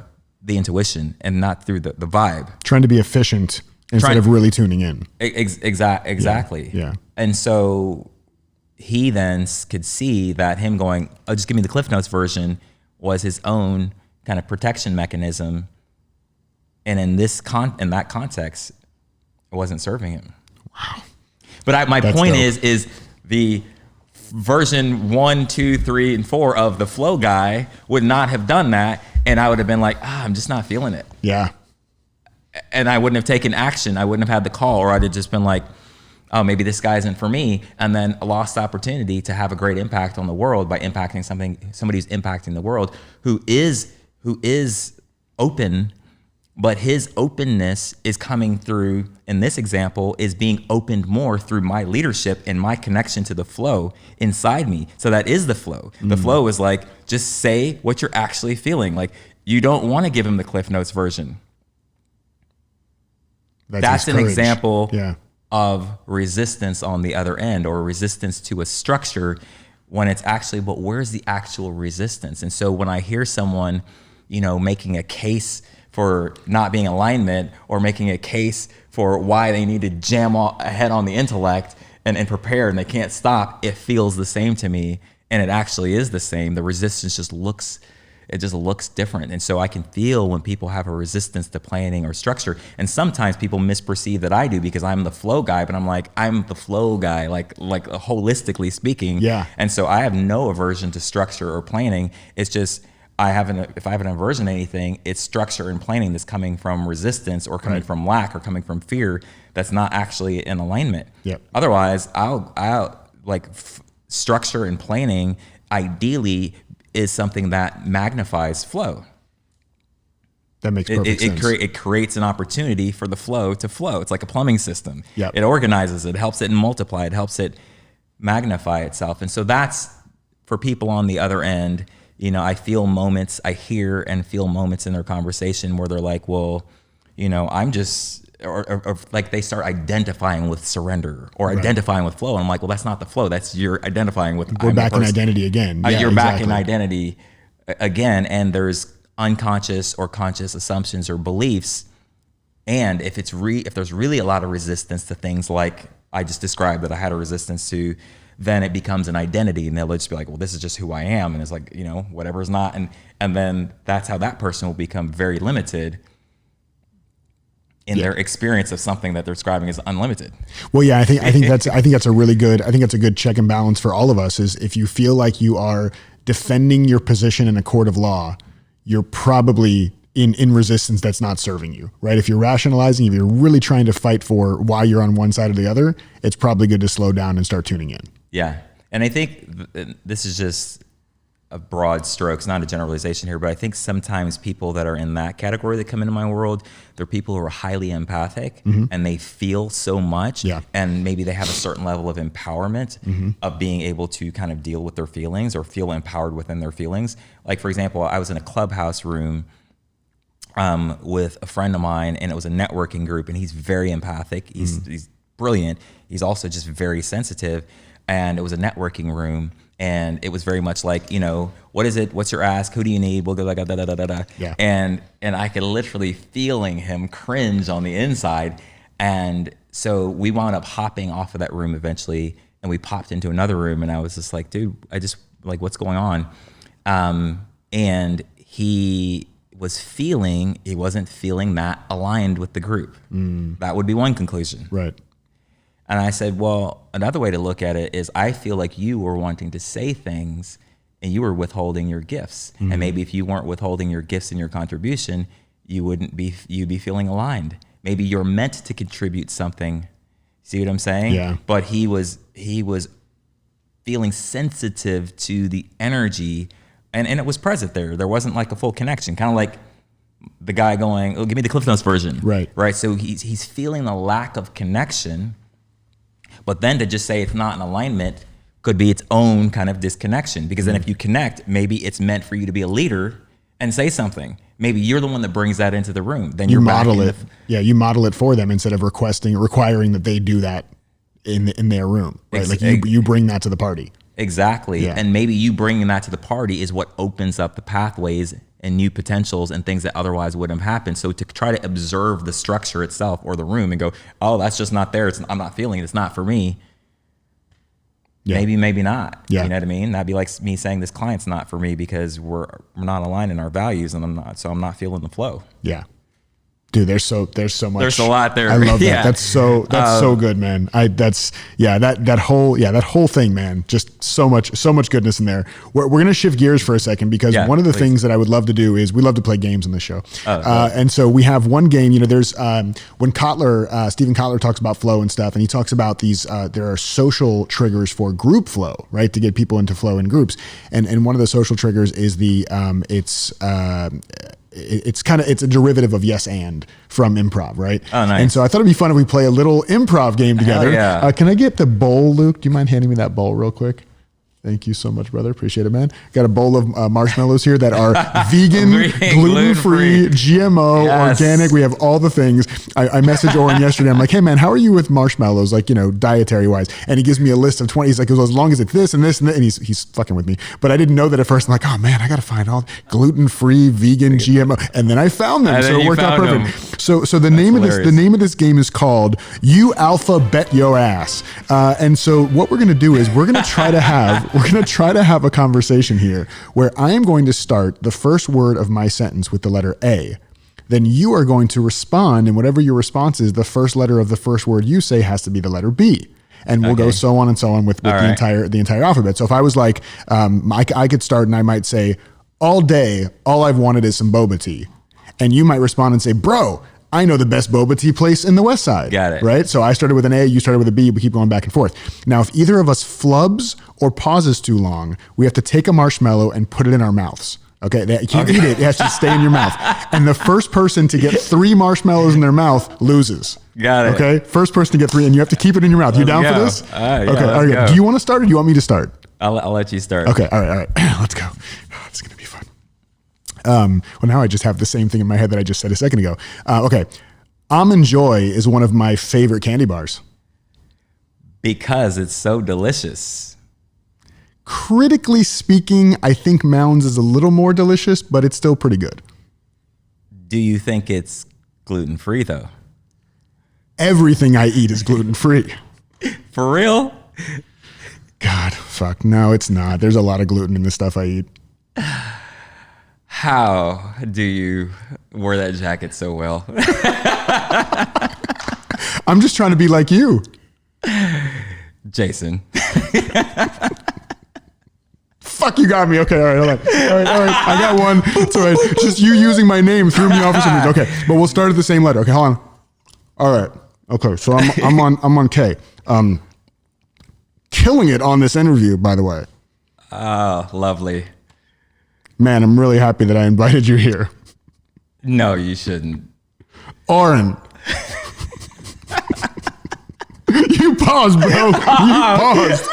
intuition and not through the vibe. Trying to be efficient instead of really tuning in. Exactly. Yeah. And so he then could see that him going, oh, just give me the Cliff Notes version was his own kind of protection mechanism. And in that context, it wasn't serving him. Wow. But my point is the version 1, 2, 3, and 4 of the flow guy would not have done that. And I would have been like, I'm just not feeling it. Yeah. And I wouldn't have taken action. I wouldn't have had the call, or I'd have just been like, oh, maybe this guy isn't for me. And then a lost opportunity to have a great impact on the world by impacting somebody who's impacting the world who is open, but his openness is coming through, in this example, is being opened more through my leadership and my connection to the flow inside me. So that is the flow. The flow is like, just say what you're actually feeling. Like, you don't want to give him the Cliff Notes version. That's an example of resistance on the other end, or resistance to a structure, when it's actually, but where's the actual resistance? And so when I hear someone, making a case for not being alignment, or making a case for why they need to jam ahead on the intellect and prepare and they can't stop, it feels the same to me. And it actually is the same. The resistance just looks different. And so I can feel when people have a resistance to planning or structure. And sometimes people misperceive that I do because I'm the flow guy, but I'm like, I'm the flow guy, like holistically speaking. Yeah. And so I have no aversion to structure or planning. It's just, if I have an aversion to anything, it's structure and planning that's coming from resistance or coming from lack or coming from fear that's not actually in alignment. Yep. Otherwise, I'll structure and planning ideally is something that magnifies flow. That makes perfect sense. It creates an opportunity for the flow to flow. It's like a plumbing system. Yep. It organizes it, helps it multiply, it helps it magnify itself. And so that's for people on the other end. I feel moments, I hear and feel moments in their conversation where they're like, well, I'm just, or like they start identifying with surrender or identifying with flow. And I'm like, well, that's not the flow. That's you're identifying with. We're back in identity again. You're back in identity again. And there's unconscious or conscious assumptions or beliefs. And if there's really a lot of resistance to things like I just described that I had a resistance to, then it becomes an identity, and they'll just be like, well, this is just who I am. And it's like, whatever is not. And then that's how that person will become very limited in their experience of something that they're describing as unlimited. Well, yeah, I think that's a good check and balance for all of us. Is if you feel like you are defending your position in a court of law, you're probably in resistance that's not serving you, right? If you're rationalizing, if you're really trying to fight for why you're on one side or the other, it's probably good to slow down and start tuning in. Yeah. And I think this is just a broad strokes, not a generalization here, but I think sometimes people that are in that category that come into my world, they're people who are highly empathic and they feel so much. Yeah. And maybe they have a certain level of empowerment of being able to kind of deal with their feelings or feel empowered within their feelings. Like, for example, I was in a clubhouse room with a friend of mine, and it was a networking group, and he's very empathic. He's brilliant. He's also just very sensitive. And it was a networking room, and it was very much like, what is it? What's your ask? Who do you need? We'll go like da da da da da. Yeah. And I could literally feeling him cringe on the inside. And so we wound up hopping off of that room eventually and we popped into another room, and I was just like, dude, what's going on? And he wasn't feeling that aligned with the group. That would be one conclusion. Right. And I said, well, another way to look at it is I feel like you were wanting to say things and you were withholding your gifts. And maybe if you weren't withholding your gifts and your contribution, you'd be feeling aligned. Maybe you're meant to contribute something. See what I'm saying? Yeah. But he was feeling sensitive to the energy, and it was present there. There wasn't like a full connection, kind of like the guy going, oh, give me the Cliff Notes version. Right. Right. So he's feeling the lack of connection, but then to just say it's not in alignment could be its own kind of disconnection, because then if you connect, maybe it's meant for you to be a leader and say something. Maybe you're the one that brings that into the room. Then you model it. You model it for them instead of requiring that they do that in their room. Right? You bring that to the party. Exactly. Yeah. And maybe you bringing that to the party is what opens up the pathways and new potentials and things that otherwise wouldn't have happened. So to try to observe the structure itself or the room and go, oh, that's just not there. I'm not feeling it. It's not for me. Yeah. Maybe not. Yeah. You know what I mean? That'd be like me saying this client's not for me because we're not aligned in our values, and I'm not feeling the flow. Yeah. Dude, there's so much. There's a lot there. I love that. Yeah. That's so good, man. That whole thing, man. Just so much goodness in there. We're gonna shift gears for a second, because one of the things that I would love to do is we love to play games on the show. And so we have one game. There's when Stephen Kotler talks about flow and stuff, and he talks about these. There are social triggers for group flow, right? To get people into flow in groups. And one of the social triggers is it's a derivative of yes and from improv, right? Oh, nice. And so I thought it'd be fun if we play a little improv game together. Hell yeah. Can I get the bowl, Luke? Do you mind handing me that bowl real quick? Thank you so much, brother. Appreciate it, man. Got a bowl of marshmallows here that are vegan, gluten-free, GMO, organic. We have all the things. I messaged Oren yesterday. I'm like, hey, man, how are you with marshmallows, like, dietary-wise? And he gives me a list of 20. He's like, as long as it's this and this and that. And he's fucking with me. But I didn't know that at first. I'm like, oh, man, I got to find all gluten-free, vegan, GMO. And then I found them. So it worked out perfect. So the name of this game is called YouAlphabetYoAss. And so what we're going to do is we're going to try to have a conversation here where I am going to start the first word of my sentence with the letter A. Then you are going to respond, and whatever your response is, the first letter of the first word you say has to be the letter B. And we'll go so on and so on with the entire alphabet. So if I was like, I could start and I might say, all day, all I've wanted is some boba tea. And you might respond and say, bro, I know the best boba tea place in the West Side. Got it. Right? So I started with an A, you started with a B, we keep going back and forth. Now, if either of us flubs or pauses too long, we have to take a marshmallow and put it in our mouths. Okay? You can't eat it. It has to stay in your mouth. And the first person to get 3 marshmallows in their mouth loses. Got it. Okay? First person to get 3, and you have to keep it in your mouth. You down for this? Yeah, okay. All right. Do you want to start or do you want me to start? I'll let you start. Okay. All right. Let's go. It's going to be fun. Well, now I just have the same thing in my head that I just said a second ago. Okay. Almond Joy is one of my favorite candy bars. Because it's so delicious. Critically speaking, I think Mounds is a little more delicious, but it's still pretty good. Do you think it's gluten-free, though? Everything I eat is gluten-free. For real? God, fuck. No, it's not. There's a lot of gluten in the stuff I eat. How do you wear that jacket so well? I'm just trying to be like you. Jason. Fuck, you got me. Okay, all right, hold on. All right. I got one. It's all right. Just you using my name threw me off for some reason. Okay, but we'll start at the same letter. Okay, hold on. All right. Okay, so I'm on K. Killing it on this interview, by the way. Oh, lovely. Man, I'm really happy that I invited you here. No, you shouldn't. Oren. You paused, bro. You paused.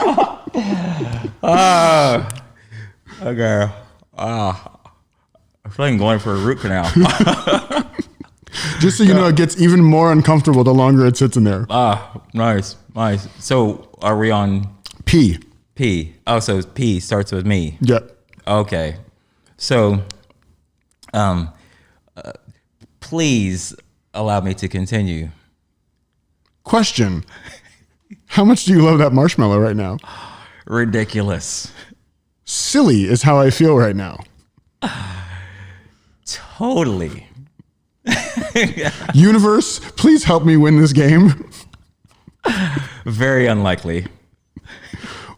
Okay. I'm feeling going for a root canal. Just so you know, it gets even more uncomfortable the longer it sits in there. Nice. So are we on P? P. Oh, so P starts with me. Yep. Okay. So, please allow me to continue. Question. How much do you love that marshmallow right now? Ridiculous. Silly is how I feel right now. Totally. Universe, please help me win this game. Very unlikely.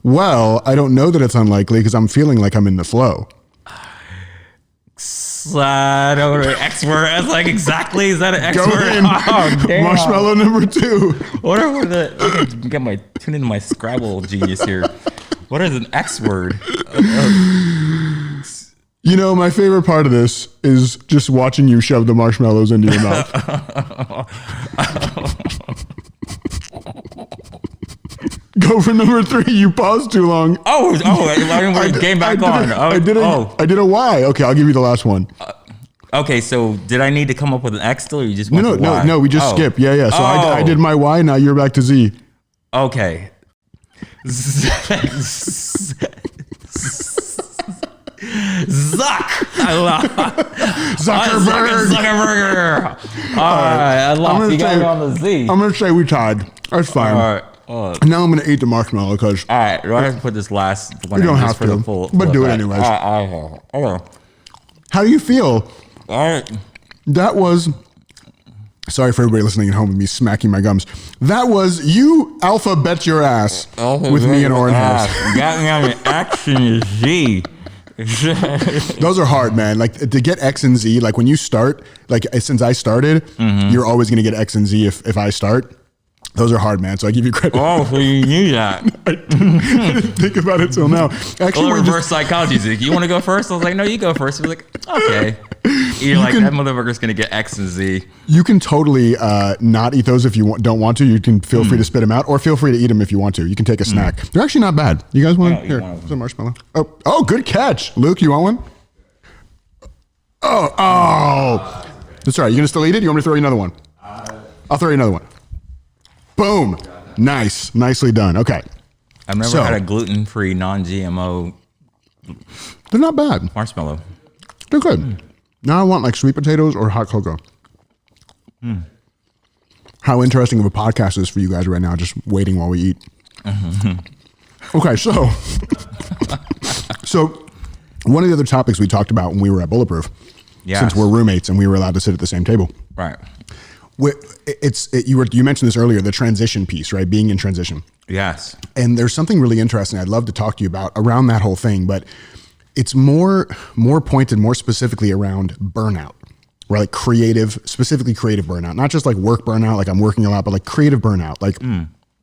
Well, I don't know that it's unlikely because I'm feeling like I'm in the flow. Slide over to X word. I was like, exactly. Is that an X word? Oh, damn. Marshmallow number 2. What are the? I can get tune into my Scrabble genius here. What is an X word? You know, my favorite part of this is just watching you shove the marshmallows into your mouth. Go for number 3. You paused too long. I game back on. I did a Y. Okay, I'll give you the last one. Okay, so did I need to come up with an X still, or you just went to Y? No, we just skipped. Yeah. So I did my Y. Now you're back to Z. Okay. Zuckerberg. All right, I lost. You got me on the Z. I'm gonna say we tied. That's fine. All right. Now I'm gonna eat the marshmallow because. All right. Do I have to put this last one? You don't have to, but do it anyways. How do you feel? All right. That was. Sorry for everybody listening at home with me smacking my gums. That was YouAlphabetYoAss with me and Oren Harris. Got me on the X and Z. Those are hard, man. Like to get X and Z, like when you start, like since I started, you're always going to get X and Z if I start. Those are hard, man. So I give you credit. Oh, so you knew that. I didn't think about it till now. Actually, reverse psychology is like, you want to go first? I was like, no, you go first. I was like, okay. You're like, that motherfucker's going to get X and Z. You can totally not eat those if you don't want to. You can feel free to spit them out or feel free to eat them if you want to. You can take a snack. They're actually not bad. You guys want to? Here, there's a marshmallow. Oh, good catch. Luke, you want one? Oh. That's all right. You going to still eat it? You want me to throw you another one? I'll throw you another one. Boom. Nice. Nicely done. Okay. I've never had a gluten-free, non-GMO. They're not bad. Marshmallow. They're good. Now I want like sweet potatoes or hot cocoa. How interesting of a podcast is for you guys right now, just waiting while we eat. Okay, so one of the other topics we talked about when we were at Bulletproof, since we're roommates and we were allowed to sit at the same table. Right. You mentioned this earlier, the transition piece, right? Being in transition. Yes. And there's something really interesting I'd love to talk to you about around that whole thing, but it's more pointed, more specifically around burnout, right? Like specifically creative burnout, not just like work burnout, like I'm working a lot, but like creative burnout, like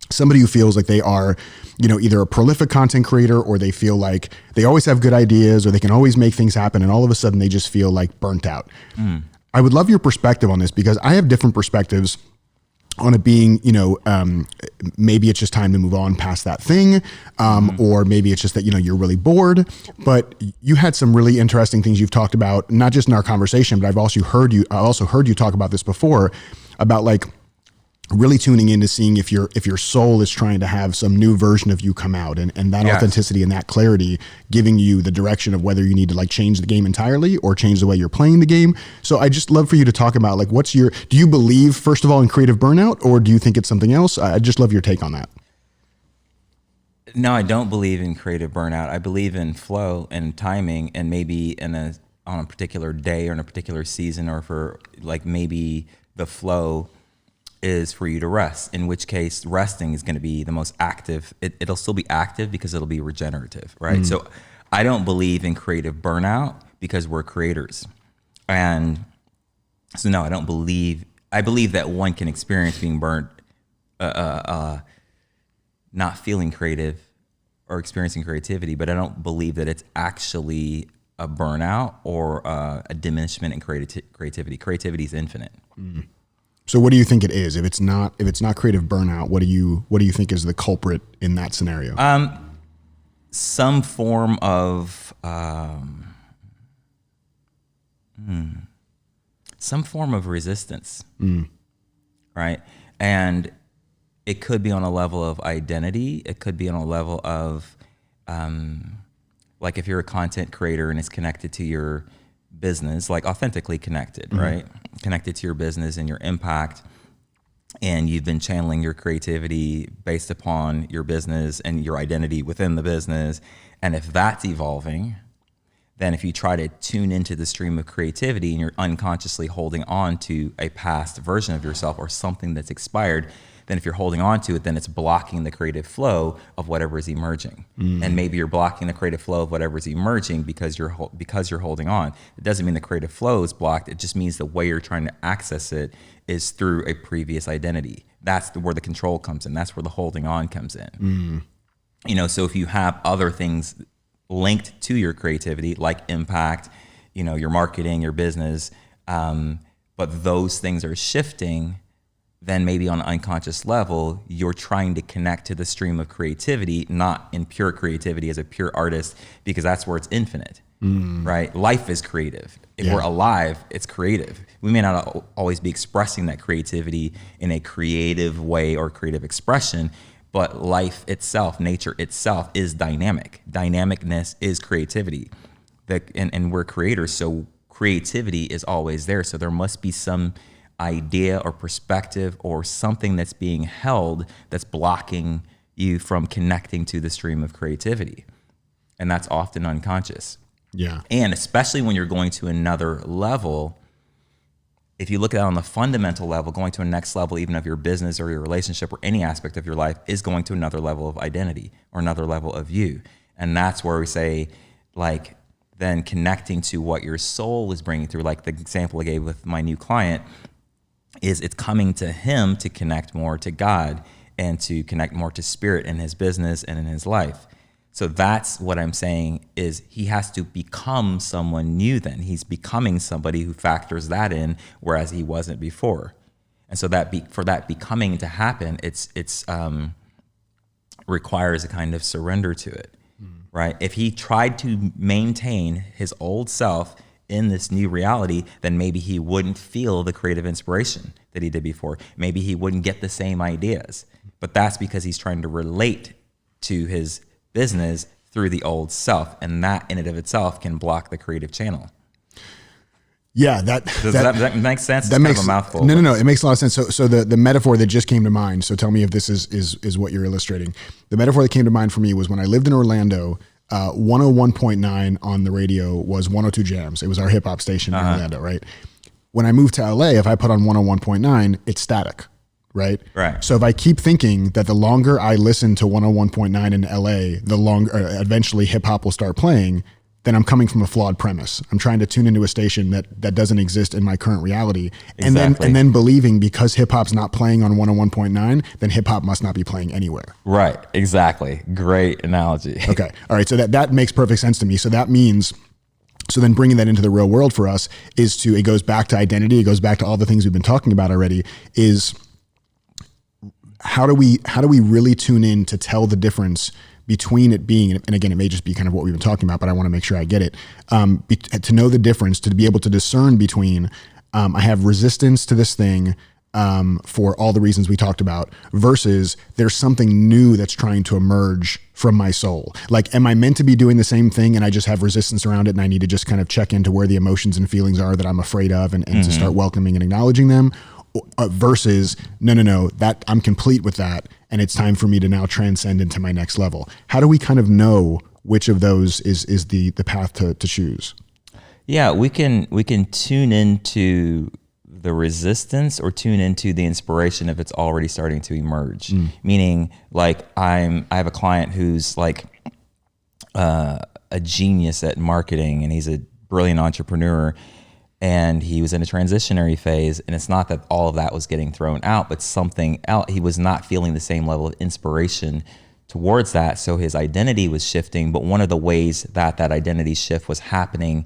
somebody who feels like they are, either a prolific content creator or they feel like they always have good ideas or they can always make things happen. And all of a sudden they just feel like burnt out. I would love your perspective on this because I have different perspectives on it being, maybe it's just time to move on past that thing. Or maybe it's just that, you're really bored, but you had some really interesting things you've talked about, not just in our conversation, but I also heard you talk about this before about like really tuning in to seeing if your soul is trying to have some new version of you come out and that authenticity and that clarity giving you the direction of whether you need to like change the game entirely or change the way you're playing the game. So I just love for you to talk about like do you believe first of all in creative burnout or do you think it's something else? I just love your take on that. No, I don't believe in creative burnout. I believe in flow and timing and maybe on a particular day or in a particular season or for like maybe the flow is for you to rest, in which case resting is going to be the most active. It'll still be active because it'll be regenerative, right? So I don't believe in creative burnout because we're creators. And so no, I believe that one can experience being burnt, not feeling creative or experiencing creativity, but I don't believe that it's actually a burnout or a diminishment in creativity. Creativity is infinite. So what do you think it is? If it's not creative burnout, what do you think is the culprit in that scenario? Some form of resistance, right? And it could be on a level of identity. It could be on a level of like if you're a content creator and it's connected to your business, like authentically connected, right? Connected to your business and your impact. and you've been channeling your creativity based upon your business and your identity within the business. And if that's evolving, then if you try to tune into the stream of creativity and you're unconsciously holding on to a past version of yourself or something that's expired, then if you're holding on to it, then it's blocking the creative flow of whatever is emerging. And maybe you're blocking the creative flow of whatever is emerging because you're holding on. It doesn't mean the creative flow is blocked. It just means the way you're trying to access it is through a previous identity. That's where the control comes in. That's where the holding on comes in. So if you have other things linked to your creativity, like impact, your marketing, your business, but those things are shifting, then maybe on an unconscious level, you're trying to connect to the stream of creativity, not in pure creativity as a pure artist, because that's where it's infinite, right? Life is creative. If we're alive, it's creative. We may not always be expressing that creativity in a creative way or creative expression, but life itself, nature itself is dynamic. Dynamicness is creativity. And we're creators, so creativity is always there. So there must be some idea or perspective or something that's being held that's blocking you from connecting to the stream of creativity. And that's often unconscious. Yeah. And especially when you're going to another level, if you look at it on the fundamental level, going to a next level, even of your business or your relationship or any aspect of your life, is going to another level of identity or another level of you. And that's where we say, like, then connecting to what your soul is bringing through, like the example I gave with my new client, is it's coming to him to connect more to God and to connect more to spirit in his business and in his life. So that's what I'm saying, is he has to become someone new then. He's becoming somebody who factors that in, whereas he wasn't before. And so for that becoming to happen, it's requires a kind of surrender to it, right? If he tried to maintain his old self in this new reality, then maybe he wouldn't feel the creative inspiration that he did before. Maybe he wouldn't get the same ideas. But that's because he's trying to relate to his business through the old self, and that in and of itself can block the creative channel. Yeah, Does that make sense? That makes kind of a mouthful. No. It makes a lot of sense. So the metaphor that just came to mind. So tell me if this is what you're illustrating. The metaphor that came to mind for me was when I lived in Orlando. 101.9 on the radio was 102 Jams. It was our hip hop station in Orlando, right? When I moved to LA, if I put on 101.9, it's static, right? Right. So if I keep thinking that the longer I listen to 101.9 in LA, the longer eventually hip hop will start playing, then I'm coming from a flawed premise. I'm trying to tune into a station that doesn't exist in my current reality. Exactly. And then believing because hip hop's not playing on 101.9, then hip hop must not be playing anywhere. Right. Exactly. Great analogy. Okay. All right. So that makes perfect sense to me. So that means, so then bringing that into the real world for us it goes back to identity. It goes back to all the things we've been talking about already, is how do we really tune in to tell the difference between it being, and again, it may just be kind of what we've been talking about, but I want to make sure I get it, to know the difference, to be able to discern between, I have resistance to this thing for all the reasons we talked about, versus there's something new that's trying to emerge from my soul. Like, am I meant to be doing the same thing and I just have resistance around it and I need to just kind of check into where the emotions and feelings are that I'm afraid of and to start welcoming and acknowledging them? Versus no, that I'm complete with that, and it's time for me to now transcend into my next level. How do we kind of know which of those is the path to choose? Yeah, we can tune into the resistance or tune into the inspiration if it's already starting to emerge. Meaning, like, I have a client who's like a genius at marketing, and he's a brilliant entrepreneur. And he was in a transitionary phase, and it's not that all of that was getting thrown out, but something else. He was not feeling the same level of inspiration towards that, so his identity was shifting. But one of the ways that identity shift was happening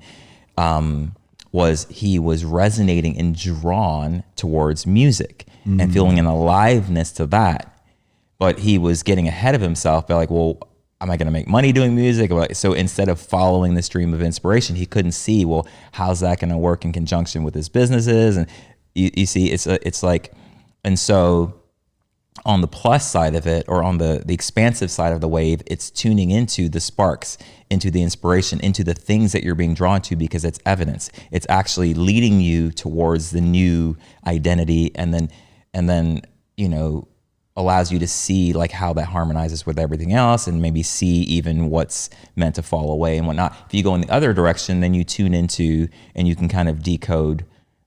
was he was resonating and drawn towards music and feeling an aliveness to that. But he was getting ahead of himself by like, well, am I going to make money doing music? So instead of following the stream of inspiration, he couldn't see, well, how's that going to work in conjunction with his businesses? And you see, it's like, and so on the plus side of it, or on the expansive side of the wave, it's tuning into the sparks, into the inspiration, into the things that you're being drawn to, because it's evidence. It's actually leading you towards the new identity, and then allows you to see like how that harmonizes with everything else, and maybe see even what's meant to fall away and whatnot. If you go in the other direction, then you tune into and you can kind of decode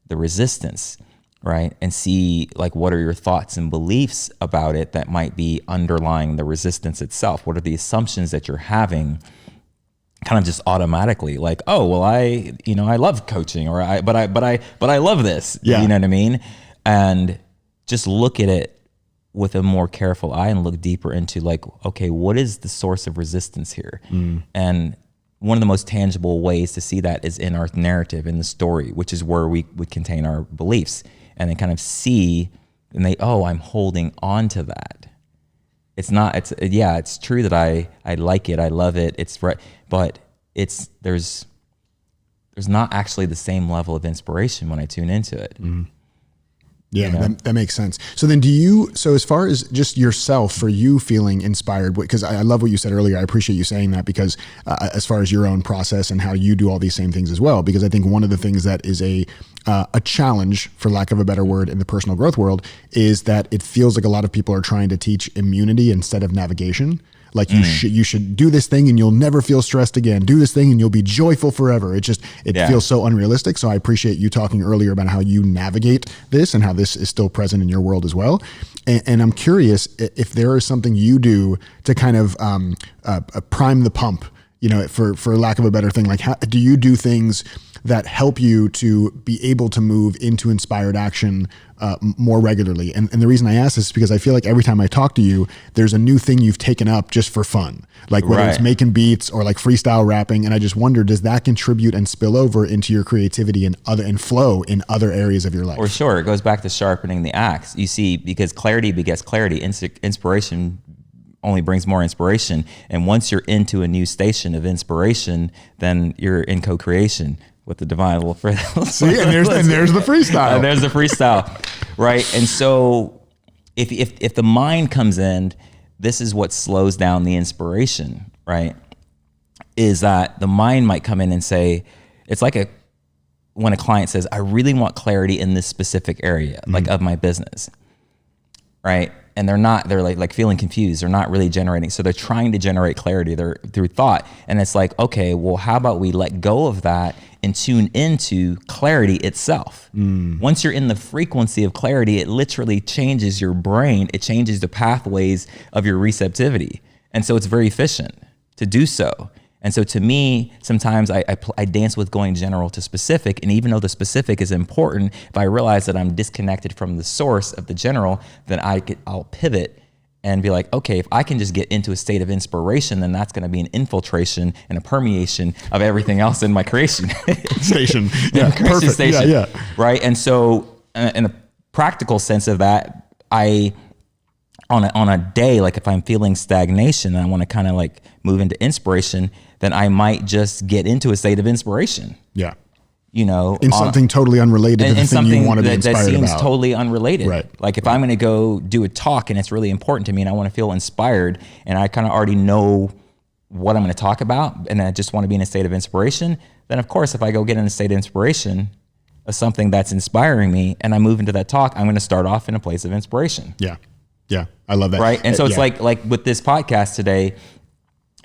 the resistance, right? And see like what are your thoughts and beliefs about it that might be underlying the resistance itself. What are the assumptions that you're having kind of just automatically, like, oh, well, I love coaching, or but I love this. Yeah. You know what I mean? And just look at it with a more careful eye and look deeper into like, okay, what is the source of resistance here? And one of the most tangible ways to see that is in our narrative, in the story, which is where we would contain our beliefs, and then kind of see, and I'm holding on to that. It's true that I like it, I love it, it's right, but there's not actually the same level of inspiration when I tune into it. Yeah, that makes sense. So then so as far as just yourself, for you feeling inspired, because I love what you said earlier. I appreciate you saying that, because as far as your own process and how you do all these same things as well, because I think one of the things that is a challenge, for lack of a better word, in the personal growth world is that it feels like a lot of people are trying to teach immunity instead of navigation. Like you should do this thing and you'll never feel stressed again. Do this thing and you'll be joyful forever. It feels so unrealistic. So I appreciate you talking earlier about how you navigate this and how this is still present in your world as well. And I'm curious if there is something you do to kind of prime the pump, for lack of a better thing. Like, how do you do things that help you to be able to move into inspired action more regularly? And the reason I ask this is because I feel like every time I talk to you, there's a new thing you've taken up just for fun, like whether it's making beats or like freestyle rapping. And I just wonder, does that contribute and spill over into your creativity and flow in other areas of your life? For sure. It goes back to sharpening the axe. You see, because clarity begets clarity, inspiration only brings more inspiration. And once you're into a new station of inspiration, then you're in co-creation with the divine. See, and there's the freestyle. There's the freestyle, right? And so if the mind comes in, this is what slows down the inspiration, right? Is that the mind might come in and say, it's like when a client says, I really want clarity in this specific area, like of my business, right? And they're like feeling confused. They're not really generating. So they're trying to generate clarity through thought. And it's like, okay, well, how about we let go of that and tune into clarity itself? Once you're in the frequency of clarity, it literally changes your brain. It changes the pathways of your receptivity. And so it's very efficient to do so. And so to me, sometimes I dance with going general to specific. And even though the specific is important, if I realize that I'm disconnected from the source of the general, then I'll pivot and be like, okay, if I can just get into a state of inspiration, then that's going to be an infiltration and a permeation of everything else in my creation station. Yeah, perfect. Station, yeah. Right. And so in a practical sense of that, on a day, like if I'm feeling stagnation and I want to kind of like move into inspiration, then I might just get into a state of inspiration. Yeah. In something totally unrelated to the thing you want to be inspired about. That seems totally unrelated. Right. Like if I'm going to go do a talk and it's really important to me and I want to feel inspired and I kind of already know what I'm going to talk about and I just want to be in a state of inspiration, then of course, if I go get in a state of inspiration of something that's inspiring me and I move into that talk, I'm going to start off in a place of inspiration. Yeah. Yeah. I love that. Right. And so it's like with this podcast today,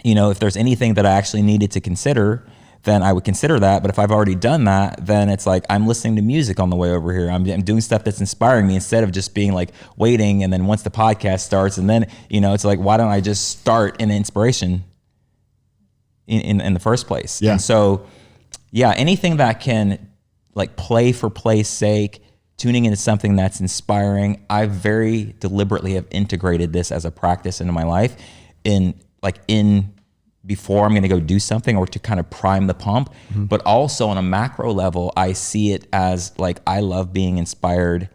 if there's anything that I actually needed to consider, then I would consider that. But if I've already done that, then it's like I'm listening to music on the way over here. I'm doing stuff that's inspiring me instead of just being like waiting. And then once the podcast starts and then, it's like, why don't I just start in inspiration in the first place? Yeah. And so, anything that can like play for play's sake, tuning into something that's inspiring. I very deliberately have integrated this as a practice into my life before I'm going to go do something or to kind of prime the pump. But also on a macro level, I see it as like, I love being inspired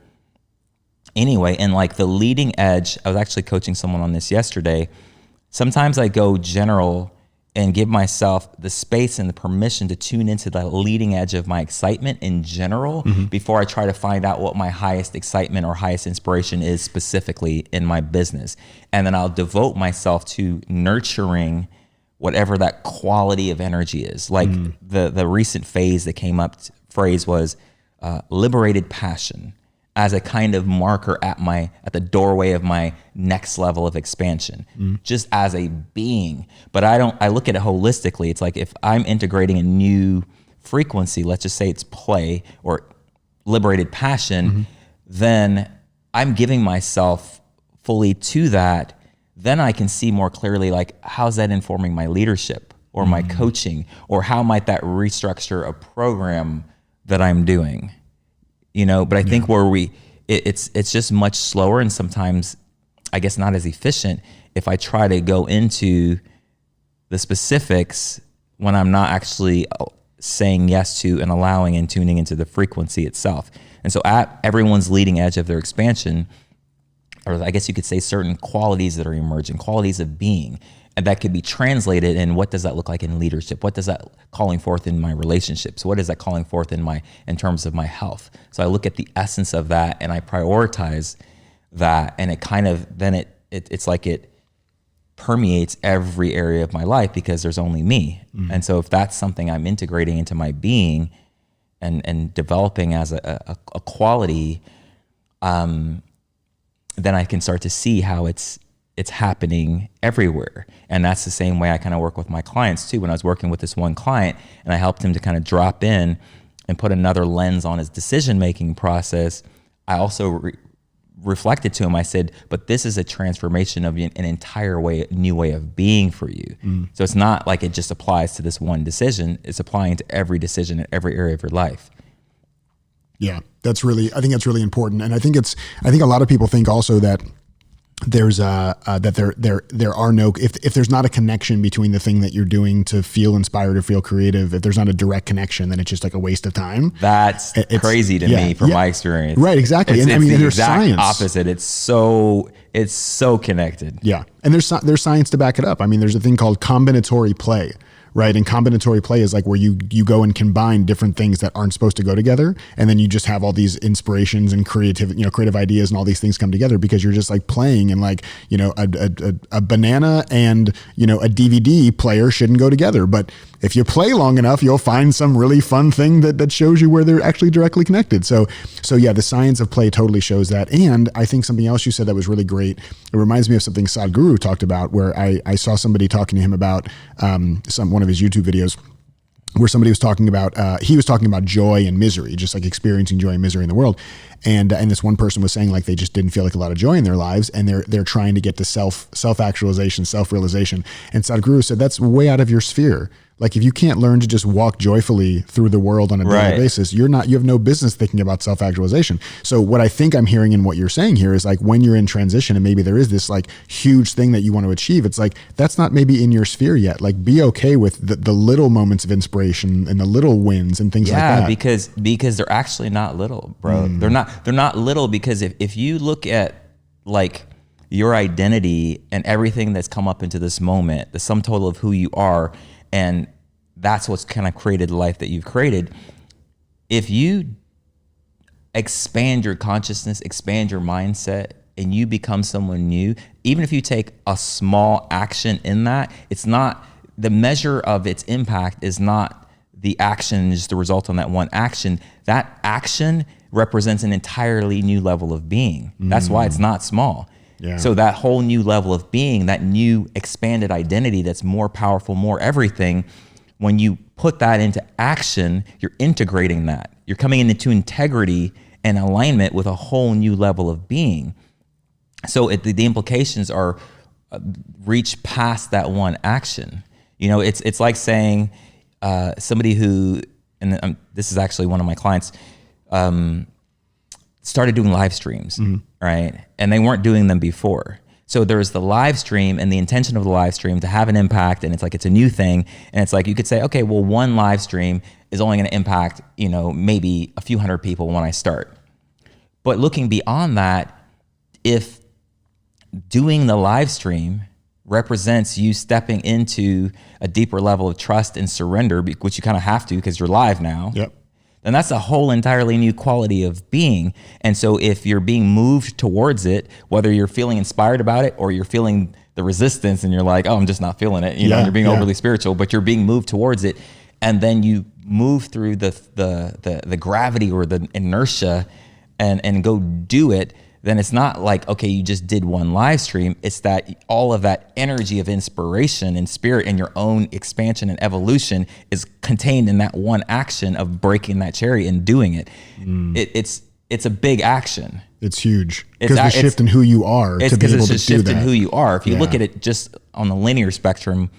anyway. And like the leading edge, I was actually coaching someone on this yesterday. Sometimes I go general and give myself the space and the permission to tune into the leading edge of my excitement in general before I try to find out what my highest excitement or highest inspiration is specifically in my business. And then I'll devote myself to nurturing whatever that quality of energy is. Like the recent phrase that came up, phrase was liberated passion. as a kind of marker at the doorway of my next level of expansion, just as a being. But I look at it holistically. It's like if I'm integrating a new frequency, let's just say it's play or liberated passion, then I'm giving myself fully to that. Then I can see more clearly, like, how's that informing my leadership or my coaching, or how might that restructure a program that I'm doing? But I think where it's just much slower, and sometimes I guess not as efficient if I try to go into the specifics when I'm not actually saying yes to and allowing and tuning into the frequency itself. And so at everyone's leading edge of their expansion, or I guess you could say certain qualities that are emerging, qualities of being, and that could be translated in what does that look like in leadership? What does that calling forth in my relationships? What is that calling forth in terms of my health? So I look at the essence of that and I prioritize that, and it kind of, then it's like it permeates every area of my life because there's only me. And so if that's something I'm integrating into my being and developing as a quality, then I can start to see how it's happening everywhere. And that's the same way I kind of work with my clients too. When I was working with this one client and I helped him to kind of drop in and put another lens on his decision-making process, I also reflected to him, I said, but this is a transformation of an entire new way of being for you. So it's not like it just applies to this one decision. It's applying to every decision in every area of your life. Yeah, I think that's really important. And I think a lot of people think also that there's that there are no, if there's not a connection between the thing that you're doing to feel inspired or feel creative, if there's not a direct connection, then it's just like a waste of time. That's crazy to me from my experience. Right, exactly. It's the there's exact science. opposite. It's so connected. Yeah, and there's science to back it up. I mean, there's a thing called combinatory play. Right. And combinatory play is like where you go and combine different things that aren't supposed to go together. And then you just have all these inspirations and creative ideas and all these things come together because you're just like playing, and like, a banana and, a DVD player shouldn't go together. But if you play long enough, you'll find some really fun thing that shows you where they're actually directly connected. So yeah, the science of play totally shows that. And I think something else you said that was really great. It reminds me of something Sadhguru talked about, where I saw somebody talking to him about one of his YouTube videos, where somebody was talking about, he was talking about joy and misery, just like experiencing joy and misery in the world. And this one person was saying like they just didn't feel like a lot of joy in their lives, and they're trying to get to self-actualization, self-realization. And Sadhguru said, that's way out of your sphere. Like if you can't learn to just walk joyfully through the world on a daily basis, you have no business thinking about self-actualization. So what I think I'm hearing in what you're saying here is like when you're in transition and maybe there is this like huge thing that you want to achieve, it's like that's not maybe in your sphere yet. Like be okay with the little moments of inspiration and the little wins and things like that. Yeah, because they're actually not little, bro. They're not little, because if you look at like your identity and everything that's come up into this moment, the sum total of who you are, and that's what's kind of created the life that you've created. If you expand your consciousness, expand your mindset, and you become someone new, even if you take a small action in that, it's not, the measure of its impact is not the action, just the result on that one action. That action represents an entirely new level of being. That's why it's not small. Yeah. So that whole new level of being, that new expanded identity that's more powerful, more everything, when you put that into action, you're integrating that. You're coming into integrity and alignment with a whole new level of being. So the implications are reach past that one action. It's like saying somebody who, and this is actually one of my clients, started doing live streams, right? And they weren't doing them before. So there's the live stream and the intention of the live stream to have an impact, and it's like it's a new thing. And it's like you could say, okay, well, one live stream is only going to impact, maybe a few hundred people when I start. But looking beyond that, if doing the live stream represents you stepping into a deeper level of trust and surrender, which you kind of have to because you're live now. Yep. Then that's a whole entirely new quality of being. And so if you're being moved towards it, whether you're feeling inspired about it or you're feeling the resistance and you're like, oh, I'm just not feeling it, you're being overly spiritual, but you're being moved towards it. And then you move through the gravity or the inertia, and go do it, then it's not like, okay, you just did one live stream. It's that all of that energy of inspiration and spirit and your own expansion and evolution is contained in that one action of breaking that cherry and doing it. It's a big action. It's huge because the shift in who you are to be able to do that. It's a shift in who you are. If you look at it just on the linear spectrum,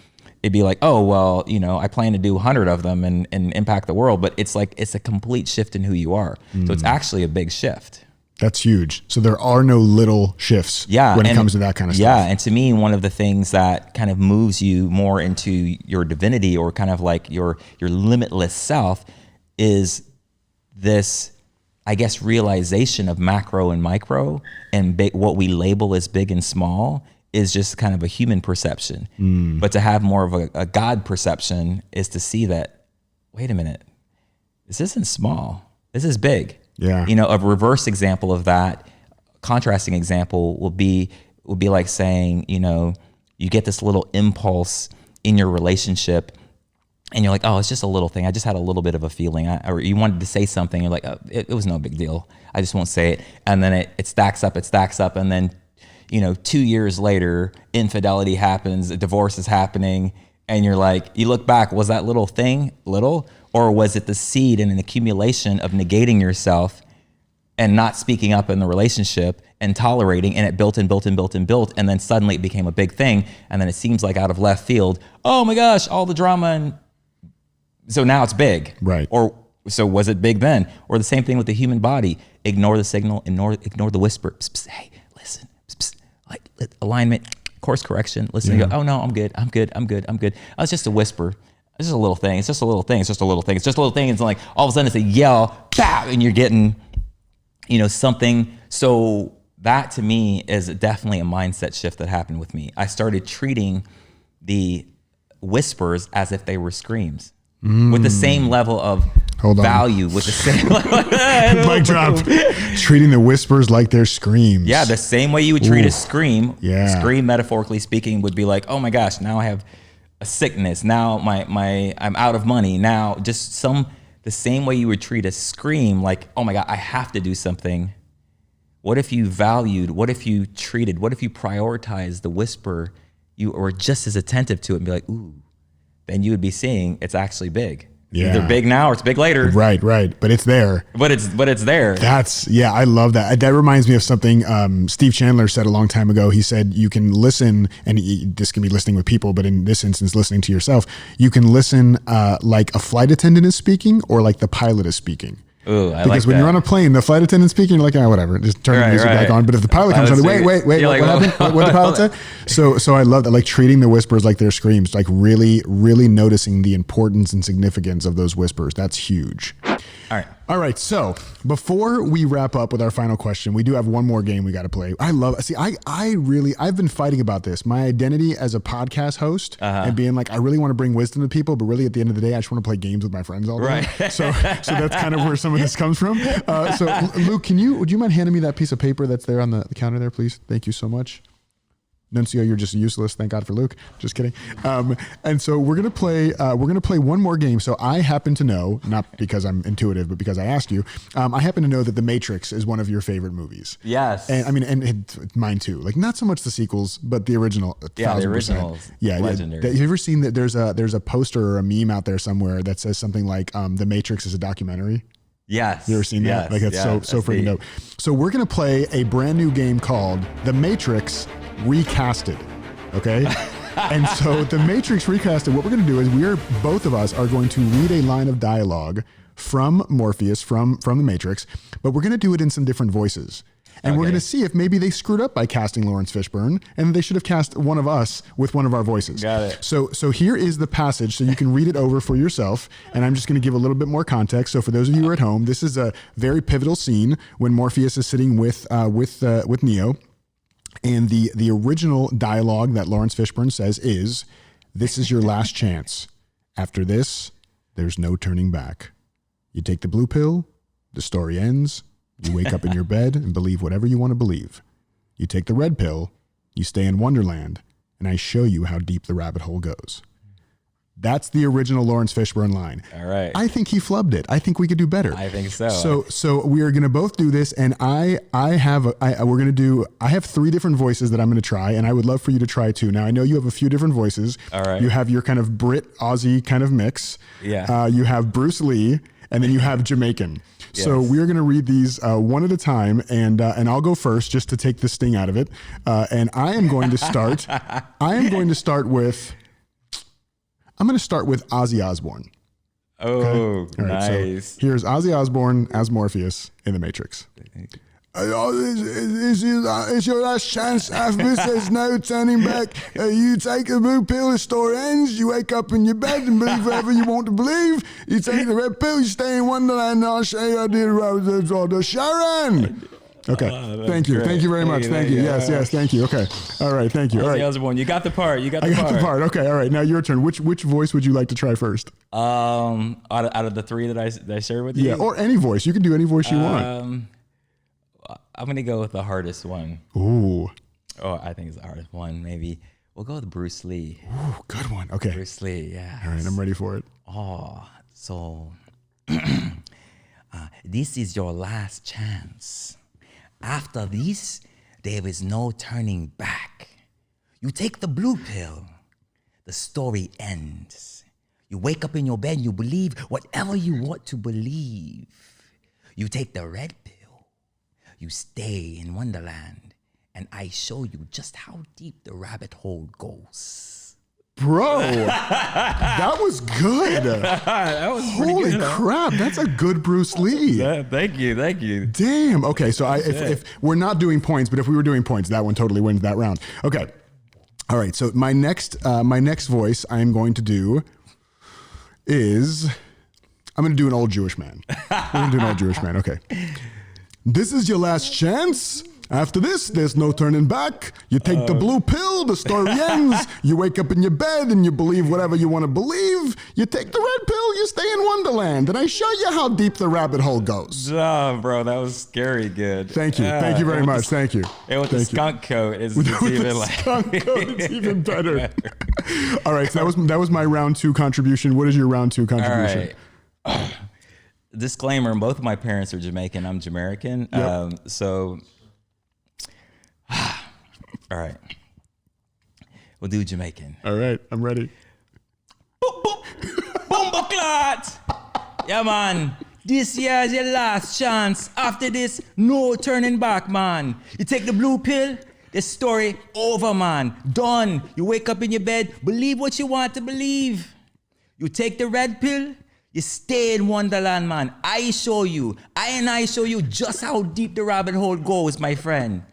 it'd be like, oh, well, I plan to do 100 of them and impact the world. But it's like, it's a complete shift in who you are. So it's actually a big shift. That's huge. So there are no little shifts when it comes to that kind of stuff. Yeah, and to me, one of the things that kind of moves you more into your divinity or kind of like your limitless self is this, I guess, realization of macro and micro, and what we label as big and small is just kind of a human perception. But to have more of a God perception is to see that, wait a minute, this isn't small, this is big. Yeah. A reverse example of that, contrasting example will be like saying, you get this little impulse in your relationship and you're like, oh, it's just a little thing. I just had a little bit of a feeling, or you wanted to say something. You're like, oh, it was no big deal. I just won't say it. And then it stacks up. And then, 2 years later, infidelity happens, a divorce is happening. And you're like, you look back, was that little thing little? Or was it the seed and an accumulation of negating yourself and not speaking up in the relationship and tolerating, and it built and built and built and built, and then suddenly it became a big thing, and then it seems like out of left field, oh my gosh, all the drama, and so now it's big. Right. Or so was it big then? Or the same thing with the human body. Ignore the signal, ignore the whisper. Psst, psst, hey, listen. Psst, psst, like alignment, course correction. Listen and go, oh no, I'm good. Oh, it's just a whisper. It's just a little thing. It's just a little thing. It's like all of a sudden it's a yell, pow, and you're getting, something. So that to me is definitely a mindset shift that happened with me. I started treating the whispers as if they were screams with the same level of value, with the same mic drop. Treating the whispers like they're screams. Yeah, the same way you would treat a scream. Yeah. Scream, metaphorically speaking, would be like, oh my gosh, now I have a sickness. Now I'm out of money. Now the same way you would treat a scream, like, oh my God, I have to do something. What if you valued, what if you prioritized the whisper, you were just as attentive to it and be like, ooh, then you would be seeing it's actually big. Yeah. Either big now or it's big later. Right. But it's there. But it's there. I love that. That reminds me of something Steve Chandler said a long time ago. He said you can listen, and this can be listening with people, but in this instance, listening to yourself, you can listen like a flight attendant is speaking or like the pilot is speaking. Ooh, because when you're on a plane, the flight attendant speaking, you're like, whatever, just turn the music back on. But if the pilot comes on, wait, what happened? What the pilot said? So I love that, like treating the whispers like they're screams, like really, really noticing the importance and significance of those whispers. That's huge. All right. So before we wrap up with our final question, we do have one more game we got to play. I've been fighting about this. My identity as a podcast host and being like, I really want to bring wisdom to people, but really at the end of the day, I just want to play games with my friends all day. Right. So that's kind of where some of this comes from. So Luke, would you mind handing me that piece of paper that's there on the counter there, please? Thank you so much. Nuncio, you're just useless. Thank God for Luke. Just kidding. And so we're gonna play one more game. So I happen to know, not because I'm intuitive, but because I asked you. I happen to know that The Matrix is one of your favorite movies. Yes. And I mean, and mine too. Like not so much the sequels, but the original. Yeah, the original. Yeah, legendary. Have you ever seen that? There's a poster or a meme out there somewhere that says something like, "The Matrix is a documentary." Yes. You ever seen that? Like that's so freaking dope. So we're gonna play a brand new game called The Matrix Recasted. Okay. And so The Matrix Recasted, what we're going to do is both of us are going to read a line of dialogue from Morpheus, from The Matrix, but we're going to do it in some different voices. And we're going to see if maybe they screwed up by casting Lawrence Fishburne and they should have cast one of us with one of our voices. Got it. So here is the passage so you can read it over for yourself. And I'm just going to give a little bit more context. So for those of you who are at home, this is a very pivotal scene when Morpheus is sitting with Neo. And the original dialogue that Lawrence Fishburne says is, "This is your last chance. After this, there's no turning back. You take the blue pill, the story ends. You wake up in your bed and believe whatever you want to believe. You take the red pill, you stay in Wonderland, and I show you how deep the rabbit hole goes. That's the original Lawrence Fishburne line. All right. I think he flubbed it. I think we could do better. I think so. So we are going to both do this, and I have 3 different voices that I'm going to try, and I would love for you to try too. Now I know you have a few different voices. All right. You have your kind of Brit Aussie kind of mix. Yeah. You have Bruce Lee, and then you have Jamaican. Yes. So we're going to read these one at a time, and I'll go first just to take the sting out of it. And I am going to start. I'm going to start with Ozzy Osbourne. Oh, okay? nice. So here's Ozzy Osbourne as Morpheus in The Matrix. It's your last chance. After this, there's no turning back. You take the blue pill, the story ends. You wake up in your bed and believe whatever you want to believe. You take the red pill, you stay in Wonderland. And I'll show you how to do the Sharon. Okay. Thank you. Great. Thank you very much. Thank you. Yes. Thank you. Okay. All right. Thank you. All right. Osbourne, you got the part. I got the part. Okay. All right. Now your turn. Which voice would you like to try first? Out of the 3 that I shared with you. Yeah, or any voice. You can do any voice you want. I'm gonna go with the hardest one. Ooh. Oh, I think it's the hardest one. Maybe we'll go with Bruce Lee. Ooh, good one. Okay. Bruce Lee. Yeah. All right. I'm ready for it. Oh, so this is your last chance. After this, there is no turning back. You take the blue pill. The story ends. You wake up in your bed, you believe whatever you want to believe. You take the red pill. You stay in Wonderland, and I show you just how deep the rabbit hole goes. Bro, that was good. That was holy good, crap. That's a good Bruce Lee. Thank you. Damn. Okay, so if we're not doing points, but if we were doing points, that one totally wins that round. Okay. All right. So my next voice I'm going to do is I'm going to do an old Jewish man. We're going to do an old Jewish man. Okay. This is your last chance. After this, there's no turning back. You take the blue pill, the story ends. You wake up in your bed and you believe whatever you want to believe. You take the red pill, you stay in Wonderland, and I show you how deep the rabbit hole goes. Oh, bro, that was scary good. Thank you. Thank you very much. Thank you. And with the skunk coat, it's even like... skunk coat, it's even better. All right, so that was my round 2 contribution. What is your round 2 contribution? All right. Disclaimer, both of my parents are Jamaican. I'm Jamaican. Yep. All right. We'll do Jamaican. All right, I'm ready. Bombaclat! Yeah, man. This year is your last chance. After this, no turning back, man. You take the blue pill, the story over, man. Done. You wake up in your bed, believe what you want to believe. You take the red pill, you stay in Wonderland, man. I show you just how deep the rabbit hole goes, my friend.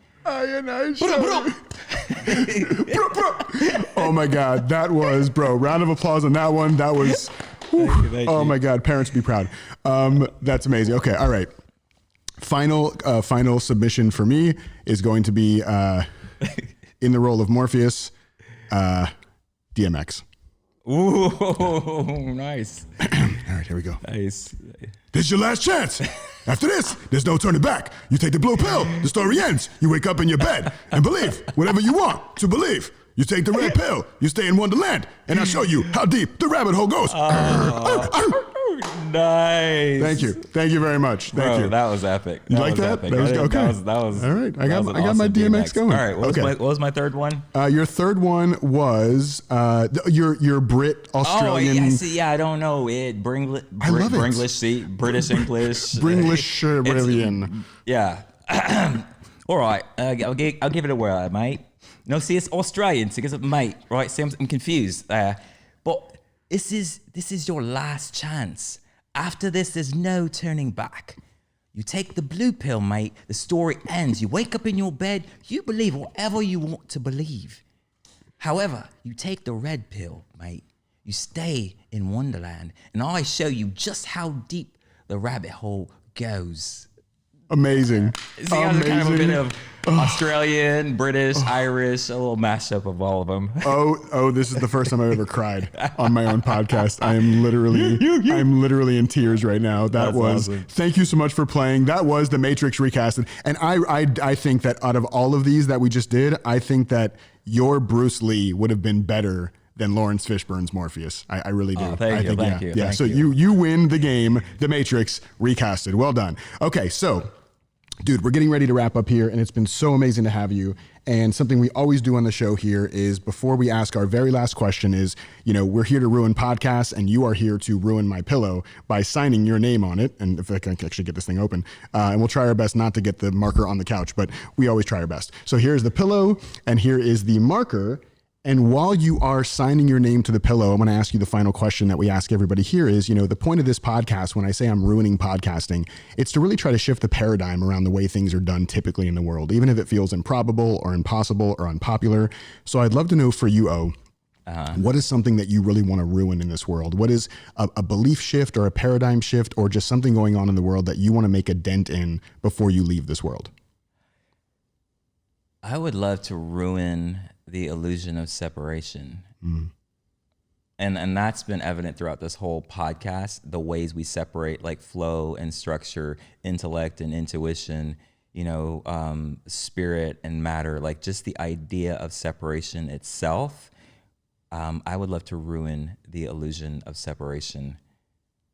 Oh my God, that was, bro. Round of applause on that one. That was, thank you. My God, parents be proud. That's amazing. Okay, all right. Final submission for me is going to be in the role of Morpheus, DMX. Ooh, nice. All right, here we go. Nice. This is your last chance. After this, there's no turning back. You take the blue pill, the story ends. You wake up in your bed and believe whatever you want to believe. You take the red pill, you stay in Wonderland, and I'll show you how deep the rabbit hole goes. Nice. Thank you very much. Thank you. That was epic. You like that? Epic. That was okay. That was all right. I got awesome my DMX going. All right. What was my third one? Your third one was your Brit Australian. Oh, yeah. See, yeah, I don't know it. I love it. British English. Bringlish Brilliant. Yeah. All right. I'll give it a whirl, mate. No, see, it's Australian. So, mate, right? See, I'm confused. But this is your last chance. After this, there's no turning back. You take the blue pill, mate. The story ends. You wake up in your bed. You believe whatever you want to believe. However, you take the red pill, mate. You stay in Wonderland, and I show you just how deep the rabbit hole goes. Amazing. See, I was kind of a bit of Australian, British, Irish, a little mashup of all of them. Oh, this is the first time I've ever cried on my own podcast. I'm literally in tears right now. That's awesome. Thank you so much for playing. That was The Matrix Recasted. And I think that out of all of these that we just did, I think that your Bruce Lee would have been better than Lawrence Fishburne's Morpheus. I really do. Thank you. Yeah. So you win the game, The Matrix Recasted. Well done. Okay, so dude, we're getting ready to wrap up here, and it's been so amazing to have you. And something we always do on the show here is before we ask our very last question is, we're here to ruin podcasts, and you are here to ruin my pillow by signing your name on it. And if I can actually get this thing open, and we'll try our best not to get the marker on the couch, but we always try our best. So here's the pillow, and here is the marker. And while you are signing your name to the pillow, I'm going to ask you the final question that we ask everybody here is, the point of this podcast, when I say I'm ruining podcasting, it's to really try to shift the paradigm around the way things are done typically in the world, even if it feels improbable or impossible or unpopular. So I'd love to know for you, O, what is something that you really want to ruin in this world? What is a belief shift or a paradigm shift or just something going on in the world that you want to make a dent in before you leave this world? I would love to ruin the illusion of separation. And that's been evident throughout this whole podcast, the ways we separate like flow and structure, intellect and intuition, spirit and matter, like just the idea of separation itself. I would love to ruin the illusion of separation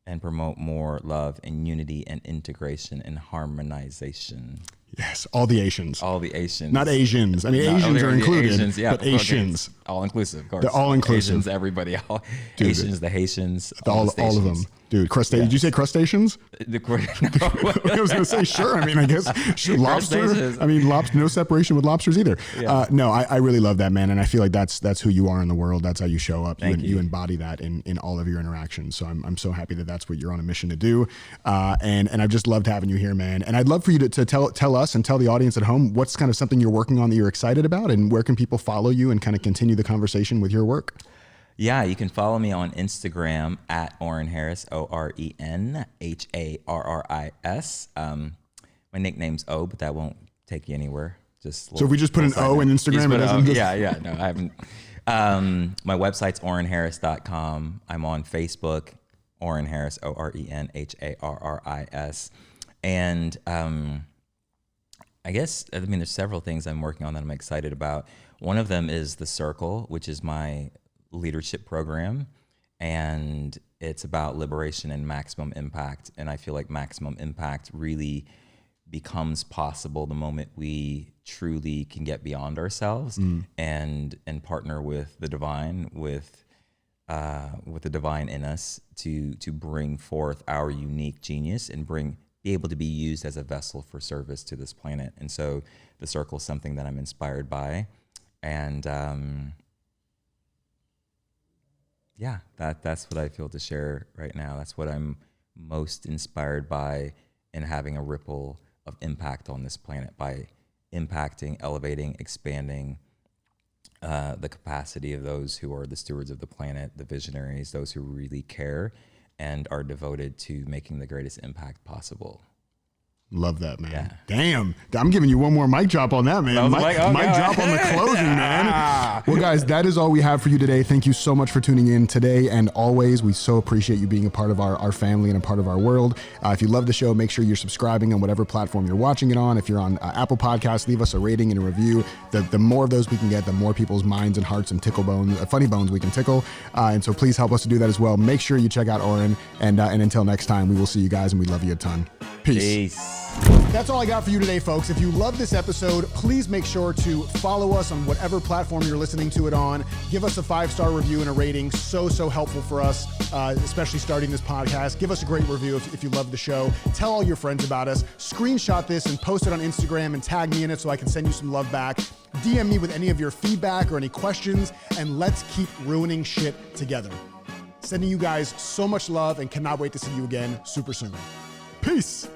and promote more love and unity and integration and harmonization. Yes, all the Asians. All the Asians. Not Asians. I mean, Asians are included, Asians, yeah, but Asians. All inclusive, of course. They're all inclusive. Asians, everybody. All Dude, Asians, the Haitians. All of them. Dude, Did you say crustaceans? I was going to say, sure. I mean, I guess lobster. I mean, no separation with lobsters either. Yeah. No, I really love that, man. And I feel like that's who you are in the world. That's how you show up. You embody that in all of your interactions. So I'm so happy that that's what you're on a mission to do. And I've just loved having you here, man. And I'd love for you to tell us and tell the audience at home what's kind of something you're working on that you're excited about, and where can people follow you and kind of continue the conversation with your work? Yeah, you can follow me on Instagram at Oren Harris, OrenHarris. My nickname's O, but that won't take you anywhere. So if we just put an O in Instagram, it doesn't. Yeah, no, I haven't. My website's OrenHarris.com. I'm on Facebook, Oren Harris, OrenHarris. And I guess, there's several things I'm working on that I'm excited about. One of them is The Circle, which is my leadership program, and it's about liberation and maximum impact. And I feel like maximum impact really becomes possible the moment we truly can get beyond ourselves and partner with the divine, with the divine in us to bring forth our unique genius and be able to be used as a vessel for service to this planet. And so The Circle is something that I'm inspired by, and yeah, that's what I feel to share right now. That's what I'm most inspired by in having a ripple of impact on this planet, by impacting, elevating, expanding the capacity of those who are the stewards of the planet, the visionaries, those who really care and are devoted to making the greatest impact possible. Love that, man. Yeah. Damn. I'm giving you one more mic drop on that, man. Mic drop on the closing, man. Well, guys, that is all we have for you today. Thank you so much for tuning in today and always. We so appreciate you being a part of our family and a part of our world. If you love the show, make sure you're subscribing on whatever platform you're watching it on. If you're on Apple Podcasts, leave us a rating and a review. The more of those we can get, the more people's minds and hearts and funny bones we can tickle. And so please help us to do that as well. Make sure you check out Oren. And until next time, we will see you guys, and we love you a ton. Peace. That's all I got for you today, folks. If you love this episode, please make sure to follow us on whatever platform you're listening to it on. Give us a 5-star review and a rating. So helpful for us, especially starting this podcast. Give us a great review if you love the show. Tell all your friends about us. Screenshot this and post it on Instagram and tag me in it so I can send you some love back. DM me with any of your feedback or any questions, and let's keep ruining shit together. Sending you guys so much love and cannot wait to see you again super soon. Peace.